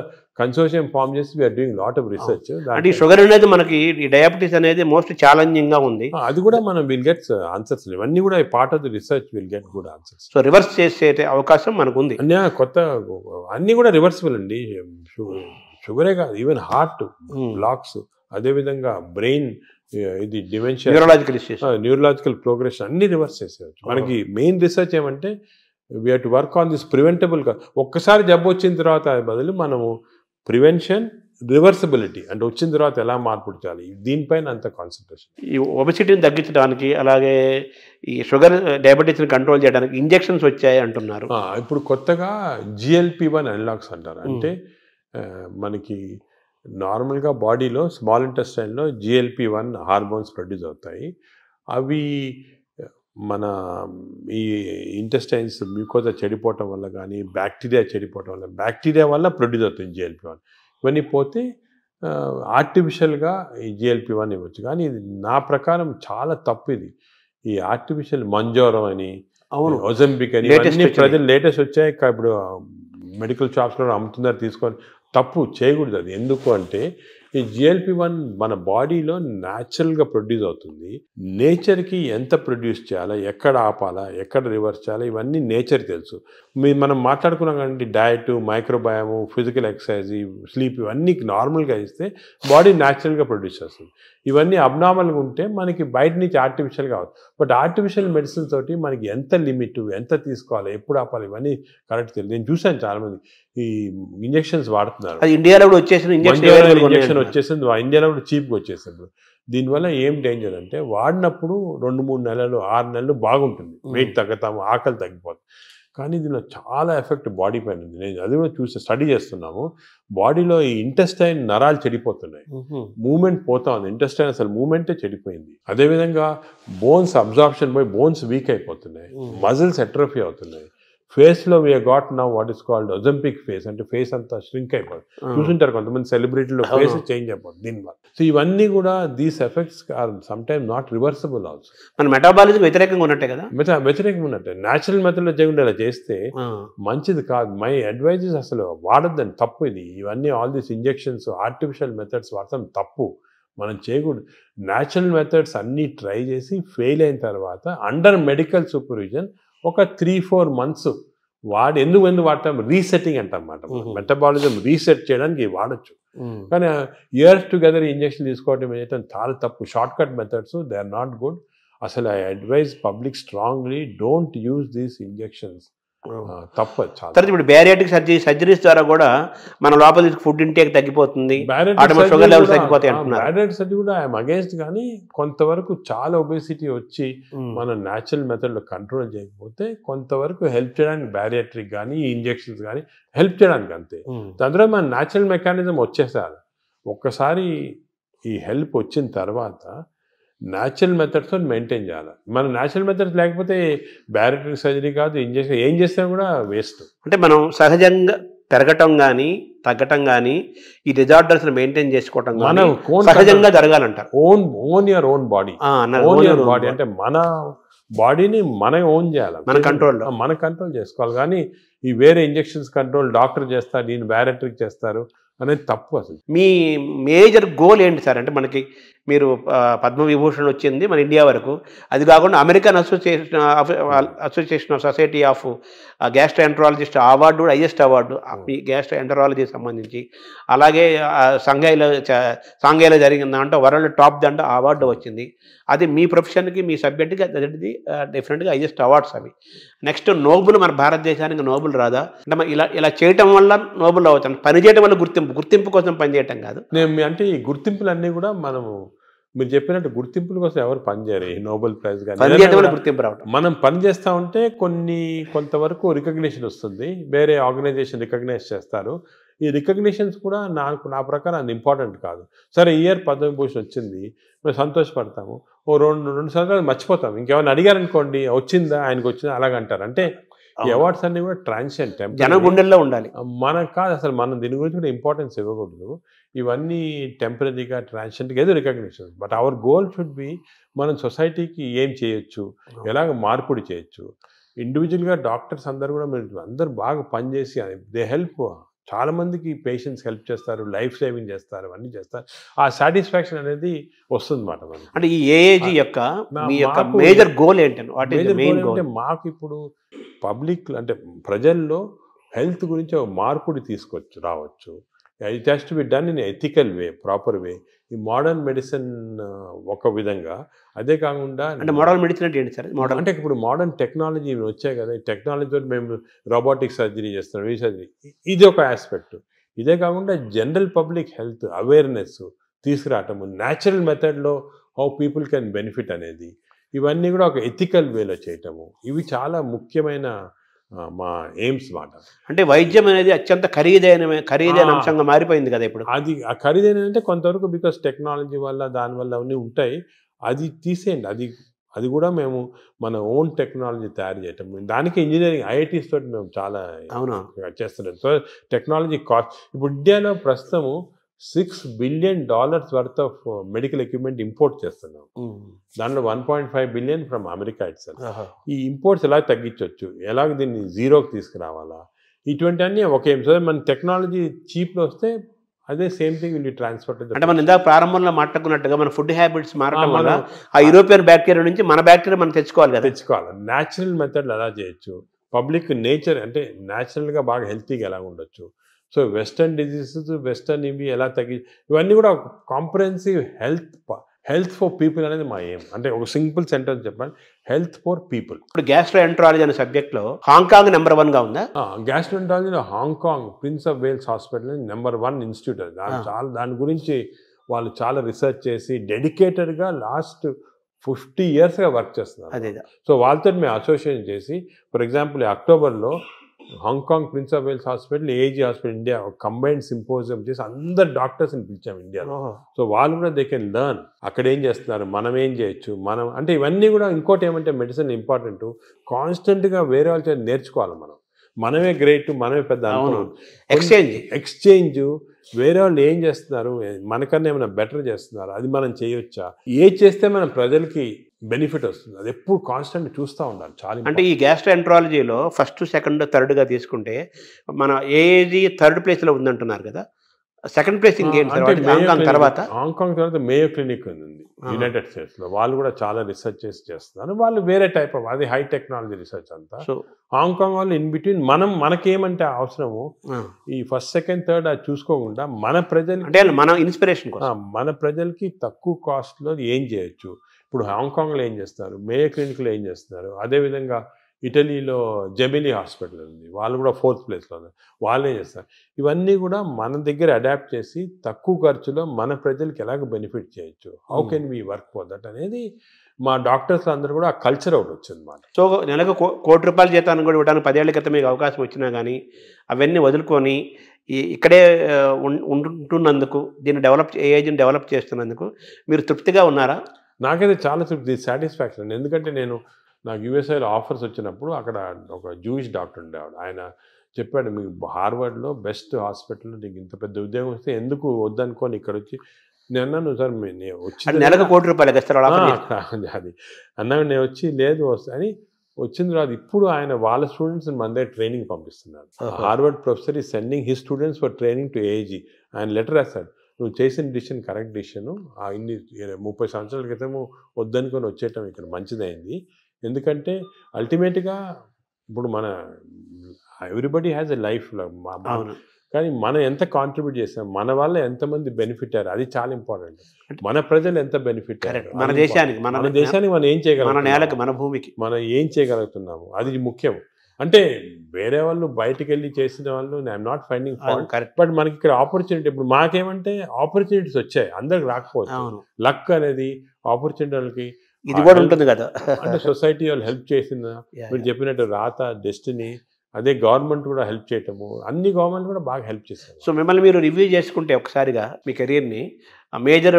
కన్సోర్షియం ఫామ్ చేసి we are doing lot of research. అంటే షుగర్ అనేది మనకి ఈ డయాబెటీస్ అనేది మోస్ట్ ఛాలెంజింగ్ గా ఉంది. అది కూడా మనం విల్ గెట్ ఆన్సర్స్. ఇవన్నీ కూడా part of the research, will get good answers. So reverse చేసే అవకాశం మనకు ఉంది. అన్నీ కొత్త అన్నీ కూడా రివర్సిబుల్ అండి. షుగరే కాదు, ఈవెన్ హార్ట్ బ్లాక్స్, అదేవిధంగా బ్రెయిన్ ఇది డిమెన్షియా, న్యూరలాజికల్ ప్రోగ్రెషన్ అన్ని రివర్స్ చేసేవచ్చు. మనకి మెయిన్ రీసెర్చ్ ఏమంటే we have to work on this preventable. ఒక్కసారి జబ్బు వచ్చిన తర్వాత బదులు మనము ప్రివెన్షన్, రివర్సిబిలిటీ అంటే వచ్చిన తర్వాత ఎలా మార్పు చేయాలి, దీనిపైన అంత కాన్సన్ట్రేషన్. ఈ ఒబెసిటీని తగ్గించడానికి, అలాగే ఈ షుగర్ డయాబెటీస్ని కంట్రోల్ చేయడానికి ఇంజెక్షన్స్ వచ్చాయి అంటున్నారు. ఇప్పుడు కొత్తగా GLP-1 అనలాగ్స్ అంటారు. అంటే మనకి నార్మల్గా బాడీలో స్మాల్ ఇంటెస్టైన్లో GLP-1 హార్మోన్స్ ప్రొడ్యూస్ అవుతాయి. అవి మన ఈ ఇంటెస్టైన్స్ మ్యూకోజా చెడిపోవటం వల్ల కానీ, బ్యాక్టీరియా చెడిపోవటం వల్ల, బ్యాక్టీరియా వల్ల ప్రొడ్యూస్ అవుతుంది GLP-1. ఇవన్నీ పోతే ఆర్టిఫిషియల్గా ఈ GLP-1 ఇవ్వచ్చు. కానీ ఇది నా ప్రకారం చాలా తప్పు. ఇది ఈ ఆర్టిఫిషియల్ మంజోరో అని, ఒజంబిక్ అని ఇవన్నీ ప్రజలు లేటెస్ట్ వచ్చాయి. ఇప్పుడు మెడికల్ షాప్స్లో అమ్ముతున్నారు, తీసుకొని తప్పు చేయకూడదు. అది ఎందుకు అంటే ఈ GLP-1 మన బాడీలో న్యాచురల్గా ప్రొడ్యూస్ అవుతుంది. నేచర్కి ఎంత ప్రొడ్యూస్ చేయాలా, ఎక్కడ ఆపాలా, ఎక్కడ రివర్స్ చేయాలా, ఇవన్నీ నేచర్ తెలుసు. మనం మాట్లాడుకున్నాం కానీ డయట్, మైక్రోబయాము, ఫిజికల్ ఎక్సర్సైజ్, స్లీప్ ఇవన్నీ నార్మల్గా ఇస్తే బాడీ న్యాచురల్గా ప్రొడ్యూస్ చేస్తుంది. ఇవన్నీ అబ్నార్మల్గా ఉంటే మనకి బయట నుంచి ఆర్టిఫిషియల్గా అవుతుంది. బట్ ఆర్టిఫిషియల్ మెడిసిన్స్ తోటి మనకి ఎంత లిమిట్, ఎంత తీసుకోవాలి, ఎప్పుడు ఆపాలి, ఇవన్నీ కరెక్ట్ తెలియదు. నేను చూశాను చాలామంది ఈ ఇంజెక్షన్స్ వాడుతున్నారు. ఇండియాలో కూడా వచ్చేసింది ఇంజెక్షన్ వచ్చేసింది, ఇండియాలో కూడా చీప్గా వచ్చేసింది. దీనివల్ల ఏం డేంజర్ అంటే వాడినప్పుడు 2-3 నెలలు 6 నెలలు బాగుంటుంది, వెయిట్ తగ్గుతాము, ఆకలి తగ్గిపోతుంది. కానీ దీనిలో చాలా ఎఫెక్ట్ బాడీ పైన ఉంది. నేను అది కూడా చూసి స్టడీ చేస్తున్నాము. బాడీలో ఈ ఇంటెస్టైన్ నరాలు చెడిపోతున్నాయి, మూమెంట్ పోతా ఉంది. ఇంటెస్టైన్ అసలు మూమెంటే చెడిపోయింది. అదేవిధంగా బోన్స్ అబ్జార్ప్షన్ పోయి బోన్స్ వీక్ అయిపోతున్నాయి, మజిల్స్ ఎట్రోఫీ అవుతున్నాయి. ఫేస్లో we got now what is called Ozempic face, అంటే ఫేస్ అంతా ష్రింక్ అయిపోతుంది. చూసుంటారు కొంతమంది సెలబ్రిటీలో ఫేస్ చేంజ్ అయిపోతుంది దీనివల్ల. సో ఇవన్నీ కూడా these effects are some time not reversible also. మన మెటాబాలిజం వ్యతిరేకంగా ఉన్నట్టే కదా. వ్యతిరేకంగా ఉన్నట్టే. న్యాచురల్ మెథడ్లో చేయకుండా ఇలా చేస్తే మంచిది కాదు. మై అడ్వైజెస్ అసలు వాడద్దని, తప్పు ఇది. ఇవన్నీ all these injections, artificial methods వాడతాం తప్పు, మనం చేయకూడదు. న్యాచురల్ మెథడ్స్ అన్నీ ట్రై చేసి ఫెయిల్ అయిన తర్వాత అండర్ మెడికల్ సూపర్విజన్ ఒక 3-4 months ఎందుకు వాడతాం, రీసెట్టింగ్ అంటాం అన్నమాట. మెటబాలిజం రీసెట్ చేయడానికి వాడచ్చు. కానీ ఇయర్స్ టుగెదర్ ఇంజెక్షన్ తీసుకోవడం ఏంటంటే చాలా తప్పు. Short cut methods, they are not good. అసలు I advise public strongly, don't use these injections. తప్పు చాలా. ఇప్పుడు బ్యారియాటిక్ సర్జరీస్ ద్వారా కూడా మన లోపల ఫుడ్ ఇంటేక్ తగ్గిపోతుంది, షుగర్ లెవెల్స్ తగ్గిపోతాయి అంటున్నారు. బ్యారియాటిక్ సర్జరీ కూడా ఐఎమ్ అగేన్స్ట్. కానీ కొంతవరకు చాలా ఒబేసిటీ వచ్చి మన న్యాచురల్ మెథడ్లో కంట్రోల్ చేయకపోతే కొంతవరకు హెల్ప్ చేయడానికి బ్యారియాట్రిక్ కానీ ఈ ఇంజెక్షన్స్ కానీ హెల్ప్ చేయడానికి అంతే. దాని తర్వాత మన న్యాచురల్ మెకానిజం వచ్చేసారు. ఒక్కసారి ఈ హెల్ప్ వచ్చిన తర్వాత న్యాచురల్ మెథడ్స్తో మెయింటైన్ చేయాలి. మన న్యాచురల్ మెథడ్స్ లేకపోతే బ్యారియాట్రిక్ సర్జరీ కాదు, ఇంజెక్షన్ ఏం చేసినా కూడా వేస్ట్. అంటే మనం సహజంగా పెరగటం కానీ తగ్గటం కానీ ఈ డిజార్డర్స్ మెయింటైన్ చేసుకోవటం మన కానీ own సహజంగా జరగాలంటారు. ఓన్ యువర్ ఓన్ బాడీ, అన్నారు, own own your your body own అంటే మన బాడీని మనం ఓన్ చేయాలి, మన కంట్రోల్లో. మన కంట్రోల్ చేసుకోవాలి. కానీ ఈ వేరే ఇంజెక్షన్స్ కంట్రోల్ డాక్టర్ చేస్తారు, దీని బ్యారెటరీకి చేస్తారు అనేది తప్పు అసలు. మీ మేజర్ గోల్ ఏంటి సార్? అంటే మనకి మీరు పద్మవిభూషణ్ వచ్చింది మన ఇండియా వరకు, అది కాకుండా American association of society of gastroenterologist award కూడా హైయెస్ట్ అవార్డు ఈ గ్యాస్ట్రోఎంటరాలజీకి సంబంధించి. అలాగే సాంఘైలో జరిగిన దాంట్లో వరల్డ్ టాప్ దాంట్లో అవార్డు వచ్చింది. అది మీ ప్రొఫెషన్కి మీ సబ్జెక్ట్కి అది డెఫినెట్గా హైయెస్ట్ అవార్డ్స్ అవి. నెక్స్ట్ నోబుల్ మన భారతదేశానికి నోబుల్ రాదా? అంటే ఇలా చేయటం వల్ల నోబుల్ అవుతాం, పని చేయడం వల్ల గుర్తింపు కోసం పనిచేయటం కాదు. అంటే ఈ గుర్తింపులన్నీ కూడా మనము మీరు చెప్పినట్టు గుర్తింపుల కోసం ఎవరు పనిచేయరు. ఈ నోబెల్ ప్రైజ్ కానీ గుర్తింపు రావటం, మనం పని చేస్తూ ఉంటే కొంతవరకు రికగ్నిషన్ వస్తుంది, వేరే ఆర్గనైజేషన్ రికగ్నైజ్ చేస్తారు. ఈ రికగ్నిషన్స్ కూడా నా ప్రకారం అది ఇంపార్టెంట్ కాదు. సరే ఇయర్ పద్మవిభూషణ్ వచ్చింది, మేము సంతోషపడతాము, ఓ రెండు సంవత్సరాలు మర్చిపోతాం. ఇంకేమైనా అడిగారనుకోండి వచ్చిందా ఆయనకు వచ్చిందా అలాగంటారు. అంటే ఈ అవార్డ్స్ అన్ని కూడా ట్రాన్సియెంట్, జన గుండెల్లో ఉండాలి. మనకు కాదు అసలు, మనం దీని గురించి కూడా ఇంపార్టెన్స్ ఇవ్వకూడదు. ఇవన్నీ టెంపరీగా ట్రాన్సియెంట్గా ఏదో recognition. But our goal should be మనం సొసైటీకి ఏం చేయొచ్చు, ఎలాగ మార్పుడి చేయొచ్చు. ఇండివిజువల్గా డాక్టర్స్ అందరూ కూడా మీరు అందరూ బాగా పనిచేసి దే హెల్ప్, చాలా మందికి పేషెంట్స్ హెల్ప్ చేస్తారు, లైఫ్ సేవింగ్ చేస్తారు, అన్నీ చేస్తారు. ఆ సాటిస్ఫాక్షన్ అనేది వస్తుంది మాట. అంటే ఈ ఏఏజీ యొక్క మేజర్ గోల్ ఏంటంటే మాకు ఇప్పుడు పబ్లిక్ అంటే ప్రజల్లో హెల్త్ గురించి ఒక మార్పుడి రావచ్చు. It has to be done in ethical way, proper way. ఈ మోడర్న్ మెడిసిన్ ఒక విధంగా, అదే కాకుండా అంటే మోడర్న్ మెడిసిన్ అంటే ఏంటి సార్? మోడర్న్ అంటే ఇప్పుడు మోడర్న్ టెక్నాలజీ వచ్చాయి కదా, ఈ టెక్నాలజీతో మేము రోబోటిక్ సర్జరీ చేస్తున్నాం, ఈ సర్జరీ, ఇది ఒక ఆస్పెక్ట్. ఇదే కాకుండా general public health awareness తీసుకురావటము, natural మెథడ్లో హౌ పీపుల్ కెన్ బెనిఫిట్ అనేది, ఇవన్నీ కూడా ఒక ఎథికల్ వేలో చేయటము, ఇవి చాలా ముఖ్యమైన మా ఎయిమ్స్ మాట. అంటే వైద్యం అనేది అత్యంత ఖరీదైన అంశంగా మారిపోయింది కదా ఇప్పుడు. అది ఆ ఖరీదైన అంటే కొంతవరకు బికాస్ టెక్నాలజీ వల్ల దానివల్ల అవన్నీ ఉంటాయి, అది తీసేయండి. అది కూడా మేము మన ఓన్ టెక్నాలజీ తయారు చేయటం, దానికి ఇంజనీరింగ్ ఐఐటీస్ తోటి మేము చాలా చేస్తున్నాం. సో టెక్నాలజీ కాస్ట్ ఇప్పుడు ఇండియాలో ప్రస్తుతము $6 billion worth of medical equipment import చేస్తున్నాం. దాంట్లో 1.5 billion ఫ్రమ్ అమెరికా ఇట్సెల్ఫ్. ఈ ఇంపోర్ట్స్ ఎలా తగ్గించవచ్చు, ఎలాగ దీన్ని జీరోకి తీసుకురావాలా, ఇటువంటి అన్నీ ఒక ఏం. సో మన టెక్నాలజీ చీప్లో వస్తే అదే సేమ్ థింగ్ విల్ ట్రాన్స్ఫర్. అంటే మనం ఇందాక ప్రారంభంలో మాట్లాడుకున్నట్టుగా మన ఫుడ్ హ్యాబిట్స్ మారడం వల్ల ఆ యూరోపియన్ బ్యాక్టీరియా నుంచి మన బ్యాక్టీరియా మనం తెచ్చుకోవాలి. న్యాచురల్ మెథడ్లు ఎలా చేయొచ్చు, పబ్లిక్ నేచర్ అంటే న్యాచురల్గా బాగా హెల్తీగా ఎలా ఉండొచ్చు. సో వెస్టర్న్ డిజీజెస్, వెస్టర్న్ ఇవి ఎలా ఇవన్నీ కూడా కాంప్రహెన్సివ్ హెల్త్ ఫర్ పీపుల్ అనేది మా ఏం. అంటే ఒక సింపుల్ సెంటెన్స్ చెప్పండి, హెల్త్ ఫర్ పీపుల్. ఇప్పుడు గ్యాస్ట్రోఎంటరాలజీ అనే సబ్జెక్ట్లో హాంకాంగ్ నెంబర్ 1గా ఉందా? గ్యాస్ట్రోఎంటరాలజీలో Hong Kong Prince of Wales Hospital number 1 institute. దాని గురించి వాళ్ళు చాలా రీసెర్చ్ చేసి డెడికేటెడ్గా లాస్ట్ 50 yearsగా వర్క్ చేస్తున్నారు. సో వాళ్ళతో మేము అసోసియేషన్ చేసి, ఫర్ ఎగ్జాంపుల్ అక్టోబర్లో Hong Kong Prince of Wales Hospital, AG Hospital India combined symposium చేసి అందరు డాక్టర్స్ని పిలిచాం ఇండియాలో. సో వాళ్ళు కూడా దే కెన్ లెర్న్ అక్కడ ఏం చేస్తున్నారు, మనం ఏం చేయొచ్చు, మనం అంటే ఇవన్నీ కూడా. ఇంకోటి ఏమంటే మెడిసిన్ ఇంపార్టెంట్, కాన్స్టెంట్గా వేరే వాళ్ళ చేత నేర్చుకోవాలి. మనమే గ్రేట్, మనమే పెద్ద ఎక్స్చేంజ్. వేరే వాళ్ళు ఏం చేస్తున్నారు, మనకన్నా ఏమైనా బెటర్ చేస్తున్నారు, అది మనం చేయొచ్చా, ఏది చేస్తే మనం ప్రజలకి బెనిఫిట్ వస్తుంది, అది ఎప్పుడు కాన్స్టెంట్ చూస్తూ ఉండాలి. చాలా అంటే ఈ గ్యాస్ట్రోఎంటరాలజీలో ఫస్ట్, సెకండ్, థర్డ్గా తీసుకుంటే మన ఏఏజీ థర్డ్ ప్లేస్లో ఉందంటున్నారు కదా, సెకండ్ ప్లేస్ ఇంకేంటి తర్వాత? హాంకాంగ్ తర్వాత మేయో క్లినిక్ ఉంది యునైటెడ్ స్టేట్స్లో. వాళ్ళు కూడా చాలా రీసెర్చ్ చేస్తున్నారు. వాళ్ళు వేరే టైప్ ఆఫ్, అది హై టెక్నాలజీ రీసెర్చ్ అంతా. సో హాంకాంగ్ వాళ్ళు ఇన్ బిట్వీన్ మనకేమంటే అవసరము ఈ ఫస్ట్, సెకండ్, థర్డ్ అది చూసుకోకుండా మన ప్రజలు అంటే మన ఇన్స్పిరేషన్ మన ప్రజలకి తక్కువ కాస్ట్లో ఏం చేయొచ్చు. ఇప్పుడు హాంకాంగ్లో ఏం చేస్తున్నారు, మేయో క్లినిక్లో ఏం చేస్తున్నారు, అదేవిధంగా ఇటలీలో జెమినీ హాస్పిటల్ ఉంది, వాళ్ళు కూడా 4th ప్లేస్లో ఉన్నారు, వాళ్ళే చేస్తారు. ఇవన్నీ కూడా మన దగ్గర అడాప్ట్ చేసి తక్కువ ఖర్చులో మన ప్రజలకి ఎలాగ బెనిఫిట్ చేయొచ్చు, how can we work for that అనేది మా డాక్టర్స్ అందరూ కూడా ఆ కల్చర్ ఒకటి వచ్చింది మాట. సో నెలకు ₹1 కోటి జీతాన్ని కూడా ఇవ్వడానికి 10 ఏళ్ల క్రితం మీకు అవకాశం వచ్చినా కానీ అవన్నీ వదులుకొని ఇక్కడే ఉంటున్నందుకు, ఏఐజీని డెవలప్ చేస్తున్నందుకు మీరు తృప్తిగా ఉన్నారా? నాకైతే చాలా సాటిస్ఫాక్షన్. ఎందుకంటే నాకు యూఎస్ఐలో ఆఫర్స్ వచ్చినప్పుడు అక్కడ ఒక జూయిష్ డాక్టర్ ఉండేవాడు, ఆయన చెప్పాడు, మీకు హార్వర్డ్లో బెస్ట్ హాస్పిటల్లో నీకు ఇంత పెద్ద ఉద్యోగం వస్తే ఎందుకు వద్దనుకోని ఇక్కడ వచ్చి నేను అన్నాను, సార్ నేను వచ్చి నెలకు ₹1,00,00,000 ఇస్తారు అది అన్నాడు. నేను వచ్చి లేదు అని వచ్చిన తర్వాత ఇప్పుడు ఆయన వాళ్ళ స్టూడెంట్స్ మన దగ్గర ట్రైనింగ్ పంపిస్తున్నారు. హార్వర్డ్ ప్రొఫెసర్ ఈ sending his students for training to AG. ఆయన లెటర్ రాస్తాడు, నువ్వు చేసిన డిసిషన్ కరెక్ట్ డిసిషను, ఇన్ని 30 సంవత్సరాల క్రితము వద్దనుకొని వచ్చేయటం ఇక్కడ మంచిదైంది. ఎందుకంటే అల్టిమేట్గా ఇప్పుడు మన ఎవ్రీబడి హ్యాస్ ఎ లైఫ్, కానీ మనం ఎంత కాంట్రిబ్యూట్ చేస్తాం, మన వల్ల ఎంతమంది బెనిఫిట్ అయ్యారు, అది చాలా ఇంపార్టెంట్. మన ప్రజలు ఎంత బెనిఫిట్ అయ్యారు, మన దేశానికి మనం ఏం చేయగలం, మన నేలకి మన భూమికి మనం ఏం చేయగలుగుతున్నాము, అది ముఖ్యం. అంటే వేరే వాళ్ళు బయటకు వెళ్ళి చేసిన వాళ్ళు I'm not finding fault, but మనకి ఇక్కడ ఆపర్చునిటీ, ఇప్పుడు మాకేమంటే ఆపర్చునిటీస్ వచ్చాయి, అందరికి రాకపోవచ్చు. లక్ అనేది ఆపర్చునిటీ వాళ్ళకి ఇది కూడా ఉంటుంది కదా. అంటే సొసైటీ వాళ్ళు హెల్ప్ చేసిందా, మీరు చెప్పినట్టు రాత, డెస్టినీ, అదే గవర్నమెంట్ కూడా హెల్ప్ చేయటము, అన్ని గవర్నమెంట్ కూడా బాగా హెల్ప్ చేస్తారు. సో మిమ్మల్ని మీరు రివ్యూ చేసుకుంటే ఒకసారిగా మీ కెరీర్ని మేజర్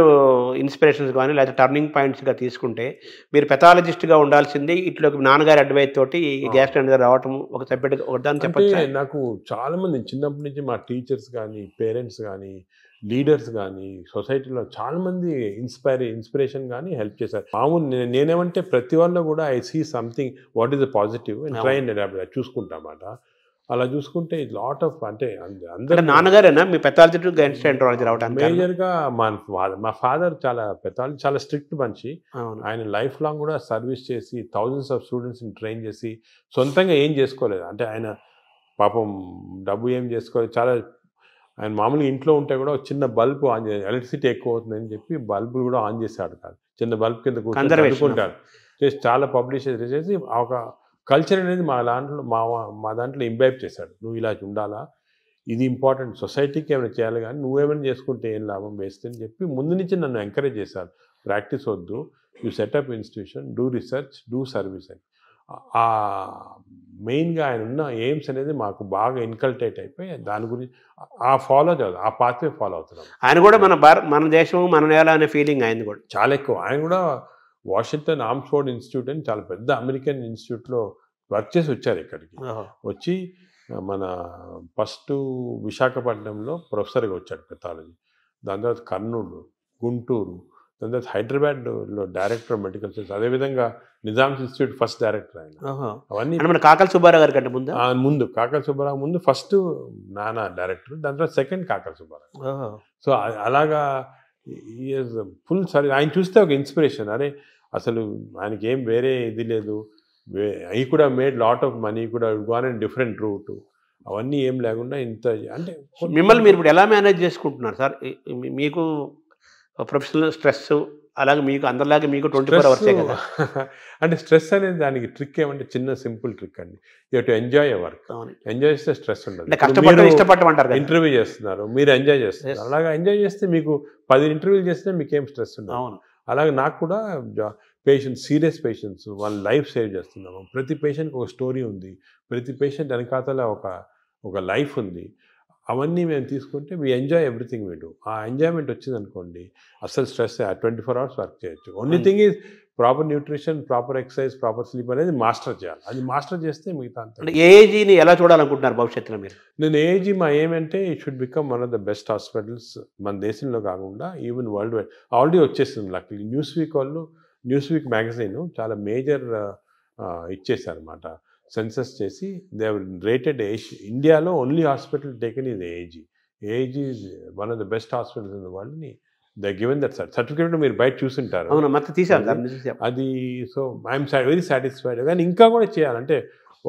ఇన్స్పిరేషన్స్ కానీ లేదా టర్నింగ్ పాయింట్స్గా తీసుకుంటే, మీరు పెథాలజిస్ట్గా ఉండాల్సింది ఇట్లోకి నాన్నగారి అడ్వైస్ తోటి గ్యాస్ట్రాంట్గా రావటం ఒక సబ్జెక్ట్ ఒకదాన్ని చెప్పచ్చు. నాకు చాలామంది చిన్నప్పటి నుంచి మా టీచర్స్ కానీ, పేరెంట్స్ కానీ, లీడర్స్ కానీ, సొసైటీలో చాలామంది ఇన్స్పిరేషన్ కానీ హెల్ప్ చేశారు. మామూలు నేనేమంటే ప్రతి వాళ్ళు కూడా I see something what is the positive and try and adapt చూసుకుంటామాట. అలా చూసుకుంటే లాట్ ఆఫ్, అంటే అందరూ నాన్నగారేనా మీ పెథాలజీ గ్యాస్ట్రాంట్రాలజీ రావడానికి మేజర్గా మా ఫాదర్ చాలా పెథాలజీ చాలా స్ట్రిక్ట్ మనిషి. ఆయన లైఫ్ లాంగ్ కూడా సర్వీస్ చేసి థౌజండ్స్ ఆఫ్ స్టూడెంట్స్ని ట్రైన్ చేసి సొంతంగా ఏం చేసుకోలేదు. అంటే ఆయన పాపం డబ్బు ఏం చేసుకోలేదు. చాలా ఆయన మామూలుగా ఇంట్లో ఉంటే కూడా చిన్న బల్బు ఆన్ చేసి, ఎలక్ట్రిసిటీ ఎక్కువ అవుతుందని చెప్పి బల్బులు కూడా ఆన్ చేశాడు కాదు, చిన్న బల్బ్ కింద కూర్చుంటాడు చేసి చాలా పబ్లిష్ చేసి ఒక కల్చర్ అనేది మా దాంట్లో ఇంబైబ్ చేశాడు. నువ్వు ఇలా ఉండాలా, ఇది ఇంపార్టెంట్, సొసైటీకి ఏమైనా చేయాలి కానీ నువ్వేమైనా చేసుకుంటే ఏం లాభం వేస్ట్ అని చెప్పి ముందు నుంచి నన్ను ఎంకరేజ్ చేశారు. ప్రాక్టీస్ వద్దు, you setup institution, do research, do service అని. మెయిన్గా ఆయన ఉన్న ఎయిమ్స్ అనేది మాకు బాగా ఇన్కల్టేట్ అయిపోయి దాని గురించి ఆ పాత్వే ఫాలో అవుతున్నాం. ఆయన కూడా మన దేశం మన నేల అనే ఫీలింగ్ ఆయన కూడా చాలా ఎక్కువ. ఆయన కూడా వాషింగ్టన్ ఆర్మ్స్ఫోర్డ్ ఇన్స్టిట్యూట్ అని చాలా పెద్ద అమెరికన్ ఇన్స్టిట్యూట్లో వర్క్ చేసి వచ్చారు. ఇక్కడికి వచ్చి మన ఫస్ట్ విశాఖపట్నంలో ప్రొఫెసర్గా వచ్చాడు పెథాలజీ, దాని తర్వాత కర్నూలు, గుంటూరు, దాని తర్వాత హైదరాబాద్లో డైరెక్టర్ ఆఫ్ మెడికల్ సైన్స్, అదేవిధంగా నిజామ్స్ ఇన్స్టిట్యూట్ ఫస్ట్ డైరెక్టర్ ఆయన. అవన్నీ మన కాకల సుబ్బారావు గారి కంటే ముందు కాకల సుబ్బారావు ముందు ఫస్ట్ నాన్న డైరెక్టర్, దాని తర్వాత సెకండ్ కాకల సుబ్బారావు. సో అలాగా ఫుల్ సర్వీస్. ఆయన చూస్తే ఒక ఇన్స్పిరేషన్, అరే అసలు ఆయనకి ఏం వేరే ఇది లేదు, ఈ కూడా మేడ్ లాట్ ఆఫ్ మనీ, కూడా గాన్ అండ్ డిఫరెంట్ రూట్, అవన్నీ ఏం లేకుండా ఇంత. అంటే మిమ్మల్ని మీరు ఇప్పుడు ఎలా మేనేజ్ చేసుకుంటున్నారు సార్? మీకు ప్రొఫెషనల్ స్ట్రెస్ అలాగే మీకు అందరిలాగే మీకు 24 hours కదా. అంటే స్ట్రెస్ అనేది దానికి ట్రిక్ ఏమంటే చిన్న సింపుల్ ట్రిక్ అండి, you to enjoy your work. Enjoy చేస్తే స్ట్రెస్ ఉండదు. ఇష్టపడమంటారు, ఇంటర్వ్యూ చేస్తున్నారు, మీరు ఎంజాయ్ చేస్తున్నారు, అలాగా ఎంజాయ్ చేస్తే మీకు 10 ఇంటర్వ్యూలు చేస్తే మీకేం స్ట్రెస్ ఉండదు. అలాగే నాకు కూడా పేషెంట్స్, సీరియస్ పేషెంట్స్, వాళ్ళ లైఫ్ సేవ్ చేస్తున్నాము. ప్రతి పేషెంట్కి ఒక స్టోరీ ఉంది, ప్రతి పేషెంట్ వెనకాతల ఒక లైఫ్ ఉంది. అవన్నీ మేము తీసుకుంటే we enjoy everything we do. ఆ ఎంజాయ్మెంట్ వచ్చిందనుకోండి అసలు స్ట్రెస్ 24 hours వర్క్ చేయొచ్చు. Only thing is proper nutrition, proper exercise, proper sleep అనేది మాస్టర్ చేయాలి. అది మాస్టర్ చేస్తే మిగతా అంతా. ఏఐజీని ఎలా చూడాలనుకుంటున్నారు భవిష్యత్తులో మీరు? నేను ఏఐజీ మా ఏమంటే it should become one of the best hospitals మన దేశంలో కాకుండా ఈవెన్ వరల్డ్ వైడ్. ఆల్రెడీ వచ్చేస్తుంది లక్కీ. న్యూస్ వీక్ మ్యాగజైన్ చాలా మేజర్ ఇచ్చేసారన్నమాట, సెన్సస్ చేసి దే హావ్ రేటెడ్ ఇండియాలో only hospital taken is AIG. AIG is one of the best hospitals in the world ని they given that certificate. మీరు బయట చూసింటారు అది. So I'm very satisfied. కానీ ఇంకా కూడా చేయాలంటే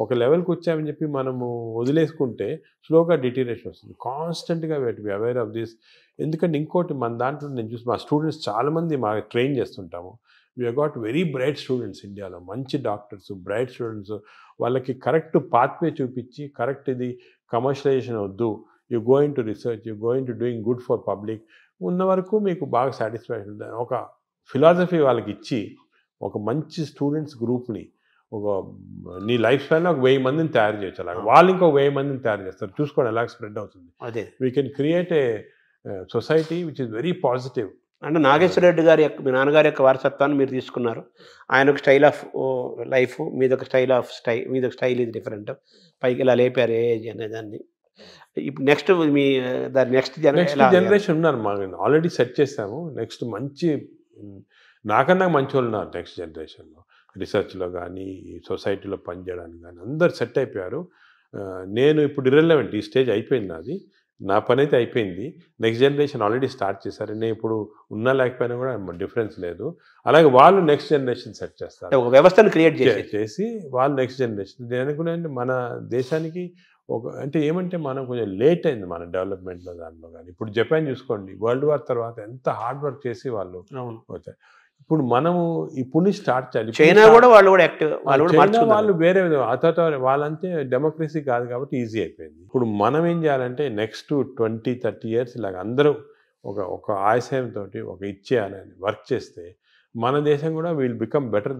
ఒక లెవెల్కి వచ్చామని చెప్పి మనము వదిలేసుకుంటే స్లోగా డిటీరియేషన్ వస్తుంది. కాన్స్టెంట్గా బి అవేర్ ఆఫ్ దిస్. ఎందుకంటే ఇంకోటి మన దాంట్లో నేను చూసి మా స్టూడెంట్స్ చాలామంది మా ట్రైన్ చేస్తుంటాము. We have got very bright students ఇండియాలో, మంచి డాక్టర్స్, బ్రైట్ స్టూడెంట్స్. వాళ్ళకి కరెక్ట్ పాత్వే చూపించి, కరెక్ట్ ఇది కమర్షియలైజేషన్ వద్దు, you going to research, you going to doing good for public ఉన్న వరకు మీకు బాగా సాటిస్ఫాక్షన్ ఉంటుంది. ఒక ఫిలాసఫీ వాళ్ళకి ఇచ్చి ఒక మంచి స్టూడెంట్స్ గ్రూప్ని నీ లైఫ్ స్టైల్లో ఒక 1000 మందిని తయారు చేయొచ్చు. అలాగే వాళ్ళు ఇంకో 1000 మందిని తయారు చేస్తారు. చూసుకోండి ఎలా స్ప్రెడ్ అవుతుంది. We can create a society which is very positive. అంటే నాగేశ్వర రెడ్డి గారి యొక్క మీ నాన్నగారి యొక్క వారసత్వాన్ని మీరు తీసుకున్నారు. ఆయన ఒక స్టైల్ ఆఫ్ లైఫ్, మీదొక స్టైల్ ఆఫ్ మీదొక స్టైల్ ఇది డిఫరెంట్. పైకి ఇలా లేపారు ఏజ్ అనేదాన్ని. ఇప్పుడు నెక్స్ట్ మీ దాని నెక్స్ట్ నెక్స్ట్ జనరేషన్ ఉన్నారు మా ఆల్రెడీ సెట్ చేసాము. నెక్స్ట్ మంచి నాకన్నా మంచి వాళ్ళు ఉన్నారు నెక్స్ట్ జనరేషన్లో. రీసెర్చ్లో కానీ సొసైటీలో పనిచేయడానికి కానీ అందరు సెట్ అయిపోయారు. నేను ఇప్పుడు ఇర్రెలవెంట్, ఈ స్టేజ్ అయిపోయింది నాది. నా పని అయితే అయిపోయింది. నెక్స్ట్ జనరేషన్ ఆల్రెడీ స్టార్ట్ చేశారు. నేను ఇప్పుడు ఉన్నా లేకపోయినా కూడా డిఫరెన్స్ లేదు. అలాగే వాళ్ళు నెక్స్ట్ జనరేషన్ సెట్ చేస్తారు. ఒక వ్యవస్థను క్రియేట్ చేసి వాళ్ళు నెక్స్ట్ జనరేషన్. నేను అనుకున్నాను మన దేశానికి అంటే ఏమంటే మనం కొంచెం లేట్ అయింది మన డెవలప్మెంట్లో దాంట్లో కానీ. ఇప్పుడు జపాన్ చూసుకోండి, వరల్డ్ వార్ తర్వాత ఎంత హార్డ్ వర్క్ చేసి వాళ్ళు వచ్చారు. ఇప్పుడు మనము ఇప్పుడు స్టార్ట్ చేయాలి. చైనా కూడా వాళ్ళు యాక్టివ్, వాళ్ళు వేరే అతట వాళ్ళంతే డెమోక్రసీ కాదు కాబట్టి ఈజీ అయిపోయింది. ఇప్పుడు మనం ఏం చేయాలంటే నెక్స్ట్ 20-30 ఇయర్స్ ఇలాగ అందరూ ఒక ఆశయంతో ఒక ఇచ్చేయాలని వర్క్ చేస్తే మన దేశం కూడా విల్ బికమ్ బెటర్.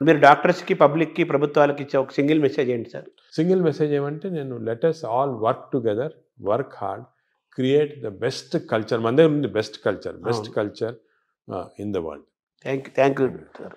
మీరు డాక్టర్స్కి, పబ్లిక్కి, ప్రభుత్వాలకి ఇచ్చే ఒక సింగిల్ మెసేజ్ ఏంటి సార్? సింగిల్ మెసేజ్ ఏమంటే నేను let us all work together, work hard, create the best culture. మన దగ్గర ఉంది best culture in the world. Thank you sir.